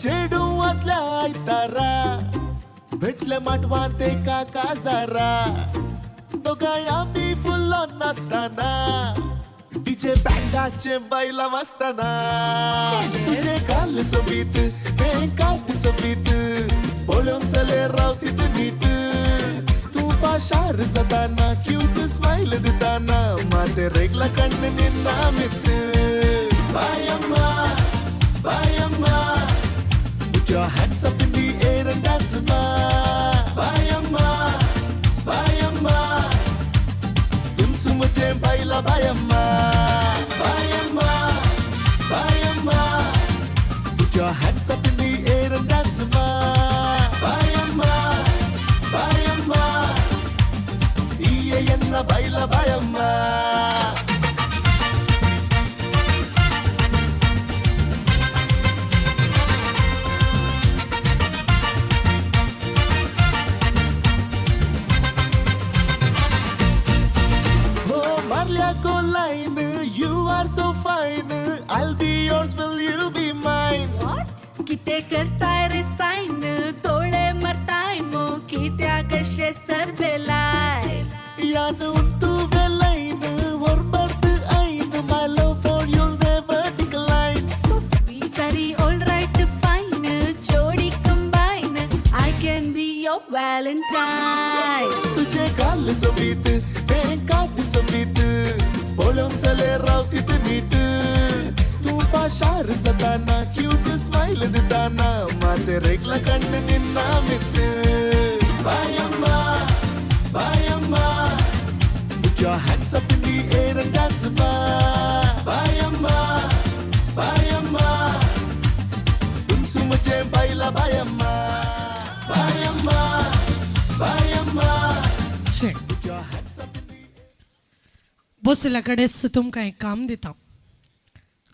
झेडूवातल्या आयतारा भेटले माटवांत एका काजारा दोगांय आमी फुल्लो नासतना डीजे बँडाचे बायला वाजताना तुझे गाल सोबीत हे काट सोबीत पळोवन चले रावतीत नीट तू पाशार जाताना क्यूट स्माइल दिताना माते रेगला कण्ण निन्ना मित बायम्मा बायम्मा Put your hands up in the air and dance, ma. Bayamma, bayamma. Tunsu mujhe baila bayamma, bayamma, bayamma. Put your hands up in the air and dance, ma. Bayamma, bayamma. Iye yenna baila bayamma. You are so fine, I'll be yours, will you be mine? What? किते करताय रे sign तोळे मरताय मो कित्या कशे सरबेलाय यान उंतु valine वरबर्द आइन my love for you'll never decline So sweet Sari all right fine जोड़ी combine I can be your valentine तुझे गाल सोबीत ते काट सोबीत पळोवन चले रावतीत नीट तू पाशार जाताना क्यूट स्माइल दिताना माते रेगला कण्ण निन्ना मित बायम्मा बायम्मा Put your hands up in the air and dance, ma. Bayamma, bayamma. Tunsu mujhe baila bayamma, bayamma, bayamma. Put your hands up in the बसल्या कडेच तुमकां एक काम दिता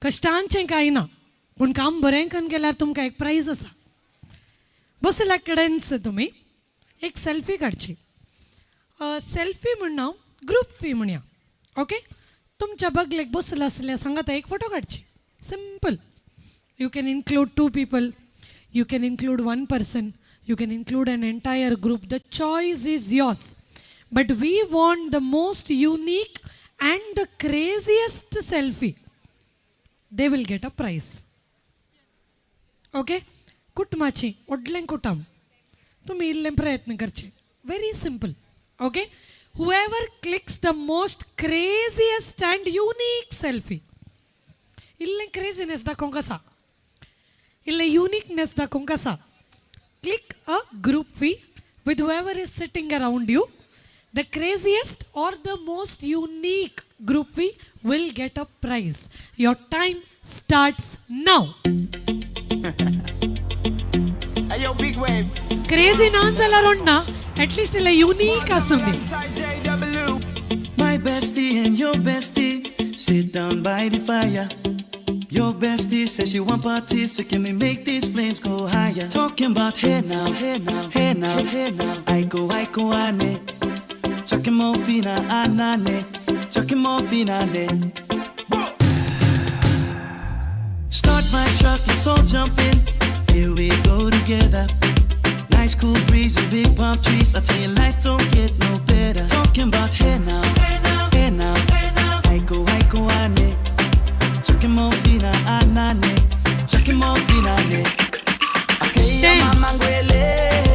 कश्टांचें कांय ना पूण काम बरें करून केल्यार तुमकां एक प्रायज आसा बसल्या कडेनच तुम्ही एक सेल्फी काढची. सेल्फी म्हणणं ग्रुप फी म्हणया. ओके, तुमच्या बगलेक बसलं असल्या सांगात एक फोटो काढची. Simple. You can include 2 people, you can include 1 person, you can include an entire group. The choice is yours. But we want the most unique and the craziest selfie. They will get a prize. Okay? कुटुंबाची ओडलें कुटुंब तुम्ही इल्लें प्रयत्न करचे. Very simple. Okay? Whoever clicks the most craziest and unique selfie. इल्लें craziness दाखोवंक कसा, इल्लें uniqueness दाखोवंक कसा. Click a group fee with whoever is sitting around you. The craziest or the most unique group fee will get a prize. Your time starts now. Ayo, big wave. Crazy नांजला रोंडना at least इल्लें unique आसुंदी. My bestie and your bestie sit down by the fire. Your bestie says she want parties, so can we make these flames go higher? Talking about hey now, hey now, hey now, hey now. I go, ane. Chucking more fina, anane. Chucking more fina, ne. Start my truck, let's all jump in. Here we go together. Nice cool breeze and big palm trees. I tell you, life don't get no better. Talking about hey now, hey now, hey now, hey now. I go, ane. Chucking more fina, anane. Chucking more fina, ne. Okay, 10,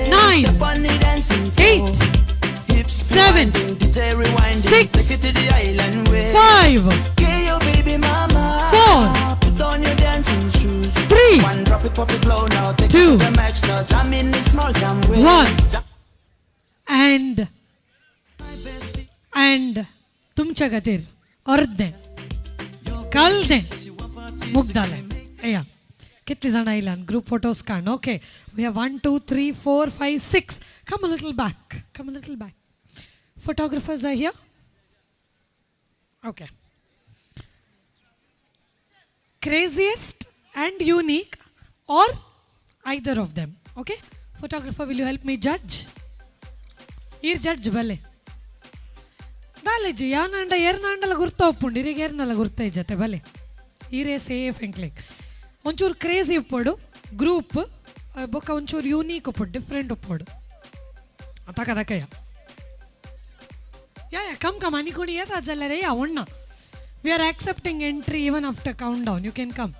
9, 8, 7, 6, 5, 4, 3, 2, 1. And तुमच्या खातीर अर्दें कळदें मुग्धालय. या कितली जाणां आयल्यान group photos काड. Okay, we have 1 2 3 4 5 6. Come a little back, come a little back. Photographers are here. Okay. Craziest and unique or either of them. Okay. Photographer, will you help me judge? Here judge bale. Daleji yananda ernandala gurta oppundi irige ernala gurta ijate bale. Here safe and click. Onchur crazy uppodu group boka onchur unique uppodu different uppodu. Ataka dakaya. Yeah, come. Ani kudi yeta jallare ya onna. We are accepting entry even after countdown. You can come.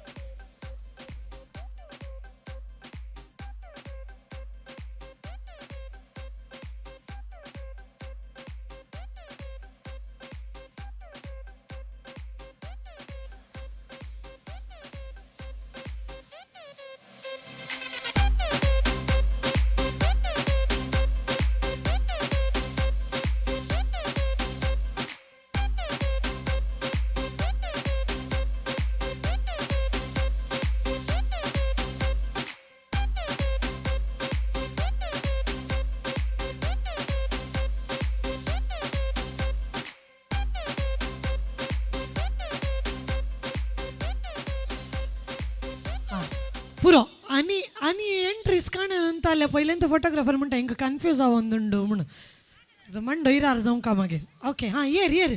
पुरो आनी entries काणून आल्या पहिल्यांदा photographer म्हणटा हिंका confuse जावंदुंडू म्हणून मंडो इरार जावं का मागीर. Okay, हां येर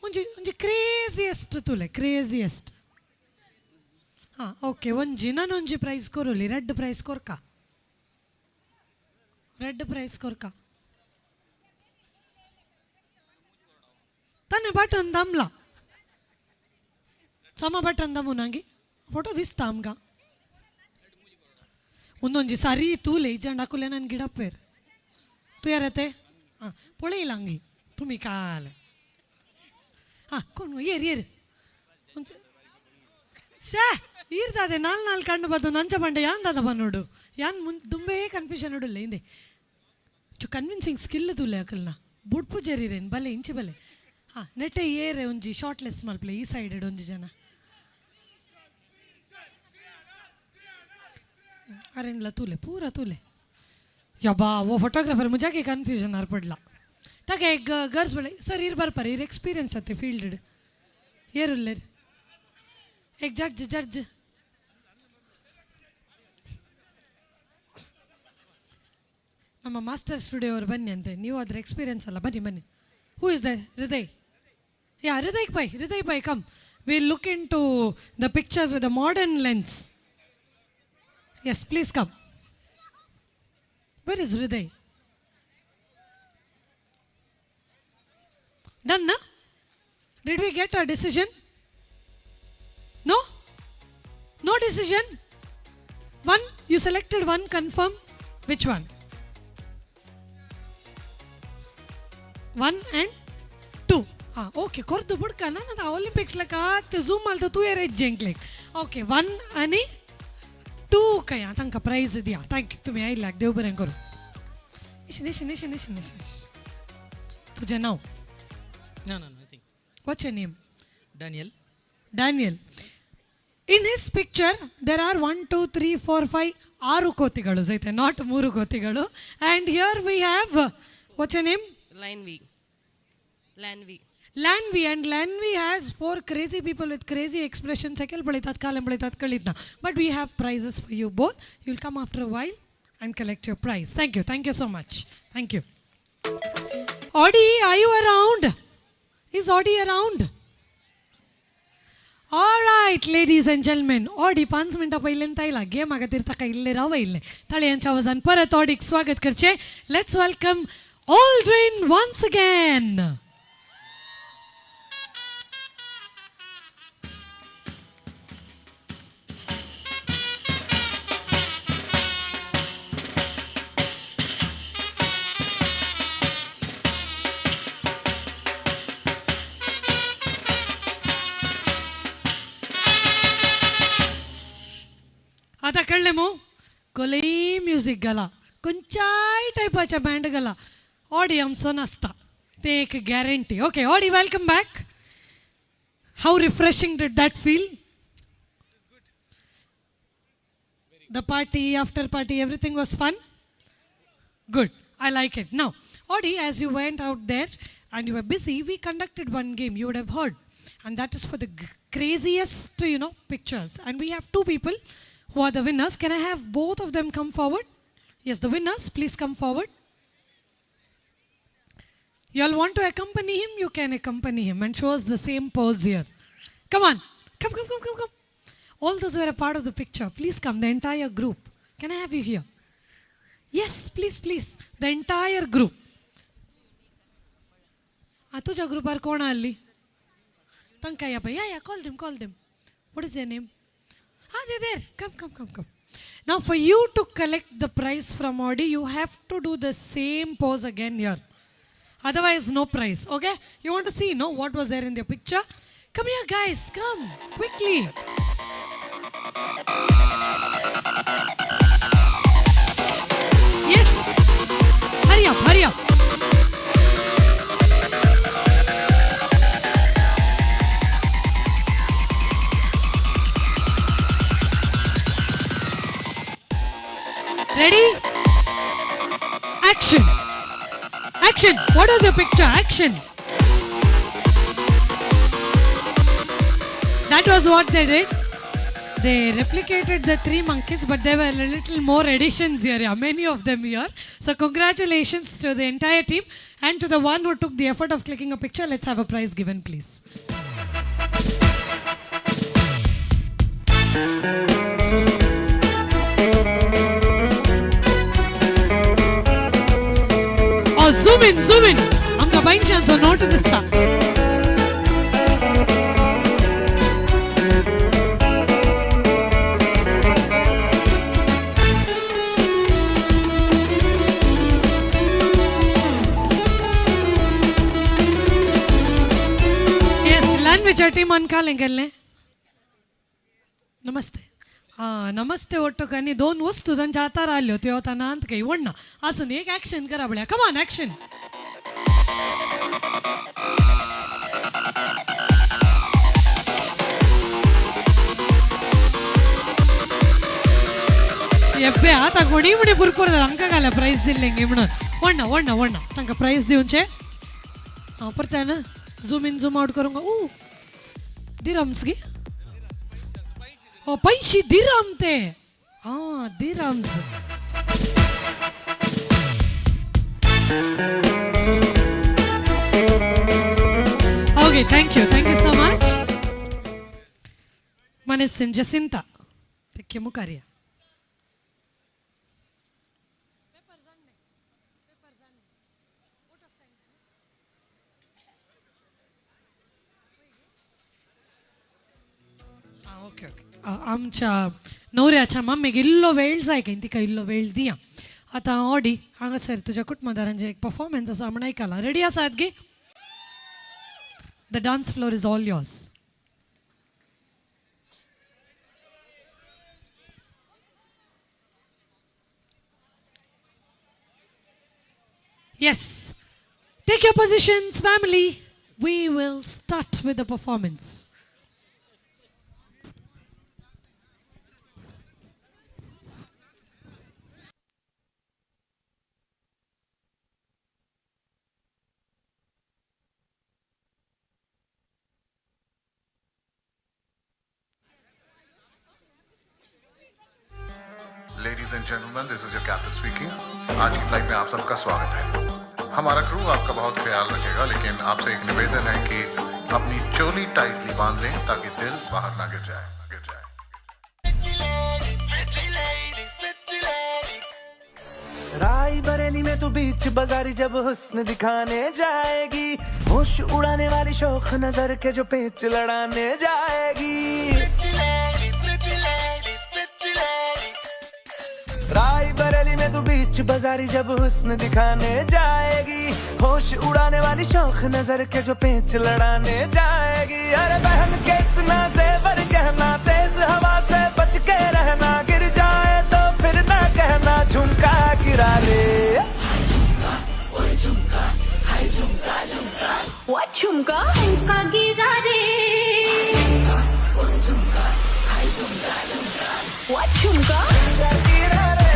म्हणजे क्रेजियस्ट तुले क्रेजियस्ट. हां ओके, ಒಂಜಿನ ಪ್ರೈಸ್ ಕೊರಲಿ ರೆಡ್ ಪ್ರೈಸ್ ಕೊರ್ಕ ತಾನೆ ಬಟನ್ ದಮ್ಲ ಸಮ ಬಟನ್ ದಮು ನಂಗೆ ಫೋಟೋ ದಿಸ್ತಾ ಆಮ್ಗ ಒಂದೊಂಜಿ ಸರಿ ತೂಲೆ ಇಜ್ಜಂಡ್ ಹಾಕುಲೆ ನನ್ನ ಗಿಡ ಪೇರ್ तू ಯಾರತ್ತೆ ಹಾಂ ಪೊಳೆಯಿಲ್ಲ ಹಂಗೆ ತುಮಿ ಕಾಲೆ ಹಾಂ ಕೊಂಡು ಏರ್ ಶೇ ಈರ್ದಾದೆ ನಾಲ್ ಕಂಡು ಬದ್ದು ನಂಚ ಬಂಡೆ ಯಾನ್ ದಾದ ಬನ್ನೋಡು ಯಾನ್ ದುಂಬೇ ಕನ್ಫ್ಯೂಷನ್ ನೋಡಲ್ಲ ಹಿಂದೆ ಕನ್ವಿನ್ಸಿಂಗ್ ಸ್ಕಿಲ್ ತುಲೆ ಹಾಕಲ್ನ ಬುಡ್ಪು ಜರಿರೇನು ಬಲೆ ಇಂಚಿ ಬಲೆ ಹಾಂ ನೆಟ್ಟೆ ಏರೆ ಒಂಜಿ ಶಾರ್ಟ್ಲೆಸ್ ಮಲ್ಪ್ಲೆ ಈ ಸೈಡೆಡ್ ಒಂಜಿ ಜನ अरेनला तुले पूरा तुले या बा वो फोटोग्राफर मुझे के कन्फ्यूजन आर पडला ताके एक गर्ल्स बळे सर इर बरपर इर एक्सपीरियन्स आते फील्ड येर उल्लेर एक जड्ज ನಮ್ಮ ಮಾಸ್ಟರ್ ಸ್ಟುಡಿಯೋ ಅವರು ಬನ್ನಿ ಅಂತೆ, ನೀವು ಅದರ ಎಕ್ಸ್ಪೀರಿಯನ್ಸ್ ಅಲ್ಲ, ಬನ್ನಿ ಬನ್ನಿ. Who is the Hriday? Yeah, Hriday by come. We'll look into the pictures with a modern lens. Yes, please come. Where is Hriday? Done, na? Did we get a decision? No? No decision? One? You selected one, confirm. Which one? 1 and 2. Okay, kordu budka na na Olympics laka te zoom alta tu ere jinklik. Okay, 1 ani 2 kaya tanka prize diya. Thank you. Tumi I like dev baran karu. Nish. Tujhe now. No, I think. What's your name? Daniel. In his picture there are 1 2 3 4 5 6 ಕೋತಿಗಳು ಸೈತೆ, not 3 ಕೋತಿಗಳು. And here we have what's your name? Lanvi, and Lanvi has 4 crazy people with crazy expressions. But we have prizes for you both. You'll come after a while and collect your prize. Thank you so much. Thank you. Audi, are you around? Is Audi around? All right, ladies and gentlemen, Audi 5 मिनटं पहिल्यांदा इला game ಆಗತಿರ್ತ ಇಲ್ಲೇ ರಾವ ಇಲ್ಲೇ ತಳಿयांच्या आवाजान परत ऑडीक स्वागत करचे. Let's welcome Aldrin once again. आता कळले मो कोलई म्युझिक गला कोणच्याही टायपाच्या बँड गला ऑडी आमचो नासता ते एक guarantee. Okay audi, welcome back. How refreshing did that feel? The party, after party, everything was fun? Good. I like it. Now, Audi, as you went out there and you were busy, we conducted one game you would have heard, and that is for the craziest, pictures. And we have 2 people who are the winners. Can I have both of them come forward? Yes, the winners, please come forward. You all want to accompany him? You can accompany him and show us the same pose here. Come on. Come. All those who are a part of the picture, please come, the entire group. Can I have you here? Yes, please. The entire group. तुझ्या ग्रुपार कोण आली? Tankaya bhai. Yeah, call them. What is their name? They're there. Come. Now, for you to collect the prize from Audi, you have to do the same pose again here. Otherwise, no prize. Okay? You want to see, what was there in the picture? Come here, guys. Come. Quickly. Yes. Hurry up. Ready? Action! What was your picture? Action! That was what they did. They replicated the 3 monkeys, but there were a little more additions here. Yeah, many of them here. So congratulations to the entire team and to the one who took the effort of clicking a picture. Let's have a prize given, please. Zoom in. Amka bain chance note dista. Yes, language team an kalengelne. Namaste. नमस्ते ಒಟ್ಟು ಕನಿ 2 ವಸ್ತು ದನ್ ಜಾತಾರ ಅಲ್ಲಿ ಹೋತಿ ಹೋತಾನ ಅಂತ ಕೈ ಒಣ್ಣ ಅಸುನ್ ಏಕ್ action ಕರ ಬಳಿಯ. Come on, action. ಎಬ್ಬೆ ಆತ ಗೊಡಿ ಮುಡಿ ಬುರ್ಕೋರ್ದ ಅಂಕಗಾಲ ಪ್ರೈಸ್ ದಿಲ್ಲಂಗೆ ಇಮ್ಣ ಒಣ್ಣ ತಂಕ ಪ್ರೈಸ್ ದಿವಂಚೆ ಪರ್ತಾನ ಝೂಮ್ ಇನ್ ಝೂಮ್ ಔಟ್ ಕರುಂಗ. ದಿರಮ್ಸ್ಗೆ पैसे dirham te. Dirhams. Okay, thank you so much. Manissin Jacinta. Take your mukaria. Okay आमच्या नवऱ्याच्या मम्मीक इल्लो वेळ जाय काय तिका इल्लो वेळ दिया आतां ऑडी हांगासर तुज्या कुटुंबदारांचे एक परफॉर्मन्स आसा म्हण आयकलां रेडी आसात गे the dance floor is all yours yes take your positions family we will start with the performance. Ladies and gentlemen, this is your captain speaking. आज की फ्लाइट में आप सबका स्वागत है। हमारा क्रू आपका बहुत ख्याल रखेगा, लेकिन आपसे एक निवेदन है कि अपनी चोली टाइटली बांध लें ताकि दिल बाहर ना गिर जाए। राय बरेली में तू बीच बाजारी जब हुस्न दिखाने जाएगी, होश उड़ाने वाली शौक नजर के जो पेच लड़ाने जाएगी। राय बरेली में तू बीच बाजारी जब हुस्न दिखाने जाएगी, होश उड़ाने वाली शौक नजर के जो पेच लड़ाने जाएगी। अरे बहन के इतना जेवर कहना, तेज हवा से बच के रहना, गिर जाए तो फिर ना कहना झुमका गिरा ले। झुमका हाय झुमका झुमका व्हाट झुमका झुमका गिरा रे। झुमका हाय झुमका झुमका व्हाट झुमका गिरा रे।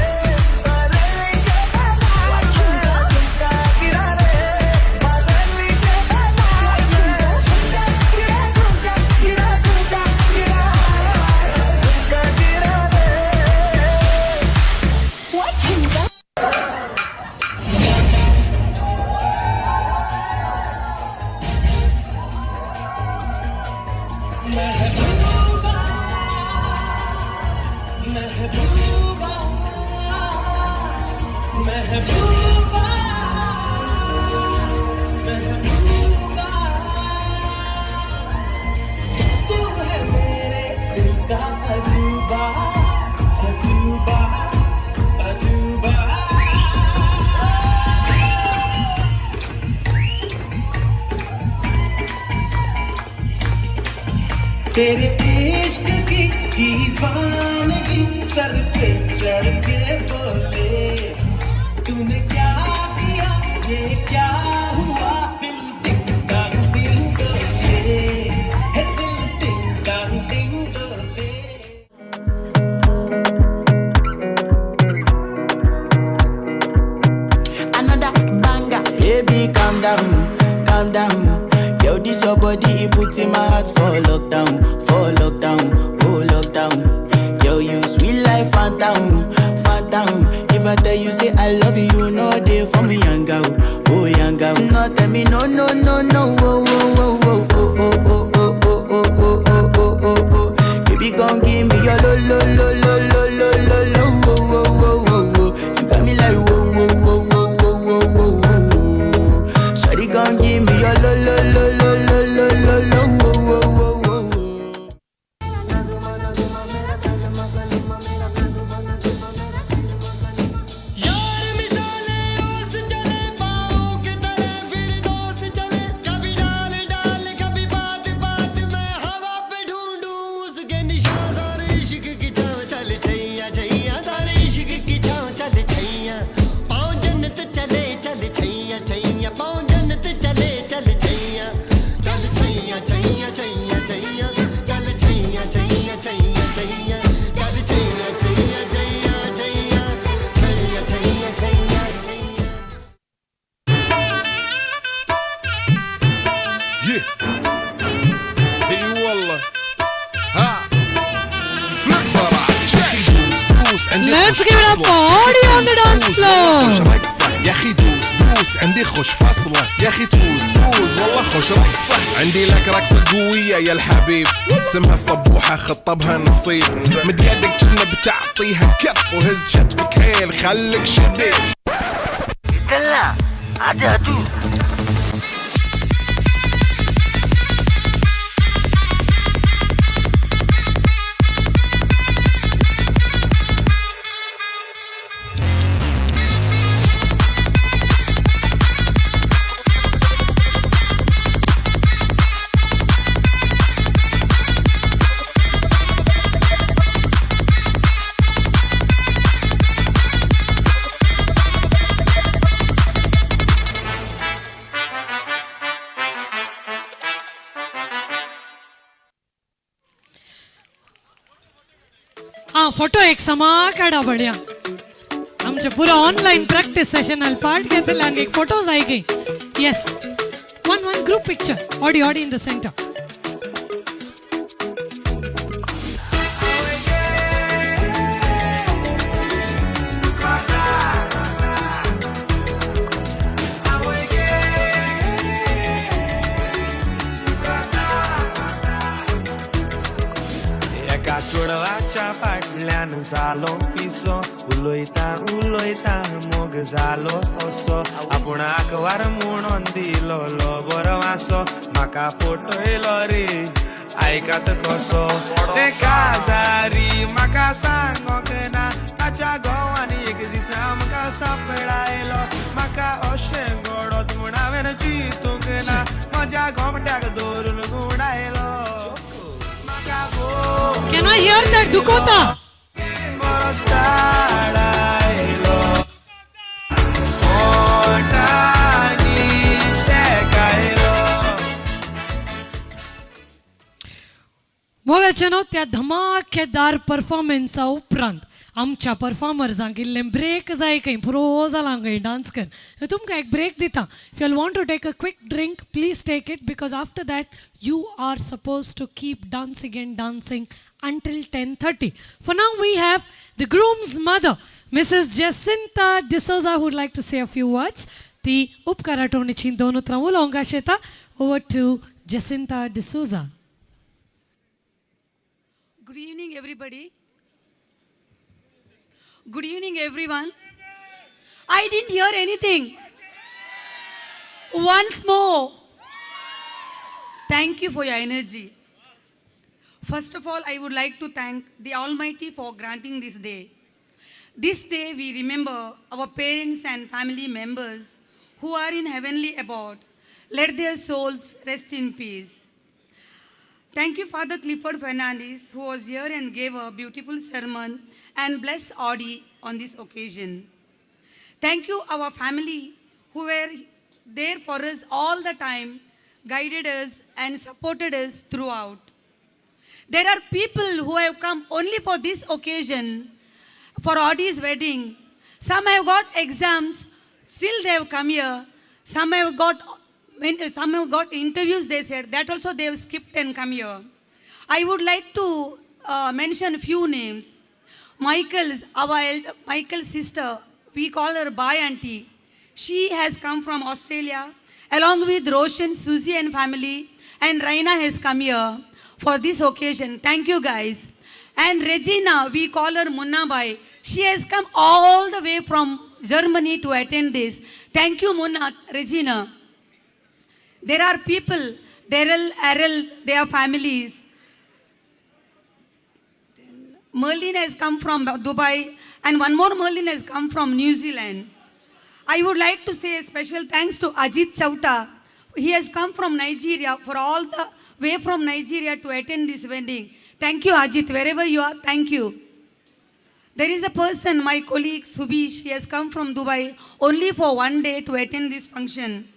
तेरे इश्क की दीवानगी सर पे चढ़ के बोले, तूने क्या किया ये क्या हुआ, दिल टिंग टांग टिंग डोले, है दिल टिंग टांग टिंग डोले। Another banger, baby calm down, calm down. Yo, this your body, it puts in my heart for lockdown, oh lockdown. Yo, you sweet life, phantom, phantom. If I tell you say I love you, you know they for me young girl, oh young girl. No tell me no, no, no, no, oh, oh, oh, oh, oh, oh, oh, oh, oh, oh, oh, oh, oh, oh. Baby, gon' give me your lo, lo, lo, lo, lo, lo, lo, lo, oh, oh, oh, oh, oh. You got me like whoa, whoa, whoa, whoa, whoa, whoa, whoa, whoa. Shawty gon' give me your lo, lo, lo, lo, lo, lo, lo, lo, whoa, whoa, whoa, whoa. Let's give it up for Audi on the dance floor. يا اخي دوس دوس فلوس عندي خوش فصلة يا اخي تفوز والله خوش رقصة عندي لك رقصة قوية يا الحبيب اسمها الصبوحة خطبها نصيب مد يدك كنا بتعطيها كف وهز شتفك هيل خليك شبيب دلع عدادو हाँ photo एक समा काढा बढिया आमचे पुरा online practice session part घेतले एक photos आहे की yes one group picture Audi in the centre एका चोडवाच्या फाटल्यान जालो पिसो उलोयता मोग जालो असो आपुणाक वार म्हणून दिलो बरो वासो म्हाका फटयलो रे आयकात कसो ते काजारी म्हाका सांगोक ना ताच्या घोवांनी एक दीस आमकां सापडायलो म्हाका अशें घडत म्हूण हांवें चिंतूंक ना म्हज्या घोमट्याक धरून गुडायलो Can I hear that Dukota? मोगाचेनो त्या धमाकेदार परफॉर्मन्सा उपरांत आमच्या परफॉर्मर्सांक इल्लें ब्रेक जाय खंय पुरो जालां खंय डान्स कर तुमकां एक ब्रेक दिता if you want to take a quick drink please take it because after that you are suppose to keep dancing and dancing until 10:30. For now we have the groom's mother, Mrs. Jacinta D'Souza, who would like to say a few words. The upkaratoni chin dono tramula ongasheta. Over to Jacinta D'Souza. Good evening, everybody. Good evening, everyone. I didn't hear anything. Once more. Thank you for your energy. First of all, I would like to thank the Almighty for granting this day. This day we remember our parents and family members who are in heavenly abode. Let their souls rest in peace. Thank you, Father Clifford Fernandez, who was here and gave a beautiful sermon and blessed Audi on this occasion. Thank you, our family, who were there for us all the time, guided us and supported us throughout. There are people who have come only for this occasion, for Audi's wedding. Some have got exams, still they have come here. Some have got interviews, they said. That also they have skipped and come here. I would like to mention a few names. Michael's sister, we call her Bai Auntie. She has come from Australia, along with Roshan, Susie and family. And Raina has come here for this occasion. Thank you guys. And Regina, we call her Munna Bai. She has come all the way from Germany to attend this. Thank you, Munna, Regina. There are people, Daryl, Errol, their families. Merlin has come from Dubai and one more Merlin has come from New Zealand. I would like to say a special thanks to Ajit Chauta. He has come from Nigeria for all the way from Nigeria to attend this wedding. Thank you, Ajit, wherever you are, thank you. There is a person, my colleague Subish, he has come from Dubai only for one day to attend this function.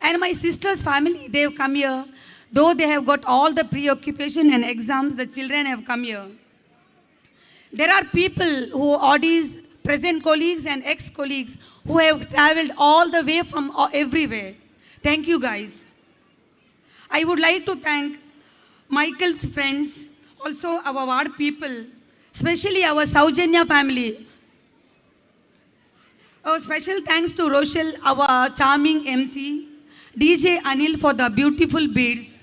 And my sister's family, they have come here. Though they have got all the preoccupation and exams, the children have come here. There are people who Audi's present colleagues and ex-colleagues who have traveled all the way from everywhere. Thank you, guys. I would like to thank Michael's friends, also our ward people, especially our Saujanya family. A special thanks to Rochelle, our charming MC, DJ Anil for the beautiful beats,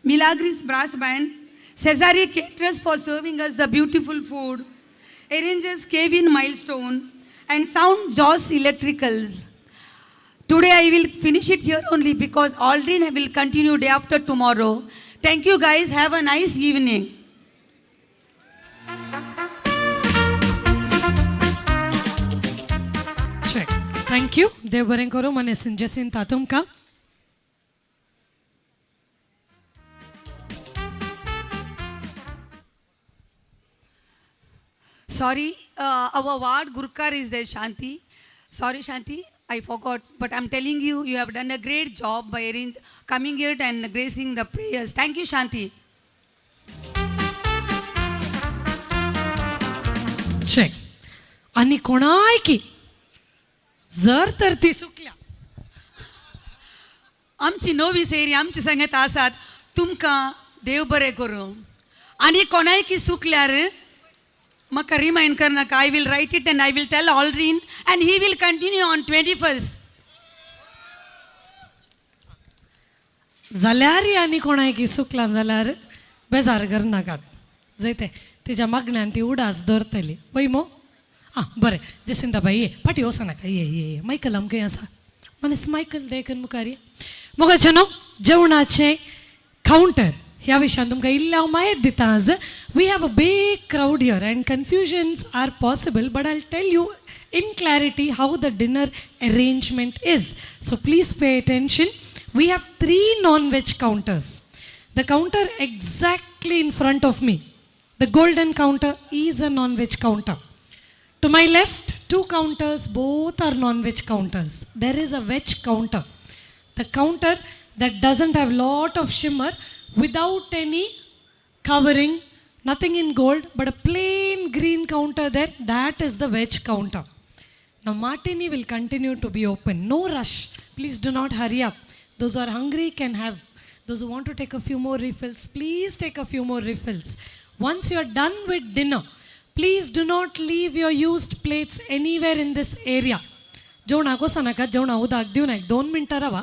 Milagris Brass Band, Cesare Caterers for serving us the beautiful food, arrangers Kevin Milestone, and Sound Joss Electricals. Today I will finish it here only because Aldrin will continue day after tomorrow. Thank you guys. Have a nice evening. Check. Thank you. देव बरें करो मने जसिंता तुमका. Sorry, our ward Gurkar is there, Shanti. Sorry, Shanti, I forgot. But I'm telling you, you have done a great job by coming here and gracing the prayers. Thank you, Shanti. Check. आणि कोणाय की जर तर ती सुकल्या आमची नवी सेरी आमची संगत आसात तुमकां देव बरें करूं आणि कोणाय की सुकल्यार म्हाका रिमाइंड कर नाका I will write it and I will tell Aldrin and he will continue on 21st. जाल्यार आनी कोणाय की सुकला जाल्यार बेजार करनाकात जैते तिच्या मागण्यान ती उडास दवरतली वय मो आं बरें जसिंताबाई ये पाटी वचो नाका ये मायकल आमकां आसा मनीस मायकल देखन मुखार ये मोगाचेनो जेवणाचें कावंटर ह्या विशयान तुमकां इल्लें हांव मायेत दिता आज we have a big crowd here and confusions are possible but I tell you in clarity how the dinner arrangement is. So please pay attention. We have 3 non-veg counters. The counter exactly in front of me, the golden counter, is a non-veg counter. To my left, 2 counters, both are non-veg counters. There is a veg counter. The counter that doesn't have lot of shimmer, without any covering, nothing in gold, but a plain green counter there, that is the veg counter. Now Martini will continue to be open. No rush. Please do not hurry up. Those who are hungry can have. Those who want to take a few more refills, please take a few more refills. Once you are done with dinner, please do not leave your used plates anywhere in this area. जेवणा कोसनाका जेवणा उदक दिवन एक 2 मिनटां रावा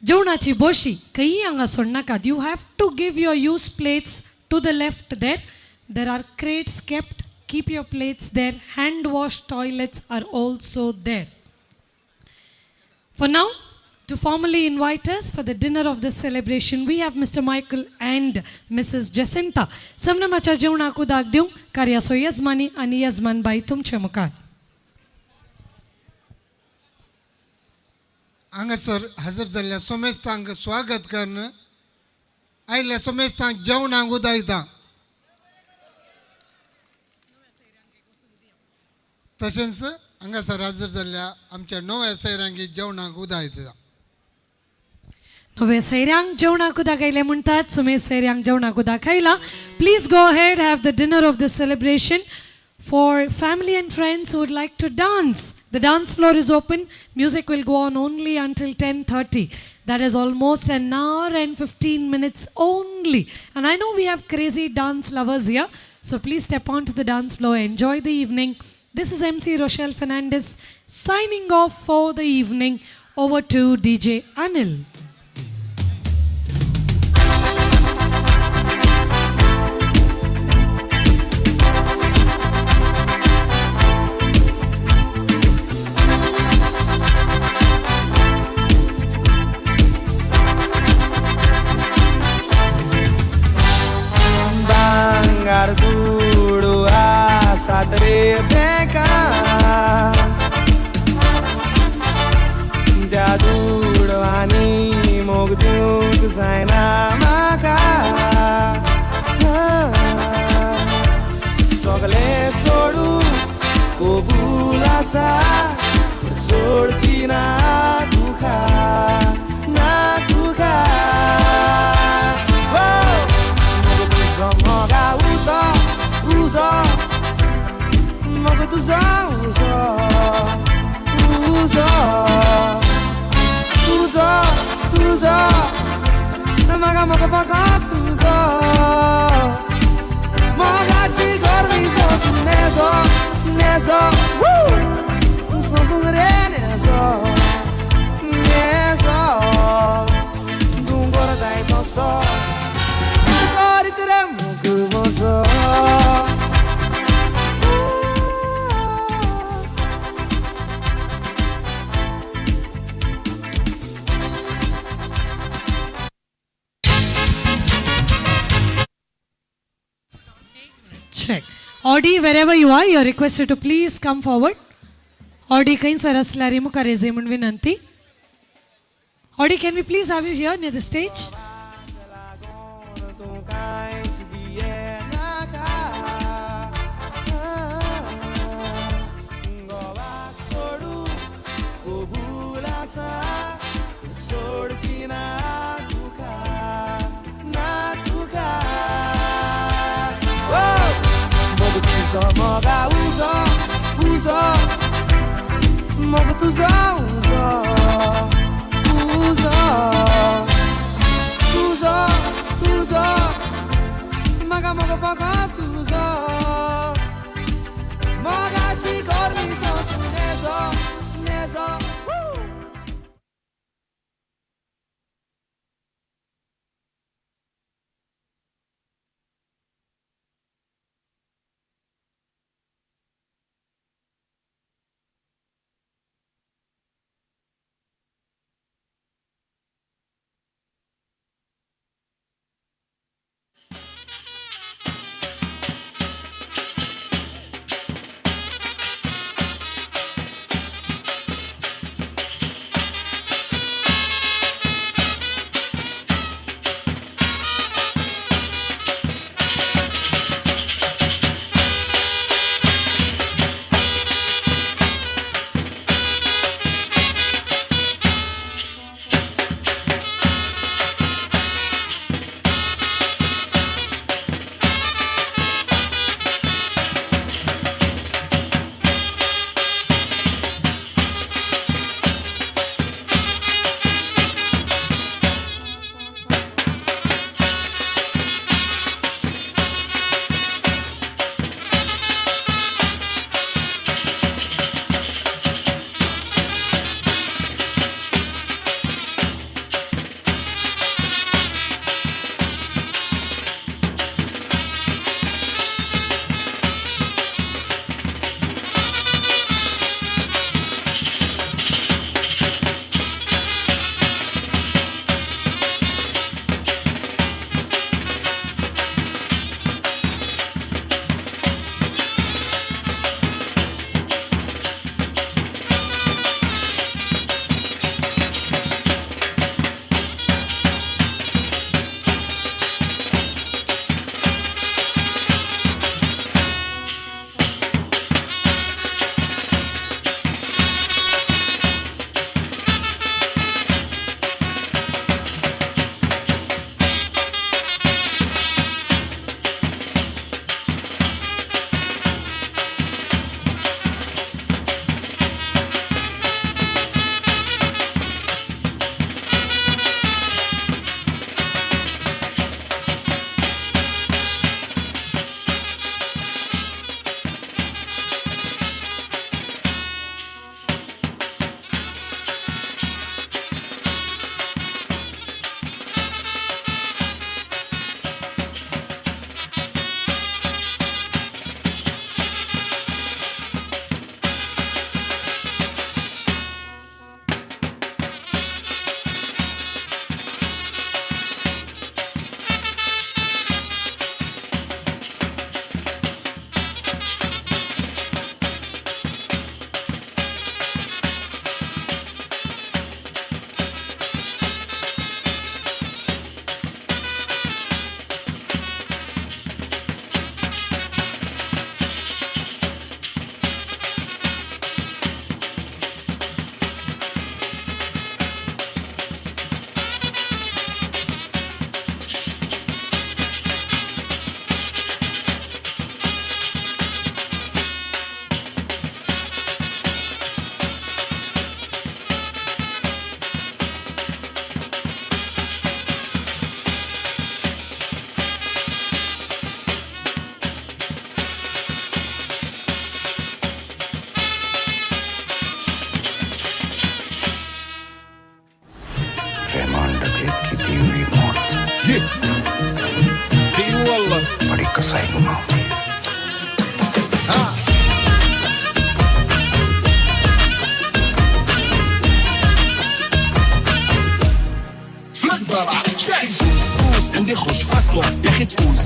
जेवणाची बोशी खंयी हांगा सोडनाकात. You have to give your used plates to the left there. There are crates kept. Keep your plates there. Hand wash toilets are also there. For now, to formally invite us for the dinner of this celebration, we have Mr. Michael and Mrs. Jacinta. Samnamacha जेवणाक उदक दिवंक कार्याचो यजमानी आनी यजमान बाई तुमचे मुखार. हांगासर हजर जाल्ल्या सोमेस्तांक स्वागत करून आयिल्ल्या सोमेस्तांक जेवणाक उदयता. तशेंच हांगासर हजर जाल्ल्या आमच्या नव्या सैरांगी जेवणाक उदयता. नवे सैऱ्यांक जेवणाक उदक आयलें म्हणटात. सुमेध सैऱ्यांक जेवणाक उदक आयलां. Please go ahead, have the dinner of this celebration. For family and friends who would like to dance, the dance floor is open. Music will go on only until 10:30. That is almost an hour and 15 minutes only. And I know we have crazy dance lovers here. So please step onto the dance floor, enjoy the evening. This is MC Rochelle Fernandez signing off for the evening. Over to DJ Anil. Garduro asadre beka Daduro ani mogdiuk zaina maka Sogle sodu kobulasa Sorchi na dukha Moga uso Moga tuzo Namaga moga paka tuzo Moga ci gormi so nezo 소송을해내서 내서 둥거려 다니면서 거리들의 묵으면서 Check. Audi, wherever you are, you are requested to please come forward. Audi, kain saraslari mukare zemun vinanti. Audi, can we please have you here near the stage? 뭐가 웃어 뭐가 웃어 마가 뭐가 파가 웃어 뭐가지 걸으면서 내서 Rahman डकैत की दी हुई मौत बड़ी कसाई नुमा होती है। عندي خوش فصلة يا اخي تفوز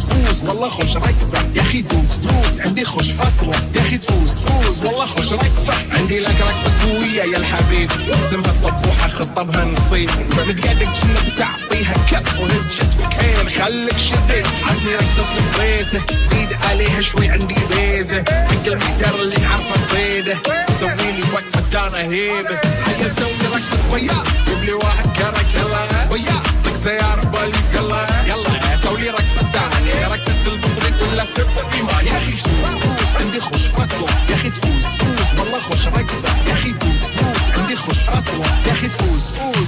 والله خوش رقصة يا اخي دوس عندي خوش فصلة يا اخي تفوز والله خوش رقصة عندي لك رقصة قوية يا الحبيب اسمها صبوحة خطبها نصيب متقدك جنة بتعطيها كف وهز شتفك حيل خليك شديد عندي رقصة الفريسة زيد عليها شوي عندي بيزة حق المحتار اللي نعرفه صيده وسويلي وقفة دانا هيبة عيل سوي رقصة وياه جيب لي واحد كرك يلا وياه رقصة يا رباليس يلا سوي رقصة داني رقصة البطريق ولا سبة في مال يا اخي دوس عندي خوش فصلة يا اخي تفوز والله خوش رقصة يا اخي دوس عندي خوش فصلة يا اخي تفوز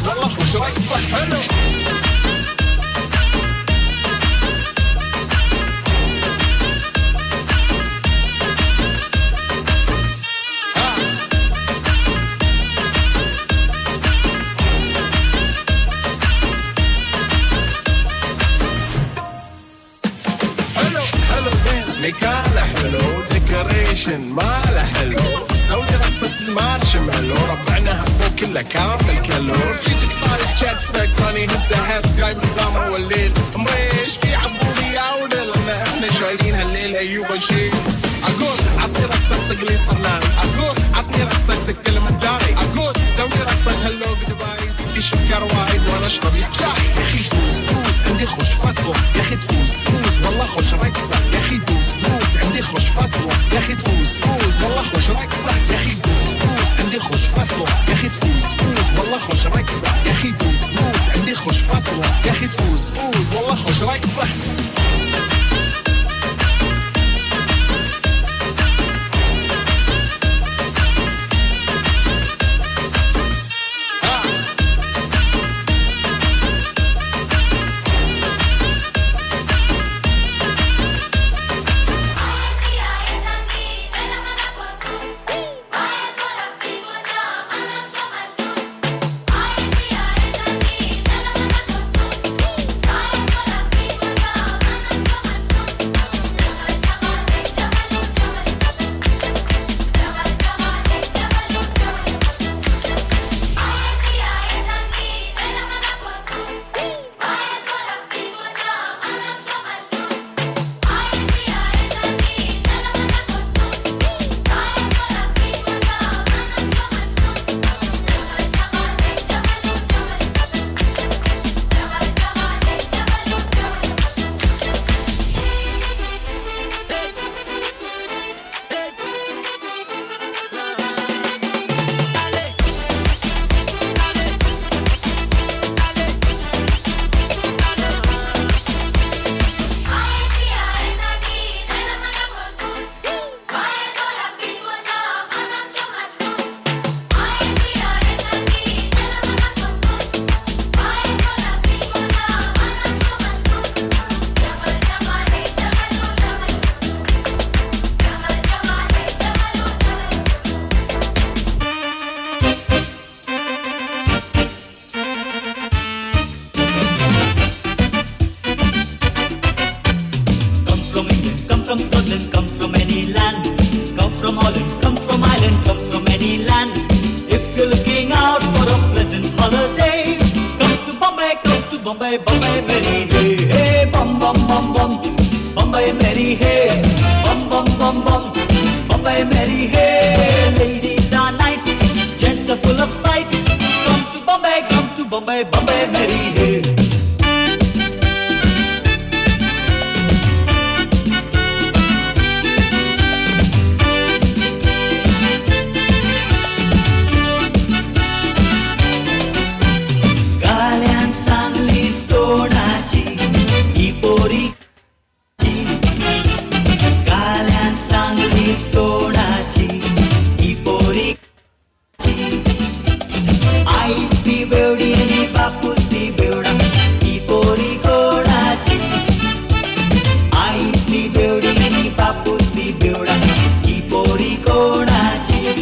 والله خوش رقصة حلو مكانه حلو ديكوريشن ماله حلو سوي رقصة المارشميلو ربعنا هبو كله كامل كلو رفيجك طالع كتفك ماني هزه هز جاي من سامر والليل مريش في عبولي يا وليل احنا شايلين هالليلة يوبا شيل اقول عطني رقصة تقلي صرنان اقول عطني رقصة تكلم الداري اقول سوي رقصة هلو دبي زيدي شكر وايد وانا اشرب الشاي يا اخي دوس عندي خوش فصل يا اخي تفوز والله خوش رقصة يا اخي دوس عندي خوش فصلة يا اخي تفوز والله خوش رقصة يا اخي دوس عندي خوش فصلة يا اخي تفوز والله خوش رقصة يا اخي دوس عندي خوش فصلة يا اخي تفوز والله خوش رقصة from Scotland, come from any land. Come from Holland, come from Ireland, come from any land. If you're looking out for a pleasant holiday, come to Bombay, Bombay, Mary, hey, hey, bum, bum, bum, bum, Bombay, Mary, hey, bum, bum, bum, bum, Bombay, Mary, hey. Ladies are nice, gents are full of spice. Come to Bombay, Bombay, Mary, hey. सोनाची he पोरीची काल्यान Sangli सोनाची he पोरीची ice बी बेवडी आणि बापूस बी बेवडा ही पोरी कोणाची ice बी बेवडी आणि बापूस बी बेवडा ही पोरी कोणाची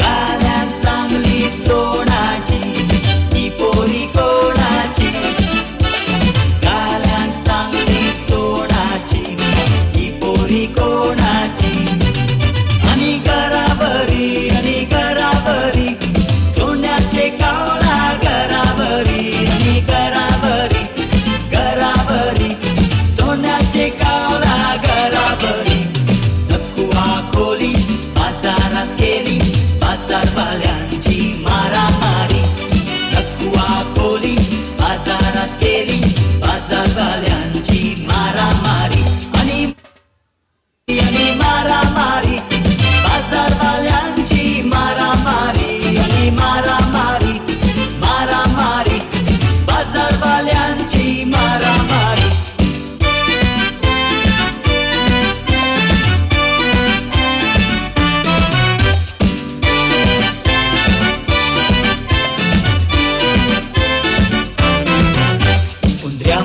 काल्यान सांगली सोनाची ही पोरी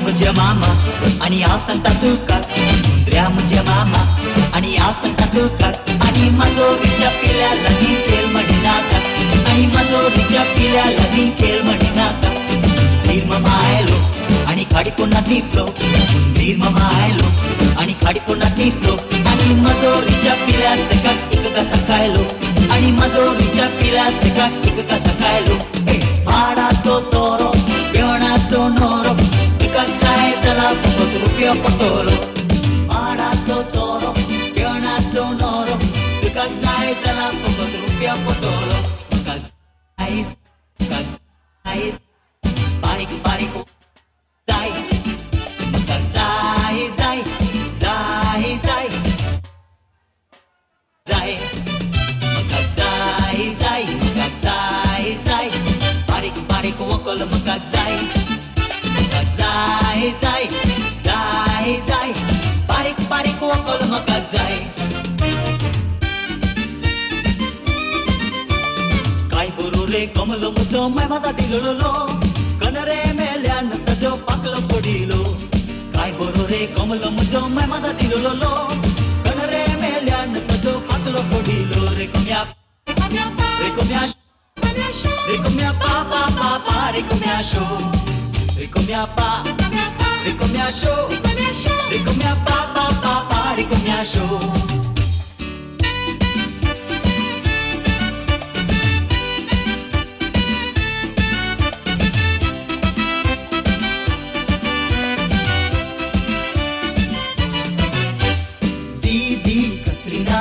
म्हज्या मामा आनी हांव सांगता तुका कुंद्र्या म्हज्या मामा आनी हांव सांगता तुका आनी माजोरीच्या पिल्या लागीं खेळ म्हणिनाका आनी माजोरीच्या पिल्या लागीं खेळ म्हणिनाका हुंदीर मामा आयलो आनी खाडी कोणाक लिपलो हुंदीर मामा आयलो आनी खाडी कोणाक लिपलो आनी माजोरीच्या पिल्यार तेका एक घासा खायलो आनी माजोरीच्या पिल्यार तेका एक घासा खायलो भाडाचो सोरो पेवणाचो नोरो तुका जाय जाल्यार फकत रुपया पटोलो भाडाचो सोरो पेवणाचो नोरो तुका जाय जाल्यार फकत रुपया पटोलो म्हाका जाय बारीक बारीक जाय म्हाका जाय जाय जाय जाय जाय म्हाका जाय जाय म्हाका जाय जाय बारीक बारीक वकल म्हाका जाय म्हाका जाय जाय जाय जाय बारीक बारीक वकल म्हाका जाय काय बरो रे कमलो म्हजो माय माता दिलोलो कनरे मेल्यान ताजो पाकलो फोडिलो काय बरो रे कमलो म्हजो माय माता दिलोलो कनरे मेल्यान ताजो पाकलो फोडिलो रे कोम्या रे कोम्या रे कोम्या पा पा पा पा रे कोम्या शो रे कोम्या पा रे कोम्या शो रे कोम्या पा पा पा पा रे कोम्या शो दीदी कतरीना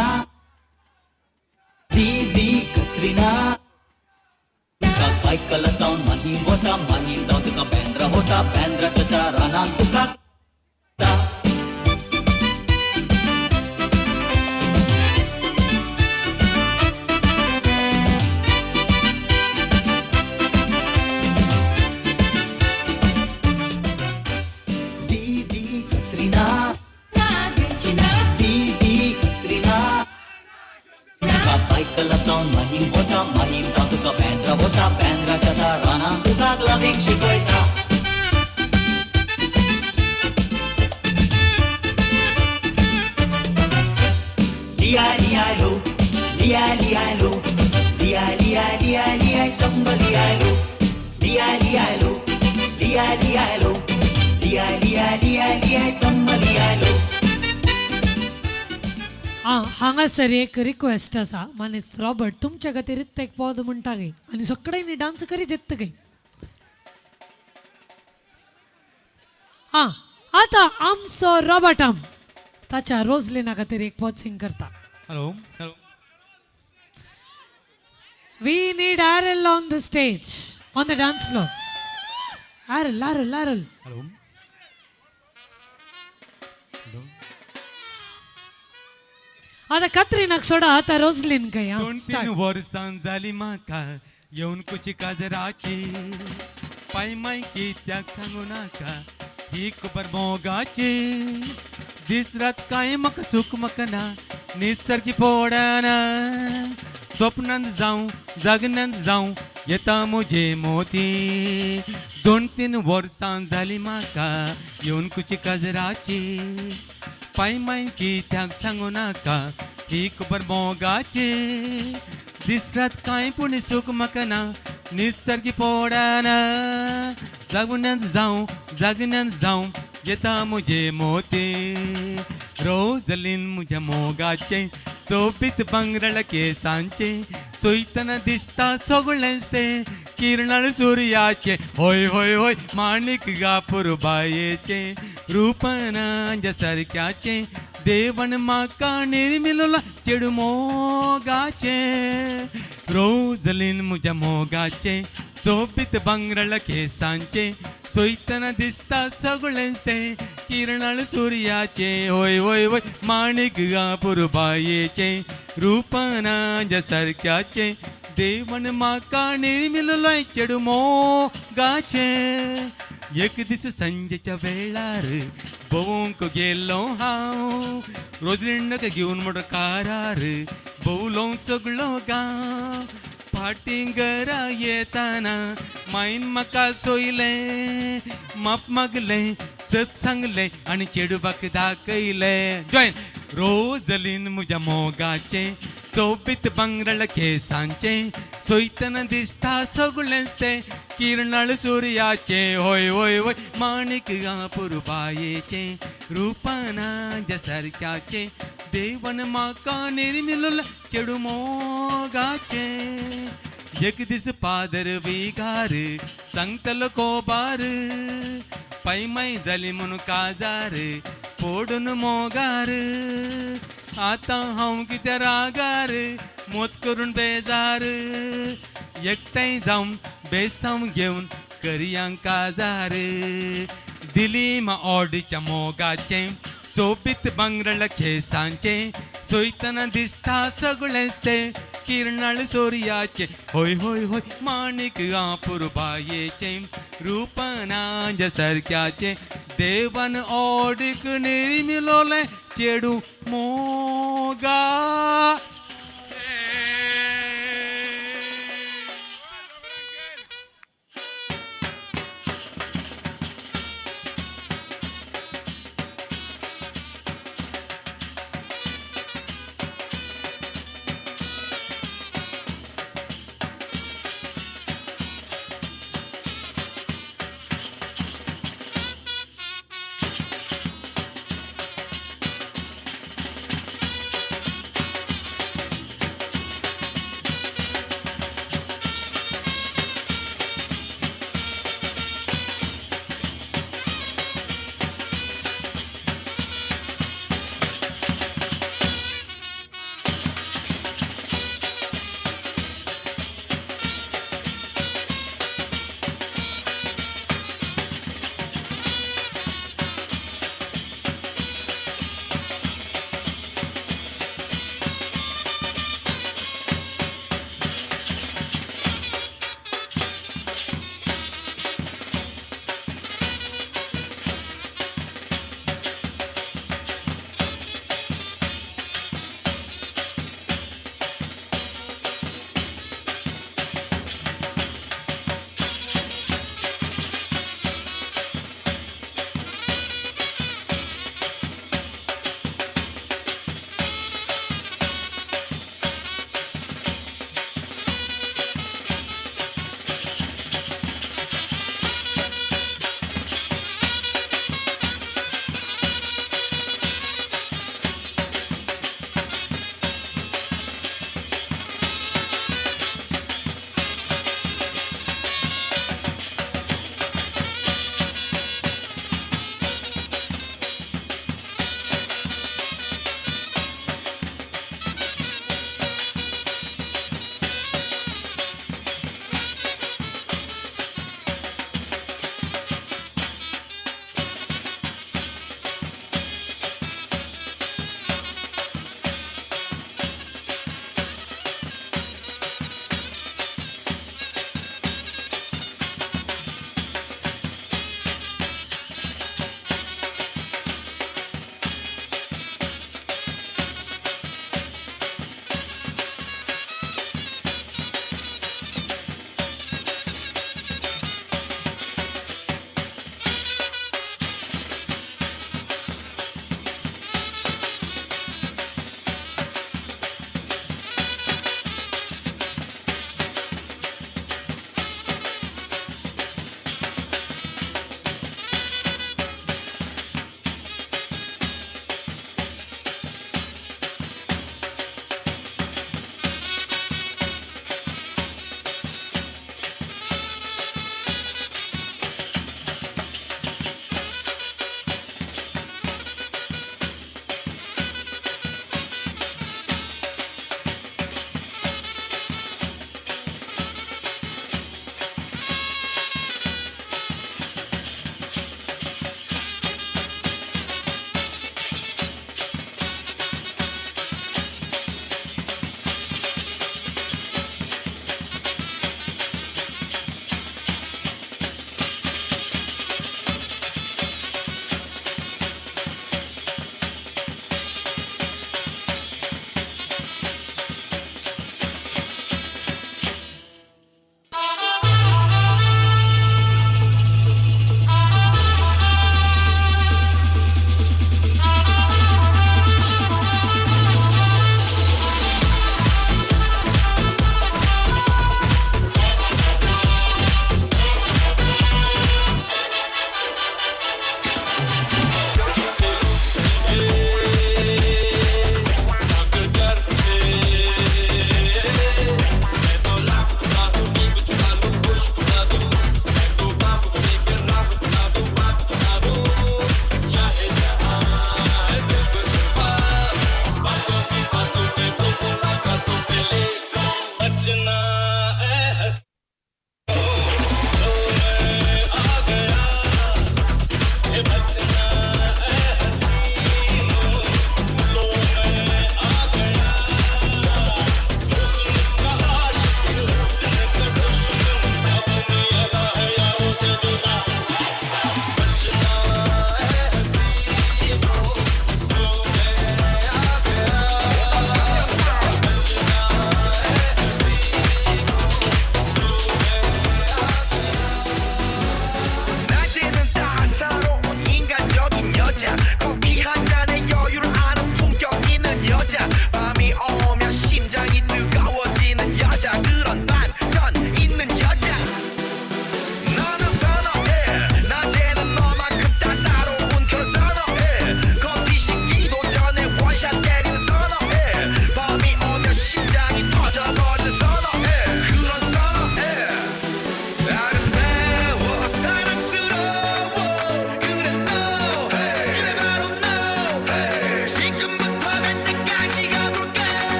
काय कलता माहीम जावन तुका बँड्रा होता बँड्राच्या रानात तुका दीदी कतरीना माहीम जावन तुका बँड्रा होता बँड्राच्या रानात तुका ग्लविंग शिकयता लिया लियालो लिया लियालो लिया लिया लिया लिया संब लियालो लिया लियालो लिया लियालो लिया लिया लिया लिया संब लियालो हांगासर एक रिक्वेस्ट आसा मानेस रॉबर्ट तुमच्या खातीर एक पद म्हणटा गे आनी सगळ्यांनी डान्स करी जेत्त गे आतां आमचो रॉबर्टाम ताच्या रोजलिना खातीर एक पद सिंग करता hello hello we need Arul on the stage on the dance floor Arul hello आता कत्रीनाक सोडा आता रोजलीन काय 2-3 वर्सां जाली म्हाका येवन कुची काजराची पाय मायकी त्याग सांगू नाका ही खबर मोगाची दीस रात काय म्हाका चूक म्हाका ना निसर्गी फोडाना स्वप्नांत जावं जागन्यांत जावं येता म्हजे मोती 2-3 वर्सां जाली म्हाका येवन कुची काजराची पाय मायकी त्याग सांगू नाका ही खबर मोगाची दीस रात कांय पूण सूख म्हाका ना निसर्गी फोडाना जागन्यांत जावं येता म्हजे मोती रोजलीन म्हज्या मोगाचे सोबीत बंगरळ केसांचे सोयतना दिसता सगळेंच ते किरणाळ सूर्याचे होय होय होय माणिक गापूर बायेचे रूपनांच्या सारक्याचे देवण म्हाका निर्मिलोला चेडू मोगाचे रोजलीन म्हज्या मोगाचे सोबीत बंगरळ केसांचे सोयतना दिसता सगळेंच ते किरणाळ सूर्याचे होय होय होय माणिक गापूर बायेचे रूपनांच्या सारक्याचे देवण म्हाका निर्मिलोला चेडू मोगाचे एक दीस संजेच्या वेळार भोवंक गेलो हांव रोजलिनाक घेवन मोटरकारार भोवलो सगळो गांव फाटीं घरा येताना मायन म्हाका सोयलें माप मागलें सत्संगले आणि चेडूबाक दाखयले जॉईन रोजलीन म्हज्या मोगाचे सोबीत बंगरळ केसांचे सोयतना दिसता सगळेंच ते किरणाळ सूर्याचे होय होय होय माणिक पुरबायेचे रूपाना सारख्याचे देवन म्हाका निर्मिलोल चेडू मोगाचे एक दीस पादर विगार सांगतलो कोबार पैमाय जाली म्हणून काजार पोडून मोगार आता हांव कित्या रागार मोत करून बेजार एकठांय जावन बेसांव घेवन करयांक काजार दिली ऑडीच्या मोगाचे सोबीत बंगरळ केसांचे सोयतना दिसता सगळेंच ते किरणाळ सोर्याचे होय होय होय माणिक पुरबायेचे रूपना सारख्याचे देवान ऑडीक निर्मिलोले चेडू मोगा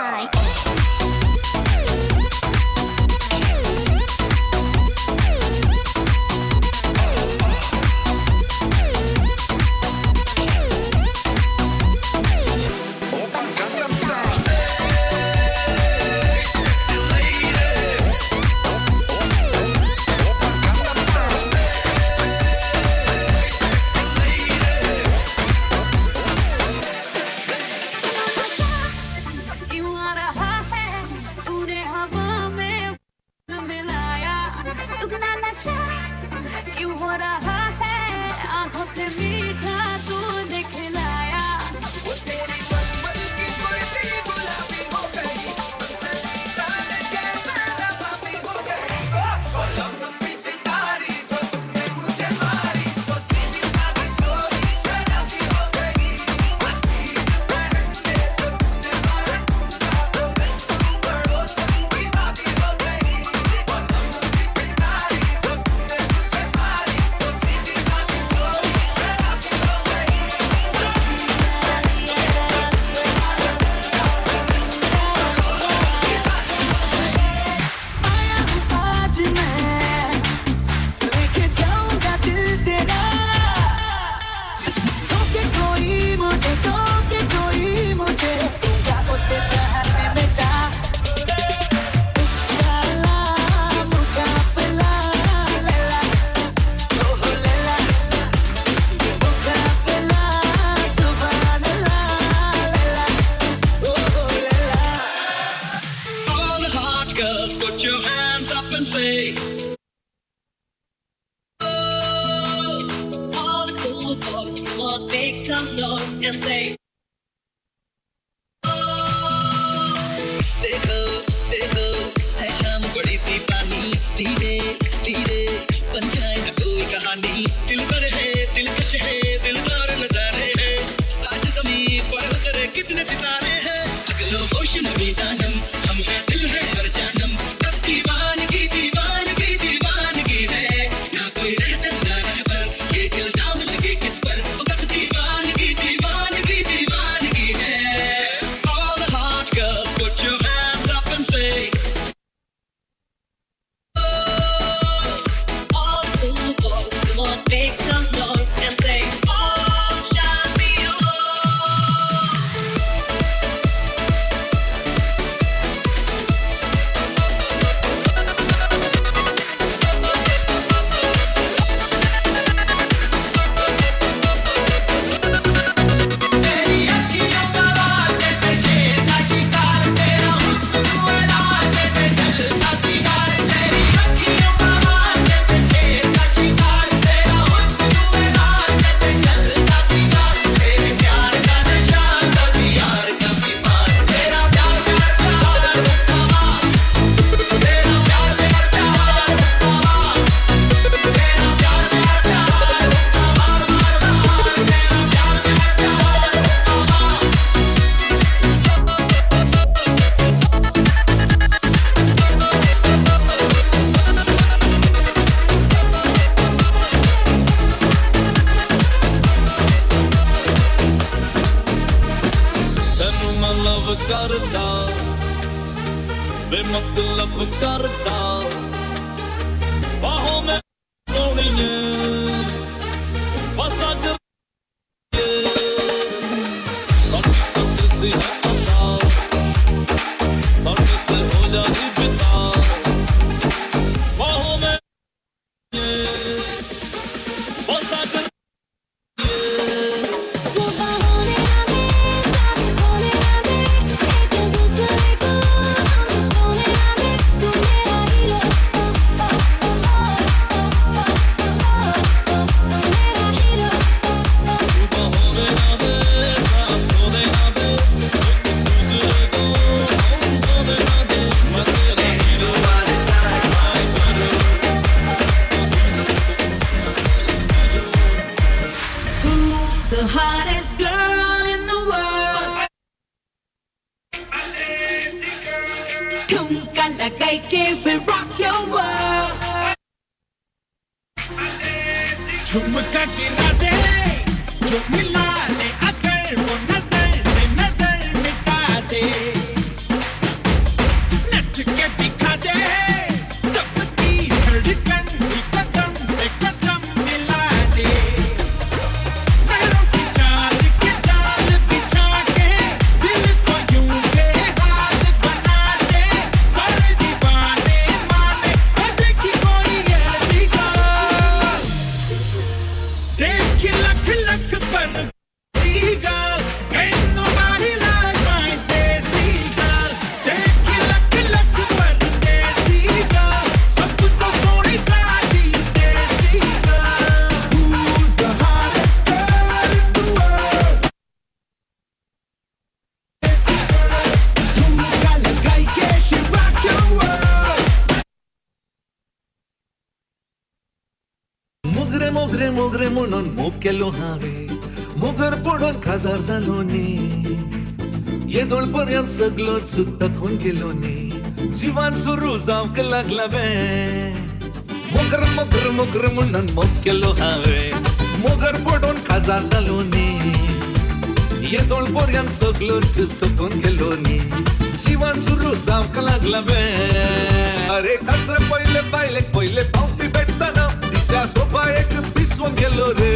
style. क्यों आ रहा है पूरे हवा में मिलाया तुमने नशा क्यों हो रहा है आंखों से मीठा तूने खिलाया वो तेरी बचपन की बड़ी गुलाबी हो गई चली जाने कैसा रबाबी हो गई शब्द पीछे तारी जो तुमने मुझे मारी वो सीधी सादी छोरी शराबी हो गई आज मैं लेके जाऊंगा दिल तेरा रोके कोई मुझे दूंगा उसे जहाँ से मिटा लाला मुकाबला लैला ओहो लैला मुकाबला सुभान अल्लाह लैला ओहो Laila All the hot girls, put your hands up and say. All the cool boys, come on, make some noise and say. देखो देखो है शाम बड़ी थी पानी धीरे धीरे बन जाए ना कोई कहानी दिल पर है दिलकश है दिलदार नजारे हैं आज ज़मीन पर उतरे कितने सितारे हैं अगलो होश नबी जानम हम हैं दिल है हर जानम बस दीवानगी है ना कोई रह सकता है पर ये इल्जाम लगे किस पर बस दीवानगी है All the hot girls put your hands up and say All the cool boys, come on, make some noise and say. Oh, champion. तेरी अखियों का वार जैसे शेर का शिकार तेरा हुस्न दुआर जैसे जलता सितार तेरी अखियों का वार जैसे शेर का शिकार तेरा हुस्न दुआर जैसे जलता सितार तेरे प्यार का नशा कभी यार कभी पार तेरा प्यार तमाम तेरा प्यार तमाम तेरा प्यार ਤੈਨੂੰ ਮੈਂ ਲਵ ਕਰਦਾ ਬੇਮਤਲਬ ਕਰਦਾ ਬਾਹੋਂ ਮੈਂ ਸੋਹਣੀਏ ਬਸ ਅੱਜ ਸਾਡੀ ਤੱਕ ਸੀ ਹੱਥਾਂ ਸਾਡੇ ਤੇ ਹੋ ਜਾਣੀ ਫਿਦਾ ਬਾਹੋਂ ਮੈਂ ਬਸ ਅੱਜ the hottest girl in the world. Kumka lagay ke we rock your world. झुमका गिरा दे जो मिला ले अगर वो नजर से नजर मिटा दे मोगरे मोगरे म्हणून मोग केलो हांवें मोगर पडून काजार जालो न्ही येदोळ पर्यंत सगळो दाखोवन गेलो न्ही जिवान सुरू जावंक लागला बे मोगर मोगर मोगर म्हणून मोग केलो हांवें मोगर पडून काजार जालो न्ही येदोळ पर्यंत सगळो दाखोवन गेलो न्ही जिवान सुरू जावंक लागला बे अरे कसर पहिले पाहिले पहिले पावती भेटताना तिच्या सोफा एक पिसवून गेलो रे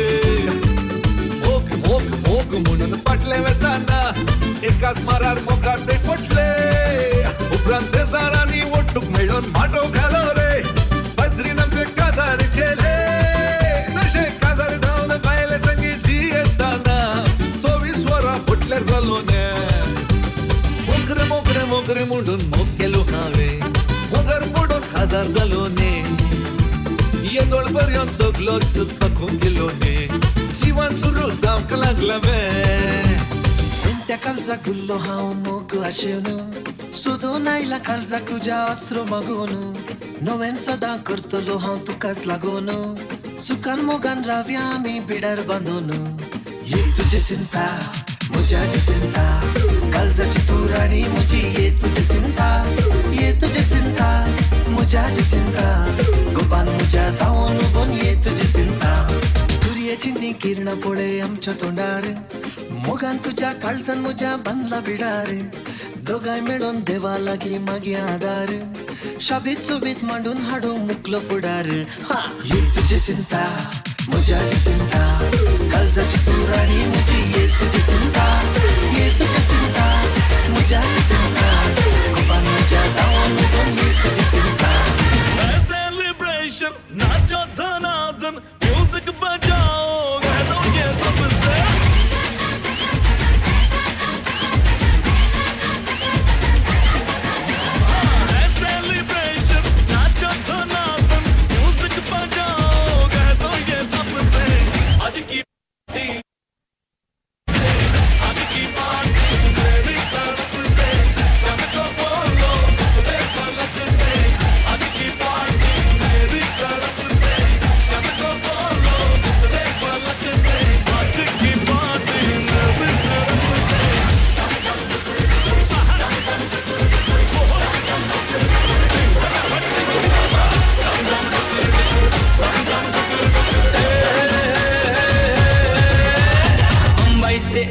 मोग मोग मोग म्हणून पटले वेताना एकाच मारार मोगार ते पटले उपरांत शेजारांनी वोटूक मेळून माटो घालो रे बद्रीन आमचे काजार केले तशे काजार जावन बायले संगीची येताना 24 वरां फुटल्यार जालो ने मोगरे मोगरे मोगरे म्हणून मोग केलो हांवें मोगर पडून काजार जालो ने येदोळ पर्यंत सगळोच थकून गेलो ने जीवन सुरू जावंक लागला बे त्या काळजा गुल्लो हांव मोग आशेवन सोदून आयला काळजा तुज्या अस्रो मागून नवेन सदां करतलो हांव तुकाच लागून सुखान मोगान रावया आमी बिडार बांदून ये तुजी चिंता म्हज्या चिंता काळजाची तूं राणी म्हजी ये तुजी चिंता म्हज्या चिंता गोपान म्हज्या तावून उबोन ये तुजी चिंता तुरयेची ती किरणां पळय आमच्या तोंडार मोगान तुझ्या काळजान म्हज्या बांदला बिडार दोगांय मेळून देवा लागीं मागी आदार शाबीत सोबीत मांडून हाडूं मुकलो फुडार ये तुजी चिंता म्हज्या चिंता काळजाची तूं राणी म्हजी ये तुजी चिंता म्हज्या चिंता गोपान म्हज्या दावान उबोन ये तुजी चिंता सेलिब्रेशन नाचो धनादन म्यूजिक बजाओ गानो ये सब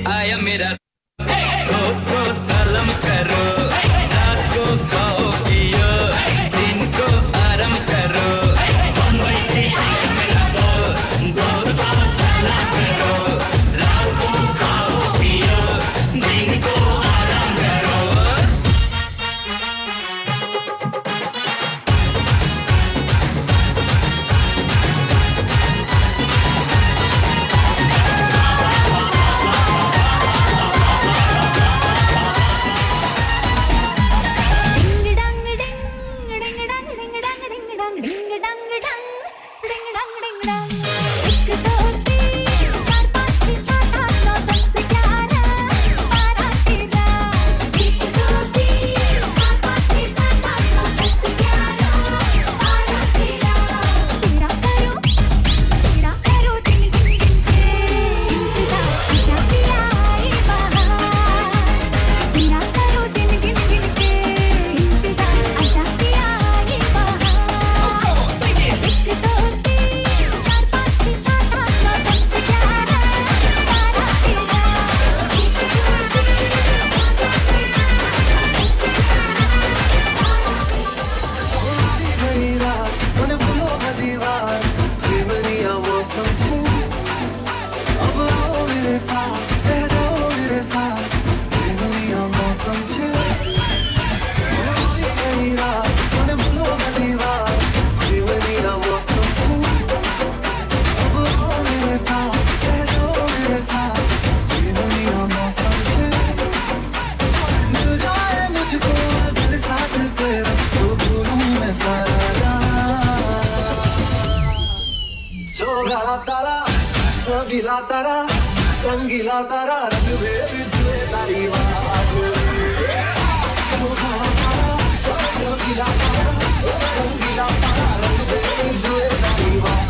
आया मेरा को कलम करो रात को खाओ पियो दिन को आराम करो आया मेरा को कलम करो रात को खाओ पियो दिन को आराम करो रंगीला तारा रंग में बिछुए तारी बात रंगीला तारा रंग में बिछुए तारी बात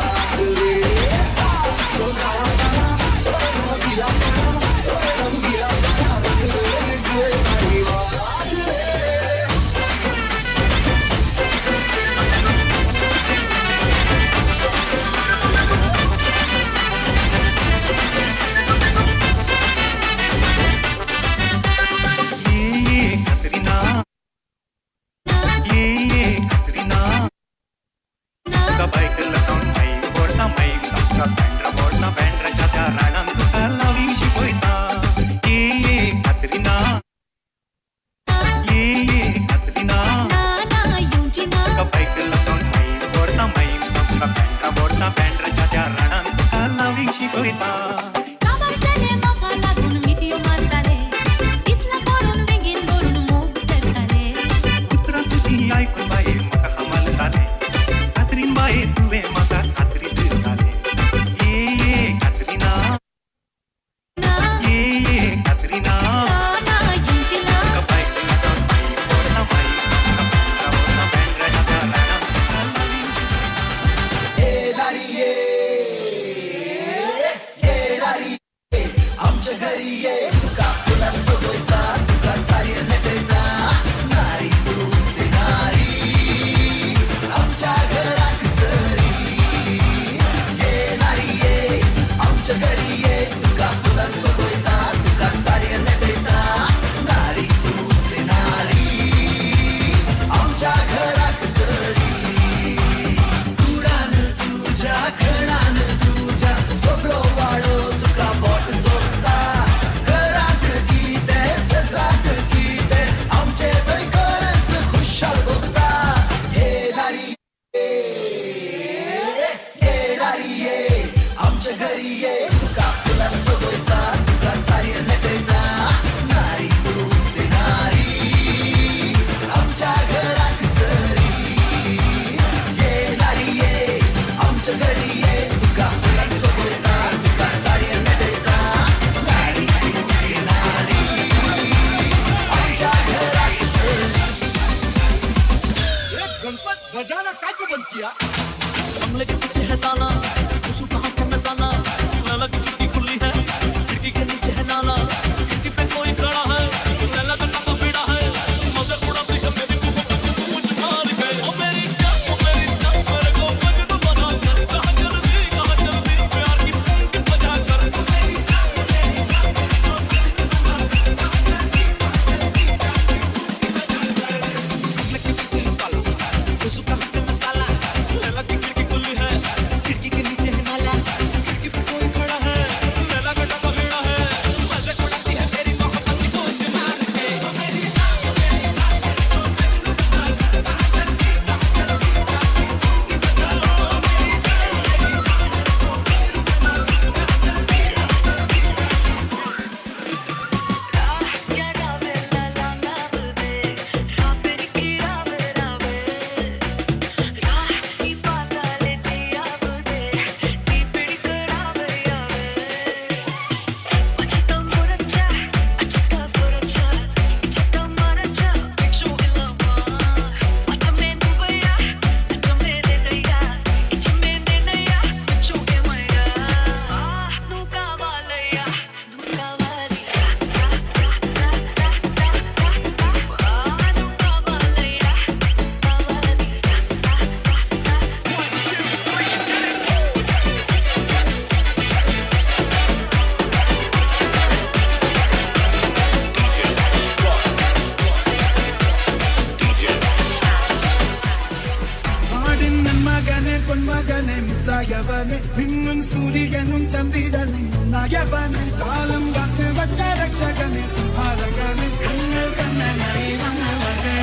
बजाना काय को बंद किया कमले के पीछे है ताला उसको कहाँ से मैं साला लाला की खिड़की खुली है खिड़की के नीचे है नाला खिड़की पे कोई खड़ा है लाला का नाम बेड़ा है मगर उड़ाती है मेरी मुझ मार गए ओ मेरी जान मेरे को मजनू बना कर कहाँ चलती प्यार की फूंक बजा कर मेरी जान उसको कहाँ से मसाला लाला की खिड़की खुली है खिड़की के नीचे है नाला खिड़की पे कोई खड़ा है लाला का नाम बेड़ा है मजे उड़ाती है मेरी मोहब्बत की फौज मार के मेरी പൊന്മകനെ മുത്തായവനെ നിന്നും സൂര്യനും ചന്ദ്രനും ഒന്നായവനെ കാലം കാത്ത് വച്ച രക്ഷകനെ സംഹാരകനെ നിങ്ങൾ തന്നെ വന്നവനെ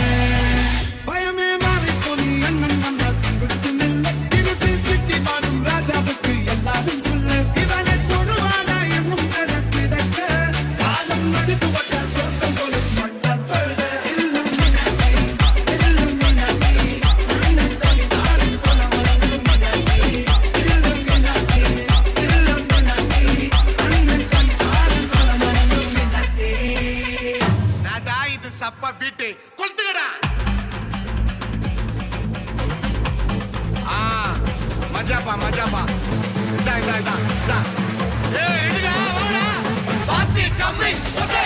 ഭയമേ മാറിപ്പോ നീ അണ്ണൻ വന്നാൽ വിട്ടുന്നില്ല ഇരുട്ടി സിറ്റി പാടും രാജാവുക്ക് എല്ലാവരും சொல்ல ഇവനെ തൊടുവാനാ എന്നും ജനത്തിരക്ക് കാലം എടുത്തു വച്ച സ്വന്തം പോലെ சப்ப பீட்டு கொளுத்துக்கடா மஜாபா இதா ஏய் எடுடா வாடா பாத்தி கம்மி ஓகே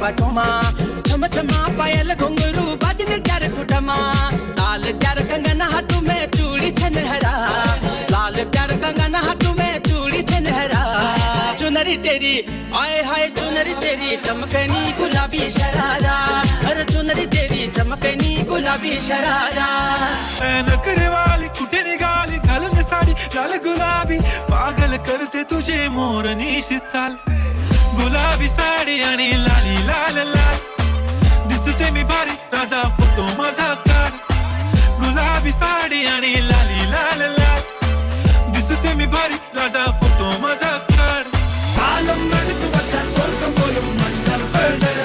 बाटोमा छम छमा पायल घुंघरू बाजन कर कुटमा लाल प्यार कंगन हाथों में चूड़ी छनहरा लाल प्यार कंगन हाथों में चूड़ी छनहरा चुनरी तेरी आए हाय चुनरी तेरी चमकनी गुलाबी शरारा अरे चुनरी तेरी चमकनी गुलाबी शरारा नखरे वाली कुठे निघाली घालून साडी लाल गुलाबी पागल करते तुझे मोरनीशी चाल गुलाबी साडी आणि लाली लाल लाल दिसते मी भारी राजा फोटो माझा काढ गुलाबी साडी आणि लाली लाल लाल दिसते मी भारी राजा फोटो माझा काढ कालम नडतु बच्चा स्वर्गम बोलum मंडल border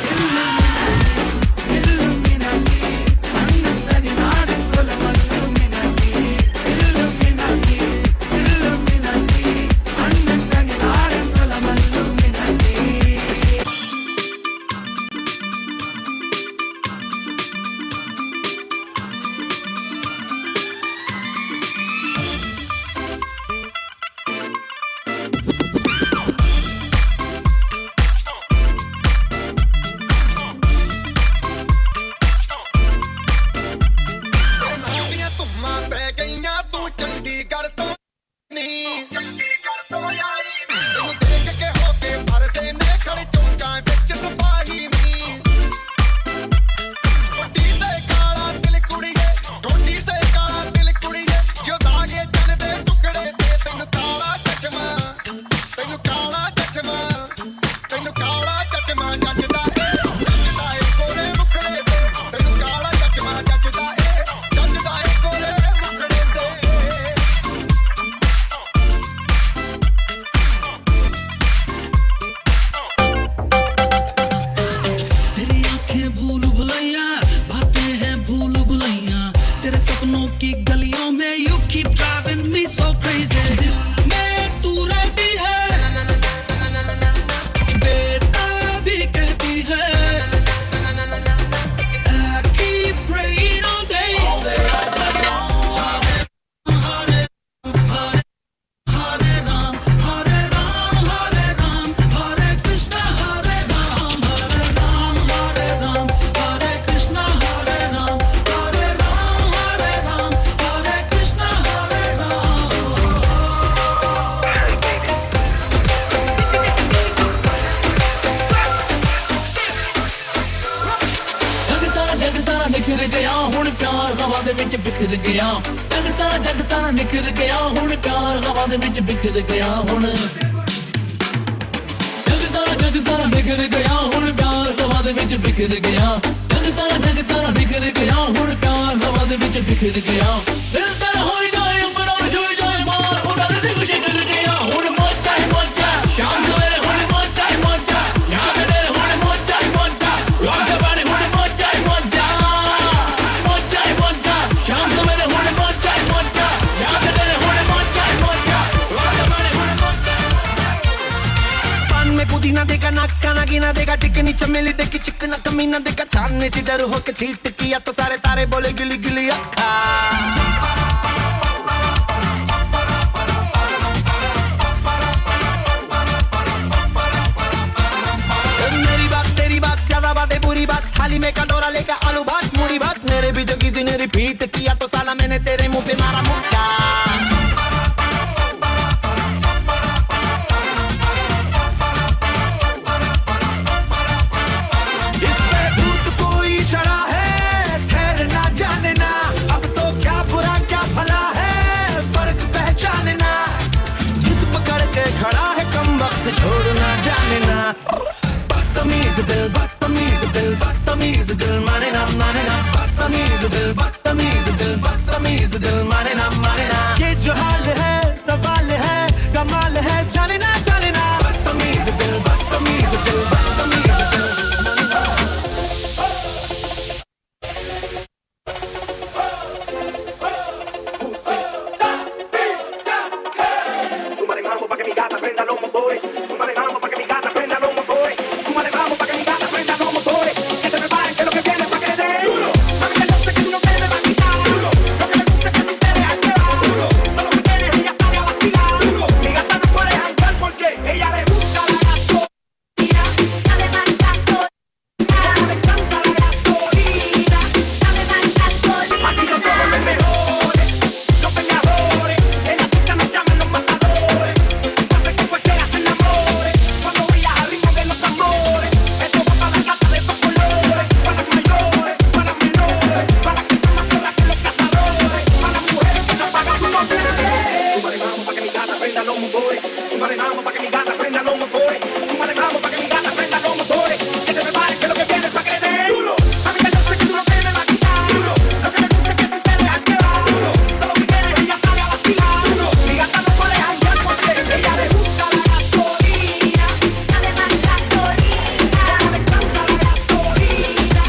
Súmale vamos pa' que mi gata prenda los motores. Súmale vamos pa' que mi gata prenda los motores. Que se prepare que lo que viene es pa' que le den duro. A mí que yo sé que tú no te me vas a quitar duro. Lo que me gusta es que tú te dejas llevar duro. Todo lo que quieres ella sale a vacilar duro. Mi gata no puede hallar porque ella le gusta la gasolina. Dale más gasolina. Como le encanta la gasolina.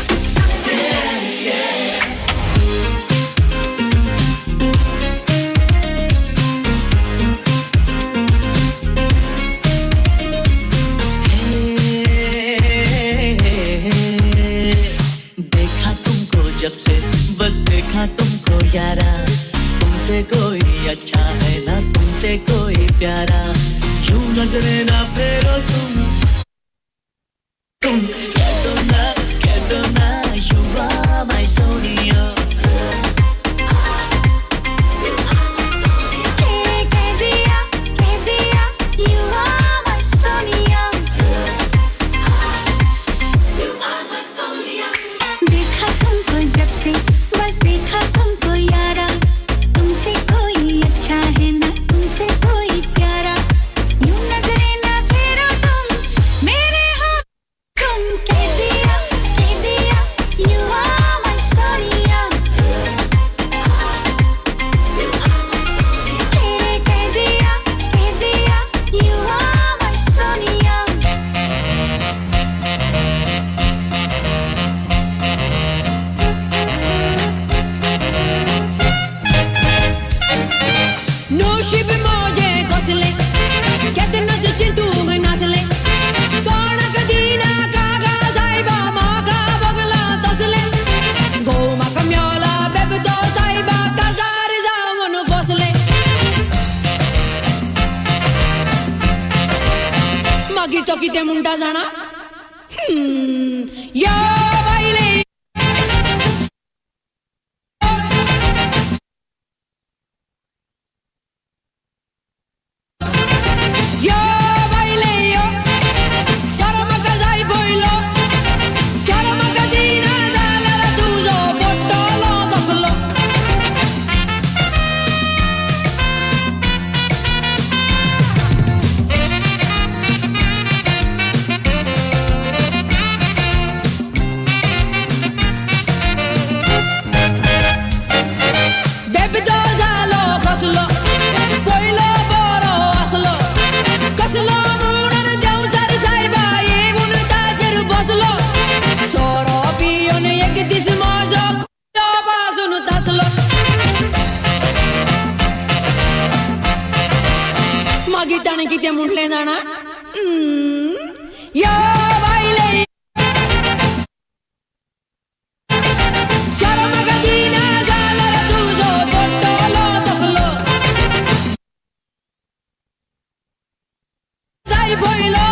Yeah, yeah. देखा तुमको जब से बस देखा तुमको यारा तुमसे कोई अच्छा है ना तुमसे कोई प्यारा यूं नजरे ना फेरो तुम कह दो ना you are my Sonia कह दिया you are my Sonia. देखा तुमको जब से बस देखा तुमको यारा तुमसे कोई अच्छा है ना तुमसे कोई प्यारा यूं नजरे ना फेरो तुम मेरे हो तुम कह दिया you are my Sonia. कह दिया you are my Sonia. नोशी भी मौजे घोसले कहते नच चिंतूग नाचले कौन कदीना कागा साहिबा मागा बगला तसले गोमा कम्योला बेबतो साहिबा काजारी जावन फसले मागी चौकी ते मुंडा जाना या बाईले Yo baile yo, Sara magazai boilo, Sara magadina dalla la tuzo, bottolo d'oslo. Baby dozalo coslo, boilo boro aslo. कसलो मुड़न जाऊं सारी साहिबा ये मुन ताजर बसलो सोरो पियो ने एक दिस मौजो तो बाजुन तसलो मागी टाने किते मुंडले जाना यो बाईले शर्म गदीना जाला तुझो बोटलो तसलो Sai boilo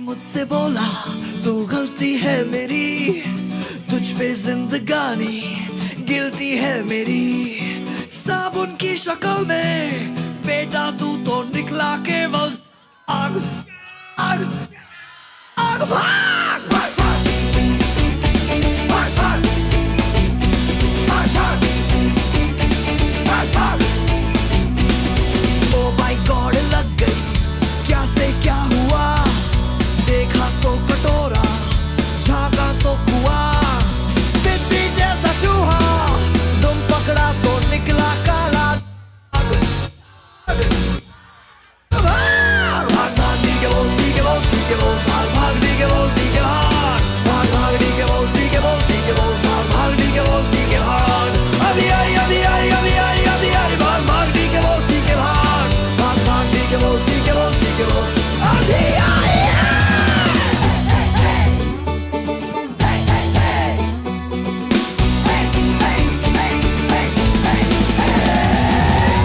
मुझसे बोला तू गलती है मेरी, तुझ पे जिंदगानी गिल्टी है मेरी। साबुन की शक्ल में बेटा तू तो निकला केवल आग आग आग। भाग भाग भाग भाग भाग भाग भाग भाग। ओ माय गॉड लग गई क्या से क्या हुआ, देखा तो कटोरा झांका तो कुआं। बिल्ली जैसा चूहा तुम पकड़ा तो निकला काला।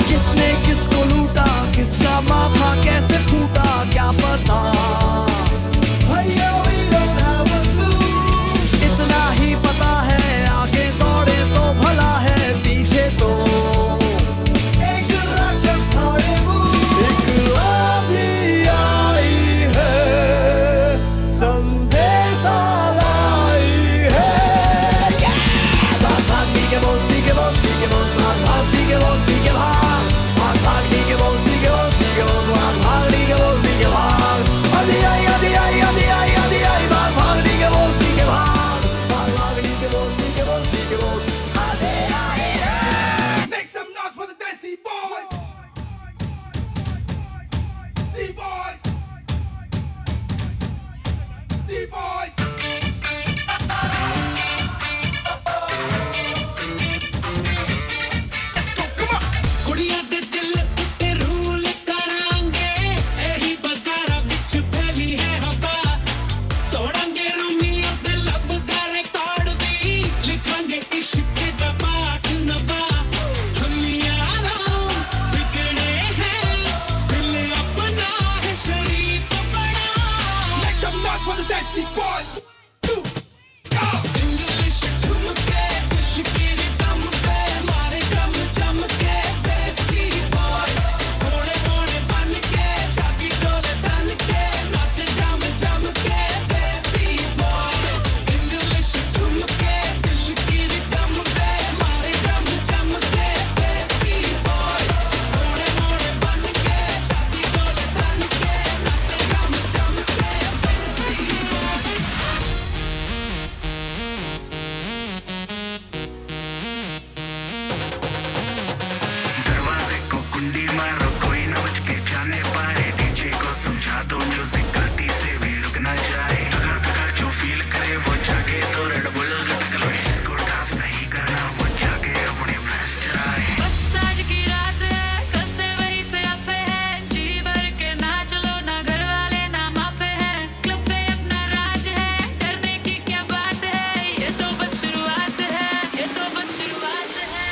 किसने किसको लूटा, किसका माथा कैसे फूटा क्या पता। भैया we don't have a clue। इतना ही पता है आगे दौड़े तो भला है, पीछे तो एक राक्षस खड़े मुंह। एक आंधी आई है संदेशा लाई है। भाग भाग डी के बॉस डी के बॉस डी के बॉस, भाग भाग डी के बॉस डी के भाग, भाग भाग डी के बॉस डी के बॉस डी के बॉस, भाग भाग डी के बॉस डी के भाग। आधी आई आधी आई आधी आई आधी आई, भाग भाग डी के बॉस डी के भाग, भाग भाग डी के बॉस डी के बॉस डी के बॉस। आधी आई है। Make some noise for the Desi Boys. D-Boys. D-Boys. ਕੁੜੀਆਂ ਦੇ ਦਿਲ ਉੱਤੇ ਰੂਲ ਕਰਾਂਗੇ, ਇਹੀ ਬਾਜ਼ਾਰਾਂ ਵਿੱਚ ਫੈਲੀ ਹੈ ਹਵਾ। ਤੋੜਾਂਗੇ ਰੋਮੀਓ ਦੇ ਲਵ ਦਾ ਰਿਕਾਰਡ ਵੀ, ਲਿਖਾਂਗੇ ਇਸ਼ਕ ਦਾ ਪਾਠ ਨਵਾਂ। ਹਮ ਯਾਰਾਂ ਵਿਗੜੇ हैं, ਦਿਲ ਆਪਣਾ ਹੈ ਸ਼ਰੀਫ ਬਣਾ। Make some noise for the Desi Boys. English ਘੁੰਮ ਕੇ ਦਿਲ ਕੀ ਰਿਦਮ पे ਮਾਰੇ ਜਮ ਜਮ ਕੇ ਦੇਸੀ ਬॉय। ਸੋਹਣੇ ਸੋਹਣੇ ਬਣ ਕੇ ਚਾਬੀ ਢੋਲੇ ਤਨ ਕੇ ਨੱਚ ਜਮ ਜਮ ਕੇ ਦੇਸੀ ਬॉय। ਇੰਗਲਿਸ਼ ਘੁੰਮ ਕੇ ਦਿਲ ਕੀ ਰਿਦਮ पे ਮਾਰੇ ਜਮ ਜਮ ਕੇ ਦੇਸੀ ਬॉय। ਸੋਹਣੇ ਸੋਹਣੇ ਬਣ ਕੇ ਚਾਬੀ ਢੋਲੇ ਤਨ ਕੇ ਨੱਚ ਜਮ ਜਮ ਕੇ ਦੇਸੀ ਬॉय। दरवाजे को कुंडी मारो कोई ना बच के जाने पाए, डीजे को समझा दो म्यूजिक गलती से भी रुक ना जाए। थका थका जो फील करे वो जाके तो रेड बुल लटक लो, जिसको डांस नहीं करना वो जाके अपने भैंस चराए। बस आज की रात है, कल से वही से आपे है, जी भर के नाच लो ना घर वाले ना मापे हैं। क्लब पे अपना राज है, डरने की क्या बात है, ये तो बस शुरुआत है, ये तो बस शुरुआत है।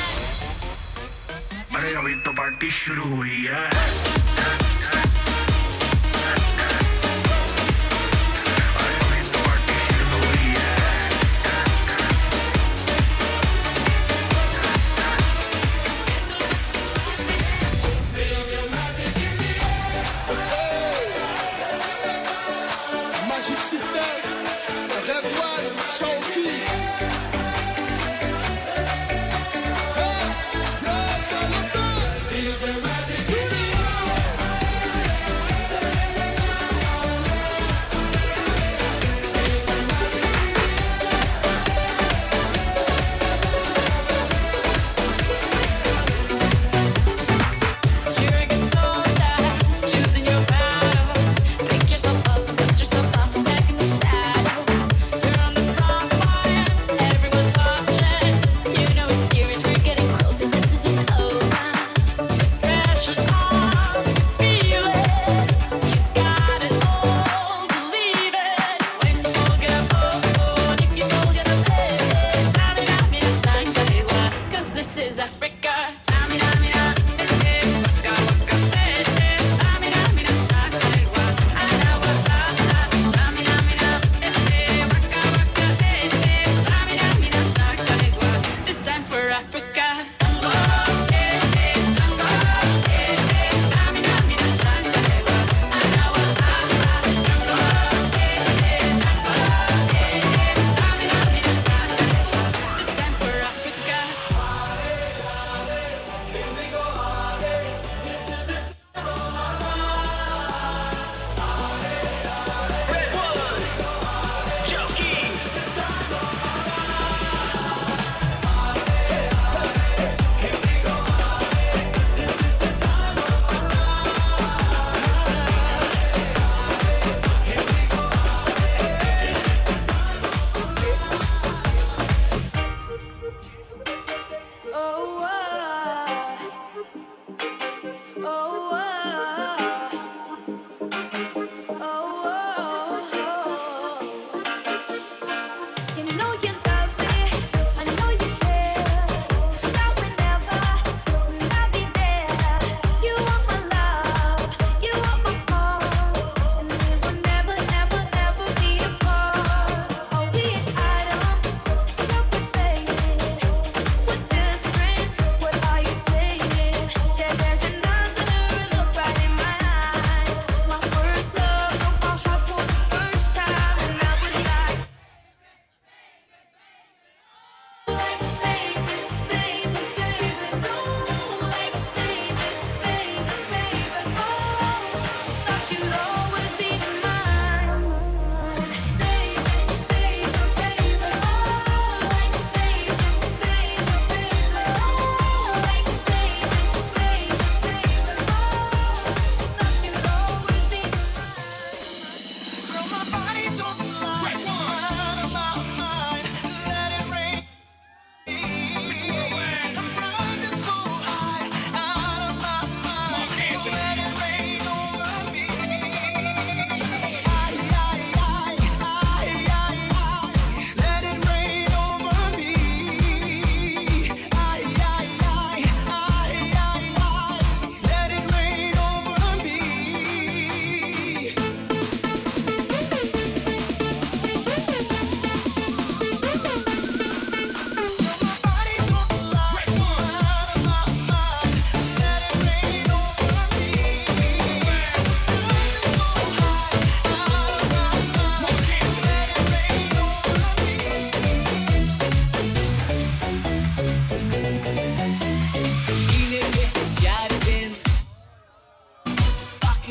अरे अभी तो पार्टी शुरू हुई है। Magic System. Red One. Shawty. Hey, yes, I love that. Feel the magic.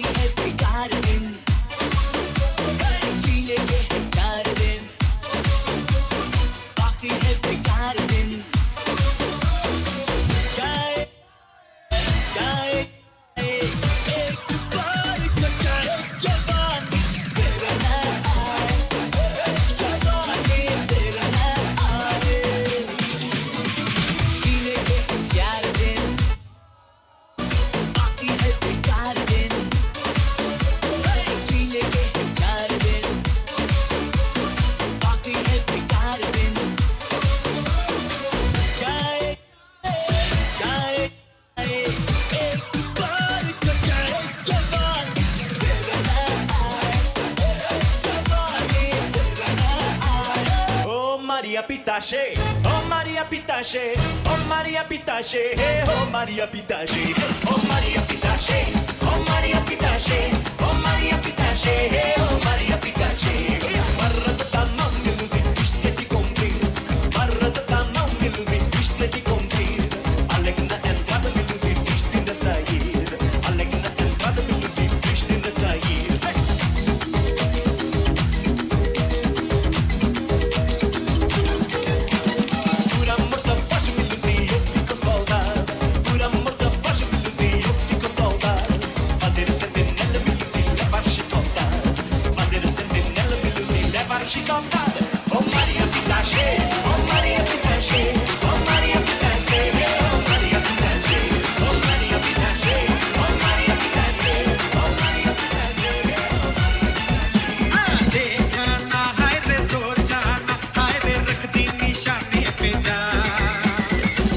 बाकी है बेकार दिन जीने के 4 दिन बाकी है बेकार दिन चाय चाय एक बार को चाय जवानी तेरा ना आए जवानी तेरा ना आए जीने के 4 दिन बाकी है बेकार दिन जीने के 4 दिन बाकी है बेकार दिन चाय चाय एक बार को चाय जवानी तेरा ना आए जवानी तेरा ना आए Oh Maria Pitache, oh Maria Pitache, oh Maria Pitache, hey oh Maria Pitache, oh Maria Pitache, oh Maria Pitache, oh Maria Pitache, hey oh Maria Pitache. Marrata não me luzi, isto ti compri. Marrata não me luzi, isto ti compri. Alegna entrada me luzi, isto ainda sair. Alegna entrada me luzi, isto ainda sair. Por amor da faixa me luzi, eu fico saudade. Por amor da faixa me luzi, eu fico saudade. Fazer o sentinela me luzi, levar chicotada. Fazer o sentinela me luzi, levar chicotada. Oh Maria Pitache, oh Maria Pitache, oh Maria Pitache, oh Maria Pitache, oh Maria Pitache, oh Maria Pitache, oh Maria Pitache, देखना हाय रे जोर जाना हाय रे रख दी निशाने पे जा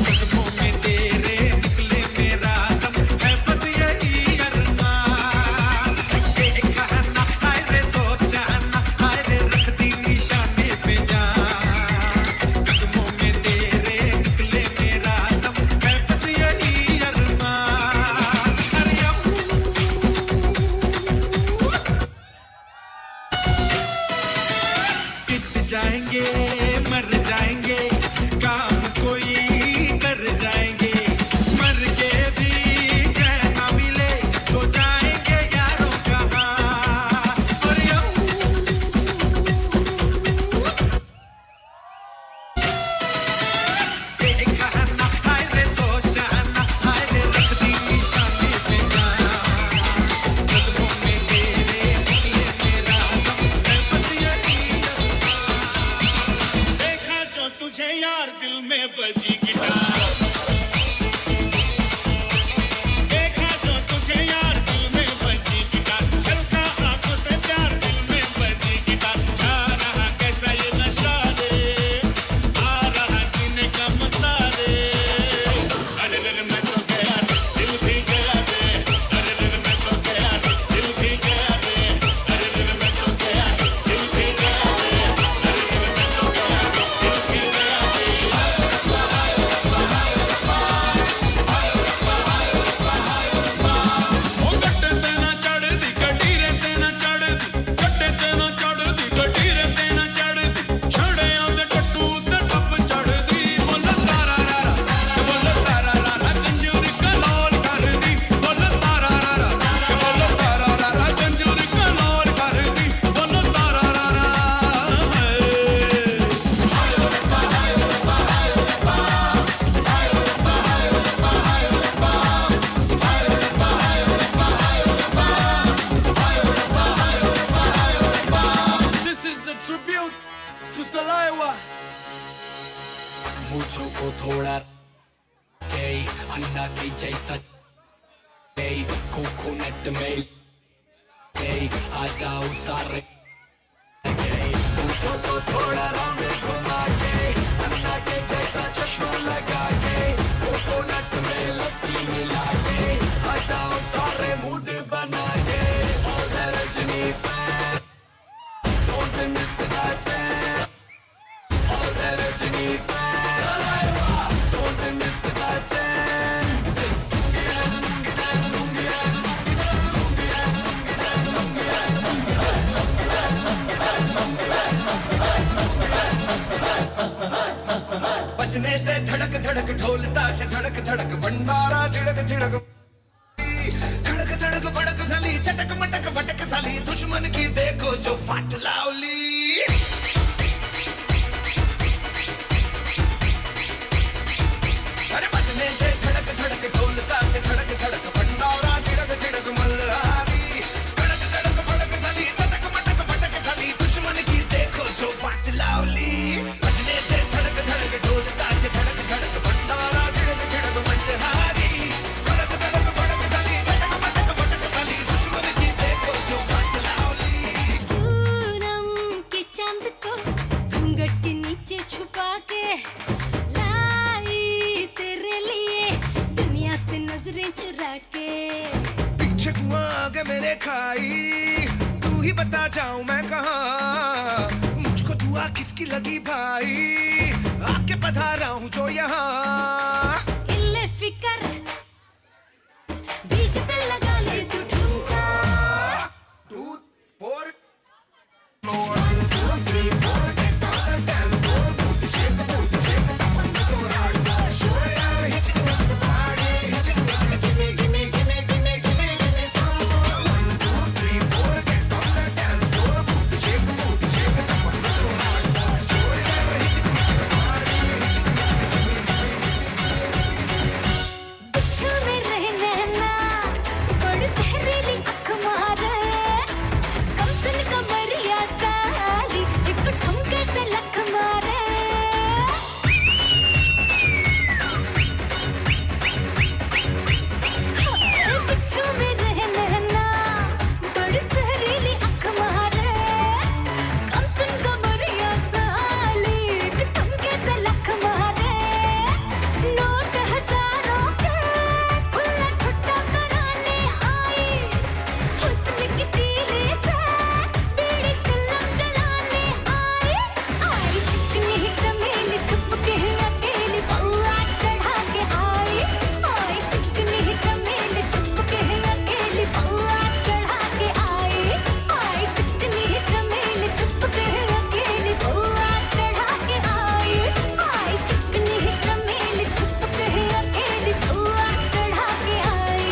कदमों में तेरे निकले मेरा दम है बस यही अरमान देखना हाय रे जोर जाना हाय रे रख दी निशाने पे जा कदमों में तेरे निकले मेरा दम है बस यही अरमान पिट जाएंगे मर जाएंगे काम कोई कर जाएंगे मर के भी जय ना मिले तो जाएंगे यारों कहाँ और देखा ना हाय रे सोचा ना हाय रे रख दी निशाने पे जा कदमों में तेरे निकले मेरा दम है बस यही देखा जो तुझे यार दिल में बजी गिटार देखा जो तुझे यार दिल में बजी गिटार छलका आंखों से प्यार दिल में बजी गिटार जा रहा कैसा ये नशा रे आ रहा जीने का मजा रे अरे रे मैं तो गया रे दिल भी गया रे अरे रे मैं तो गया रे दिल भी गया रे अरे रे मैं तो गया रे दिल भी गया रे अरे रे मैं तो गया रे दिल भी गया ओ गट्टे ते ना चढ़दी गड्डी रे ते ना चढ़दी गट्टे ते ना चढ़दी गड्डी रे ते ना चढ़दी छड़े आंदे टट्टू ते टप चढ़दी बोल तारा रा बोल तारा रा कंजूरी कलोल करदी बोल तारा रा बोल तारा रा कंजूरी कलोल करदी बोल तारा रा This is the tribute to Talaiwa. मुझको थोड़ा के अन्ना के जैसा के कोकोनट में के आ जाओ सारे के मुझको थोड़ा राउंड घुमा के अन्ना के जैसा चश्मा लगा के कोकोनट में लस्सी मिला के आ जाओ सारे मूड बना के और Rajani fan don't miss that chance all that Rajini fan don't miss that chance बजने ते धड़क धड़क ढोल ताश धड़क धड़क भंडारा झिड़क झिड़क धड़क धड़क भड़क सली चटक चटक मटक फटक साली दुश्मन की देखो जो फट लावली अरे बजने दे धड़क धड़क ढोल ताश धड़क धड़क भंडारा छिड़क छिड़क मल्हारी धड़क धड़क फड़क साली चटक मटक फटक साली दुश्मन की देखो जो फट लावली बजने दे धड़क धड़क ढोल ताश धड़क धड़क भंडारा छिड़क छिड़क मल्हारी धड़क धड़क फड़क साली चटक मटक फटक साली दुश्मन की देखो जो फट लावली पूनम के चांद को घूंघट के नीचे छुपा के लाई तेरे लिए दुनिया से नजरें चुरा के पीछे कुआं आगे मेरे खाई तू ही बता जाऊं मैं कहां मुझको दुआ किसकी लगी भाई आके पधारा हूं जो यहाँ इल्ले फिकर बीट पे लगा ले तू ठुमका दूध पोर 1 2 3 4 get on the dance floor booty shake the top and go hard show down hit the party hit the give me give me give me give me give me give me some more 1 2 3 4 get on the dance floor booty shake the top and go hard show down hit the party बिच्छू में रहना ना बड़ी जहरीली आँख मारे कम सुन कमरिया साली एक ठुमके से लख मारे बिच्छू में रहना ना बड़ी जहरीली आँख मारे कम सुन कमरिया साली एक ठुमके से लख मारे नोट हजारों के खुला ठुट्टा कराने आई हुस्न की तीली से बीड़ी चिल्लम जलाने आई चिकनी चमेली छुप के अकेली बउआ चढ़ा के आई चिकनी चमेली छुप के अकेली बउआ चढ़ा के आई चिकनी चमेली छुप के अकेली बउआ चढ़ा के आई चिकनी चमेली छुप के अकेली बउआ चढ़ा के आई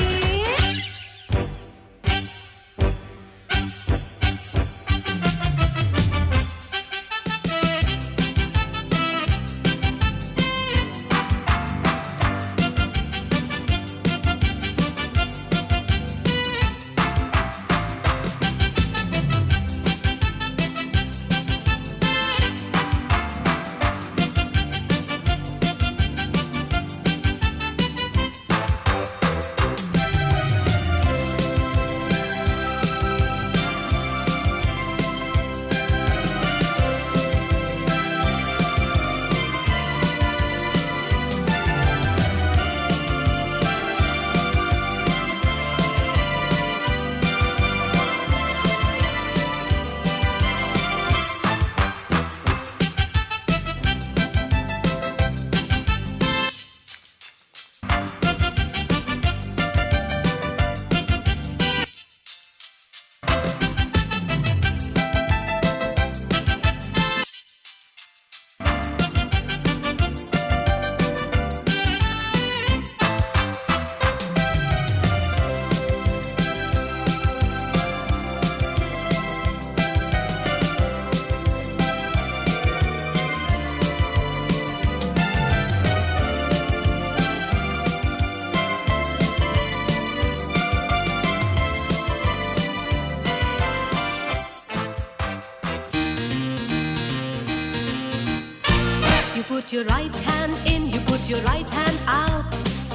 You put your right hand in, you put your right hand out.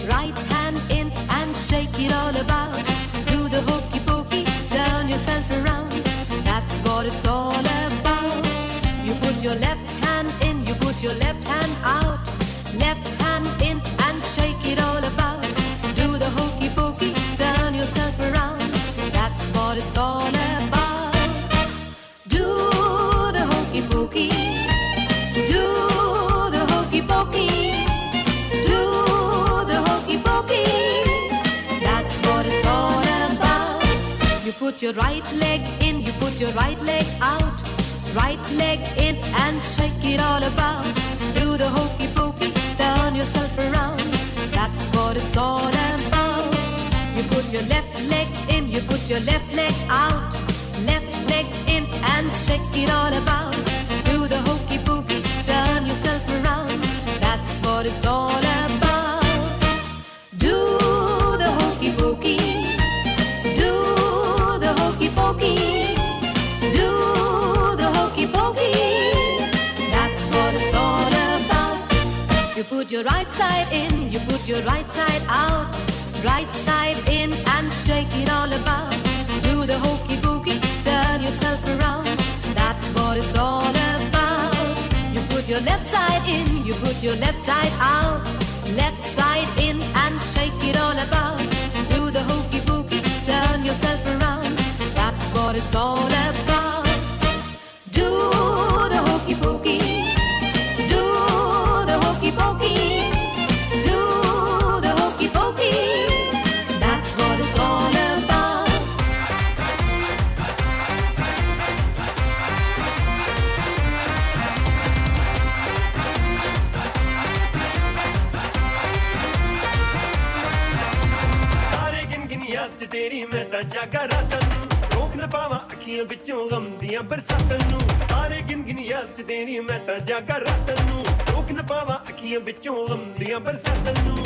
Right hand in and shake it all about. Do the hokey pokey, turn yourself around. That's what it's all about. You put your left hand in, you put your left hand out. Left hand in and shake it all about. Do the hokey pokey, turn yourself around. That's what it's all about. Do the hokey pokey. Do the hokey pokey. Do the hokey pokey. That's what it's all about. You put your right leg in, you put your right leg out. Right leg in and shake it all about. Do the hokey pokey, turn yourself around. That's what it's all about. You put your left leg in, you put your left leg out. Left leg in and shake it all about. Do the hokey pokey, turn yourself around. That's what it's all about. Do the hokey pokey. Do the hokey pokey. Do the hokey pokey. That's what it's all about. You put your right side in, you put your right side out. Right side in and shake it all about. Do the hokey pokey, turn yourself around. That's what it's all about. You put your left side in, you put your left side out. Left side in and shake it all about. Do the hokey pokey, turn yourself around. That's what it's all about. Do the hokey pokey. Do the hokey pokey. Do the hokey pokey. That's what it's all about. तारे गिन गिन याद च तेरी मैं तां जागा रातां नूं रोक न पावां अखियां विचों गम दियां बरसातां नूं तारे गिन गिन याद च तेरी मैं तां जागा रातां नूं रोक न पावां अखियां विचों गम दियां बरसातां नूं